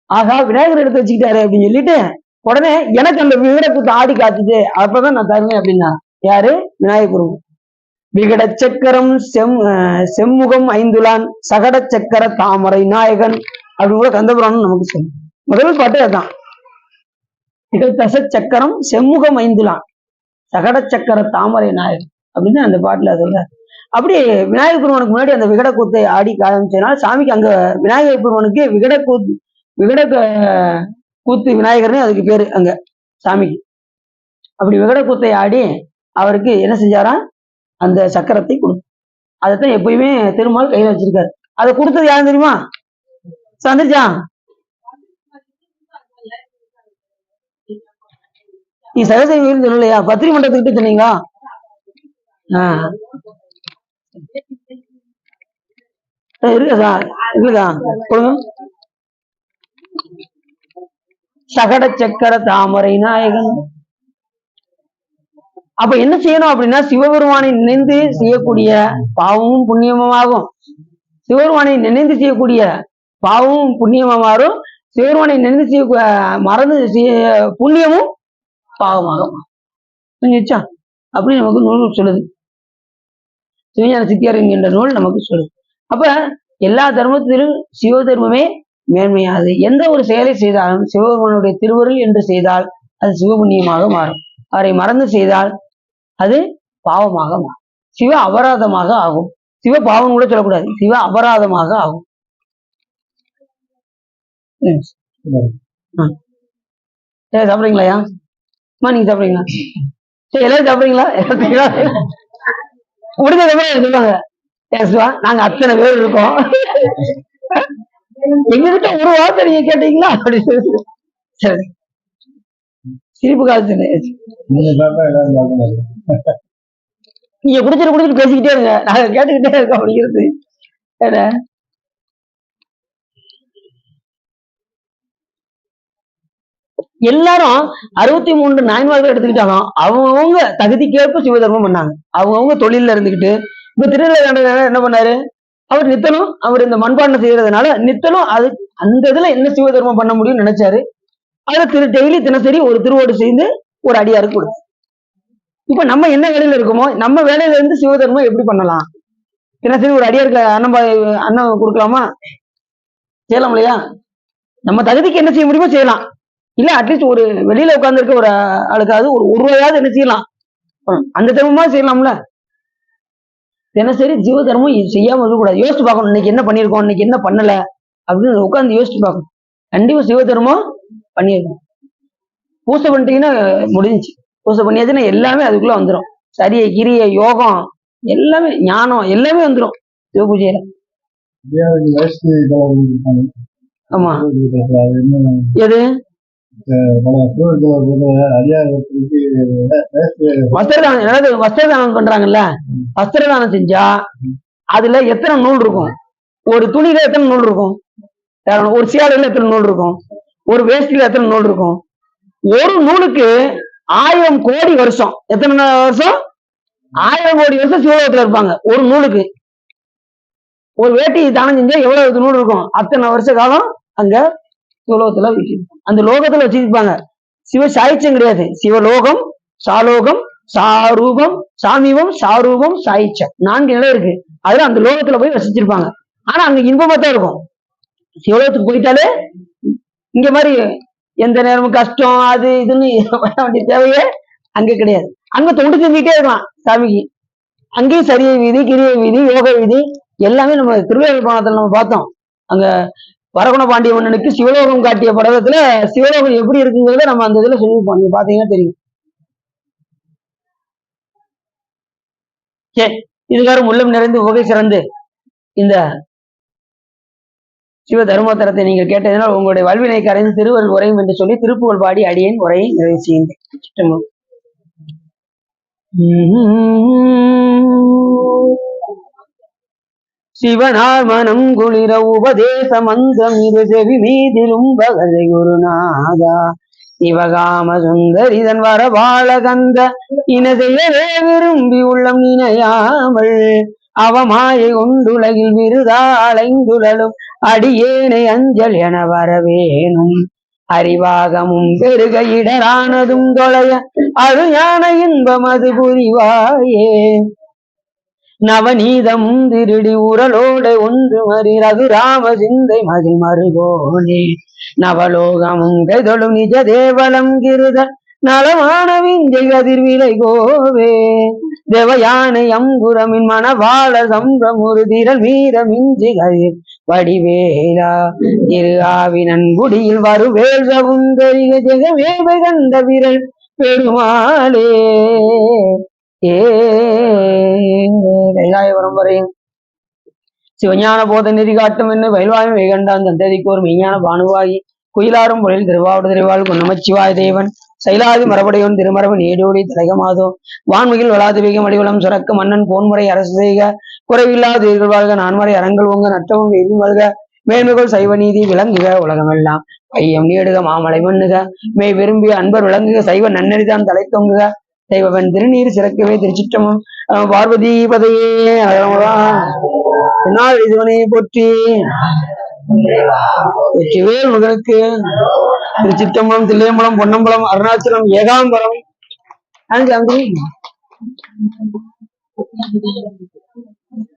ஆகா, விநாயகர் எடுத்து வச்சுக்கிட்டாரு அப்படின்னு சொல்லிட்டு உடனே எனக்கு அந்த விகட கூத்து ஆடி காத்துது, அப்பதான் நான் தருவேன் அப்படின்னா. யாரு? விநாயகர். விகட சக்கரம் செம்முகம் ஐந்துலான் சகட சக்கர தாமரை நாயகன் அப்படின்னு கூட கந்தபுராணம் நமக்கு சொல்லும். முதல் பாட்டு அதுதான். விகடதச சக்கரம் செம்முகம் ஐந்துலான் சகட சக்கர தாமரை நாயகன் அப்படின்னு அந்த பாட்டுல சொல்ற. அப்படி விநாயகர் பெருமானுக்கு முன்னாடி அந்த விகட கூத்தை ஆடி காமிச்சதுனால சாமிக்கு அங்க விநாயகர் பெருமானுக்கு விகட கூத்து விநாயகர்னு அதுக்கு பேரு அங்க சாமிக்கு. அப்படி விகட கூத்தை ஆடி அவருக்கு என்ன செஞ்சாராம், அந்த சக்கரத்தை கொடுத்து, அதைத்தான் எப்பயுமே திருமால் கையில வச்சிருக்காரு. அதை கொடுத்தது யாரும் தெரியுமா? சந்திரிச்சா நீ சகசேவி சொல்லலையா? பத்திரி மண்டபத்துக்கிட்ட சொன்னீங்களா? இருக்கா இருக்கா கொடுங்க. சகட சக்கர தாமரை நாயகன். அப்ப என்ன செய்யணும் அப்படின்னா, சிவபெருமானை நினைந்து செய்யக்கூடிய பாவமும் புண்ணியமும் ஆகும். சிவபெருமானை நினைந்து செய்யக்கூடிய பாவமும் புண்ணியமும் மாறும். சிவபெருமானை நினைந்து செய்ய மறந்து புண்ணியமும் பாவமாகும். புரிஞ்சுச்சா? அப்படி நமக்கு நூல் சொல்லுது. சிவஞான சித்தியார் என்கின்ற நூல் நமக்கு சொல்லுது. அப்ப எல்லா தர்மத்திலும் சிவ தர்மமே மேன்மையாது. எந்த ஒரு செயலை செய்தாலும் சிவபெருமானுடைய திருவருள் என்று செய்தால் அது சிவபுண்ணியமாக மாறும். அவரை மறந்து செய்தால் அது பாவமாக மாறும், சிவ அபராதமாக ஆகும். சிவ பாவம் கூட சொல்லக்கூடாது, சிவ அபராதமாக ஆகும். சாப்பிடுறீங்களா? நீங்க சாப்பிடுறீங்களா? சரி, எல்லாரும் சாப்பிடுறீங்களா? முடிஞ்ச சொல்லுவாங்க. நாங்க அத்தனை பேர் இருக்கோம், எங்ககிட்ட ஒரு வார்த்தை நீங்க கேட்டீங்களா அப்படி சரி. சிரிப்பு காலத்து நீங்க குடிச்சிட்டு பேசிக்கிட்டே இருங்க, நாங்க கேட்டுக்கிட்டே இருக்கோம் அப்படிங்கிறது. எல்லாரும் 63 நாயன்மார்கள் எடுத்துக்கிட்டாலும் அவங்கவுங்க தகுதிக்கேற்ப சிவதர்மம் பண்ணாங்க. அவங்கவுங்க தொழில இருந்துகிட்டு. இப்ப திருநெல்வேலி என்ன பண்ணாரு, அவர் நித்தலும் அவர் இந்த மண்பாண்டம் செய்யறதுனால நித்தலும் அது அந்த இதுல என்ன சிவதர்மம் பண்ண முடியும்னு நினைச்சாரு. அதுல டெய்லி தினசரி ஒரு திருவோடு செய்து ஒரு அடியாருக்கு கொடுத்து. இப்ப நம்ம என்ன வேலையில இருக்கோமோ நம்ம வேலையில இருந்து சிவதர்மம் எப்படி பண்ணலாம்? தினசரி ஒரு அடியாருக்கு அன்னம் கொடுக்கலாமா? செய்யலாம் இல்லையா? நம்ம தகுதிக்கு என்ன செய்ய முடியுமோ செய்யலாம். இல்ல அட்லீஸ்ட் ஒரு வெளியில உட்கார்ந்து இருக்க ஒரு ஆளுக்காவது ஒரு ரூபாயாவது என்ன செய்யலாம், அந்த தர்மமா செய்யலாம்ல. தினசரி ஜீவ தர்மம் செய்யாம இருக்கக்கூடாது. யோசிச்சு பார்க்கணும், இன்னைக்கு என்ன பண்ணிருக்கோம், இன்னைக்கு என்ன பண்ணல அப்படின்னு உட்காந்து யோசிச்சு பார்க்கணும். கண்டிப்பா சிவ தர்மம் பண்ணிருக்கோம். பூசை பண்ணிட்டீங்கன்னா முடிஞ்சிச்சு. பூசை பண்ணியாச்சுன்னா எல்லாமே அதுக்குள்ள வந்துடும். சரியை கிரிய யோகம் எல்லாமே ஞானம் எல்லாமே வந்துடும் சிவ பூஜையில. ஆமா, எது வஸ்திரதானம் பண்றாங்கல்ல, வஸ்திரதானம் செஞ்சா அதுல எத்தனை நூல் இருக்கும்? ஒரு துணியில எத்தனை நூல் இருக்கும்? ஒரு சேலையில எத்தனை நூல் இருக்கும்? ஒரு வேஷ்டியில எத்தனை நூல் இருக்கும்? ஒரு நூலுக்கு 1000 கோடி வருஷம். எத்தனை வருஷம்? 1000 கோடி வருஷம் சிவலோகத்துல இருப்பாங்க ஒரு நூலுக்கு. ஒரு வேட்டி தானம் செஞ்சா எவ்வளவு நூல் இருக்கும்? அத்தனை வருஷ காலம் அங்க சிவலோகத்துல அந்த லோகத்துல வச்சிருப்பாங்க. சிவ சாயிச்சம் கிடையாது. சிவலோகம், சாலோகம், சாரூபம், சாமீபம், சாரூபம், சாயிச்சம் 4 நிலை இருக்கு. அதுல அந்த லோகத்துல போய் வசிச்சிருப்பாங்க. ஆனா அங்க இன்பமா தான் இருக்கும். சிவலோகத்துக்கு போயிட்டாலே இங்க மாதிரி எந்த நேரமும் கஷ்டம் அது இதுன்னு வேண்டிய தேவையே அங்க கிடையாது. அங்க தொண்டு செஞ்சுக்கிட்டே இருக்கலாம் சாமிக்கு. அங்கேயும் சரியை வீதி, கிரிய வீதி, யோக வீதி எல்லாமே நம்ம திருவேற்காணத்துல நம்ம பார்த்தோம். அங்க வரகுண பாண்டிய மன்னனுக்கு சிவலோகம் காட்டிய படத்துல சிவலோகம் எப்படி இருக்குங்கிறத நம்ம அந்த இதுல சொல்லியிருப்போம். நீங்க பாத்தீங்கன்னா தெரியும். சரி, இதுகாரும் உள்ளம் நிறைந்து உகை சிறந்து இந்த சிவ தர்மோத்தரத்தை நீங்கள் கேட்டதனால் உங்களுடைய வல்வினை கரைந்து திருவருள் உரையும் என்று சொல்லி திருப்புகழ் பாடி அடியேன் உரையை நிறைவு செய்கின்றேன். சிவனார் மனம் குளிர உபதேச மந்தம் இரு செவி மீதிலும் பகதை குருநாதா சிவகாம சுந்தரிதன் வர வாழ கந்த இனதையவே விரும்பி உள்ளம் நினையாமல் அவமாயை கொண்டுலகில் விருதா அலைந்துழலும் அடியேனை அஞ்சல் என வரவேணும் அறிவாகமும் பெருக இடரானதும் தொலைய அருஞான இன்பம் அது புரிவாயே. நவநீதமும் திருடி உரலோட ஒன்று மறி ரகுராம சிந்தை மகிழ் மருகோனே நவலோகமும் கைதொழும் நிஜ தேவலம் கிருத நலமான விஞ்சை கதிர்விலை கோவே தேவயானை அம்புரமின் மணவாள சம்பிரமுரு திரள் வீர மிஞ்சி கதிர் வடிவேலா திரு ஆவி நன்குடியில் வருவேல் சவுந்தரிக ஜெகவேவை கண்ட விரல் பெருமாளே கைலாயபுரம் வரையும் சிவஞான போத நெறி காட்டும் என்ன வயல்வாயும் வேகண்டான் தந்ததிக்கு ஒரு மெய்ஞான பானுவாகி குயிலாரும் பொழில் திருவாவடு திருவாள் நமச்சிவாய தேவன் சைலாதி மரபடையோன் திருமரபு நீடோடி தலைகமாதோ வான்மிகில் வளாது வேகம் அடிவளம் சுரக்க மன்னன் போன்முறை அரசு செய்க குறைவில்லாத எதிர்கள் வாழ்க நான்மறை அரங்கள் உங்க நட்டமும் எதிர் வாழ்க மேன்மைகள் சைவ நீதி விளங்குக உலகமெல்லாம் ஐயம் நீடுக மாமலை மண்ணுக மெய் விரும்பிய அன்பர் விளங்குக சைவ நன்னறிதான் தலை தொங்குக தெய்வவன் திருநீர் சிறக்கவே திருச்சிற்றமும் பார்வதி பதையே என்னால் இதுவனை போற்றி வெற்றிவேல் முகனுக்கு திருச்சிற்றம்பலம் தில்லையம்பலம் பொன்னம்பலம் அருணாச்சலம் ஏகாம்பரம்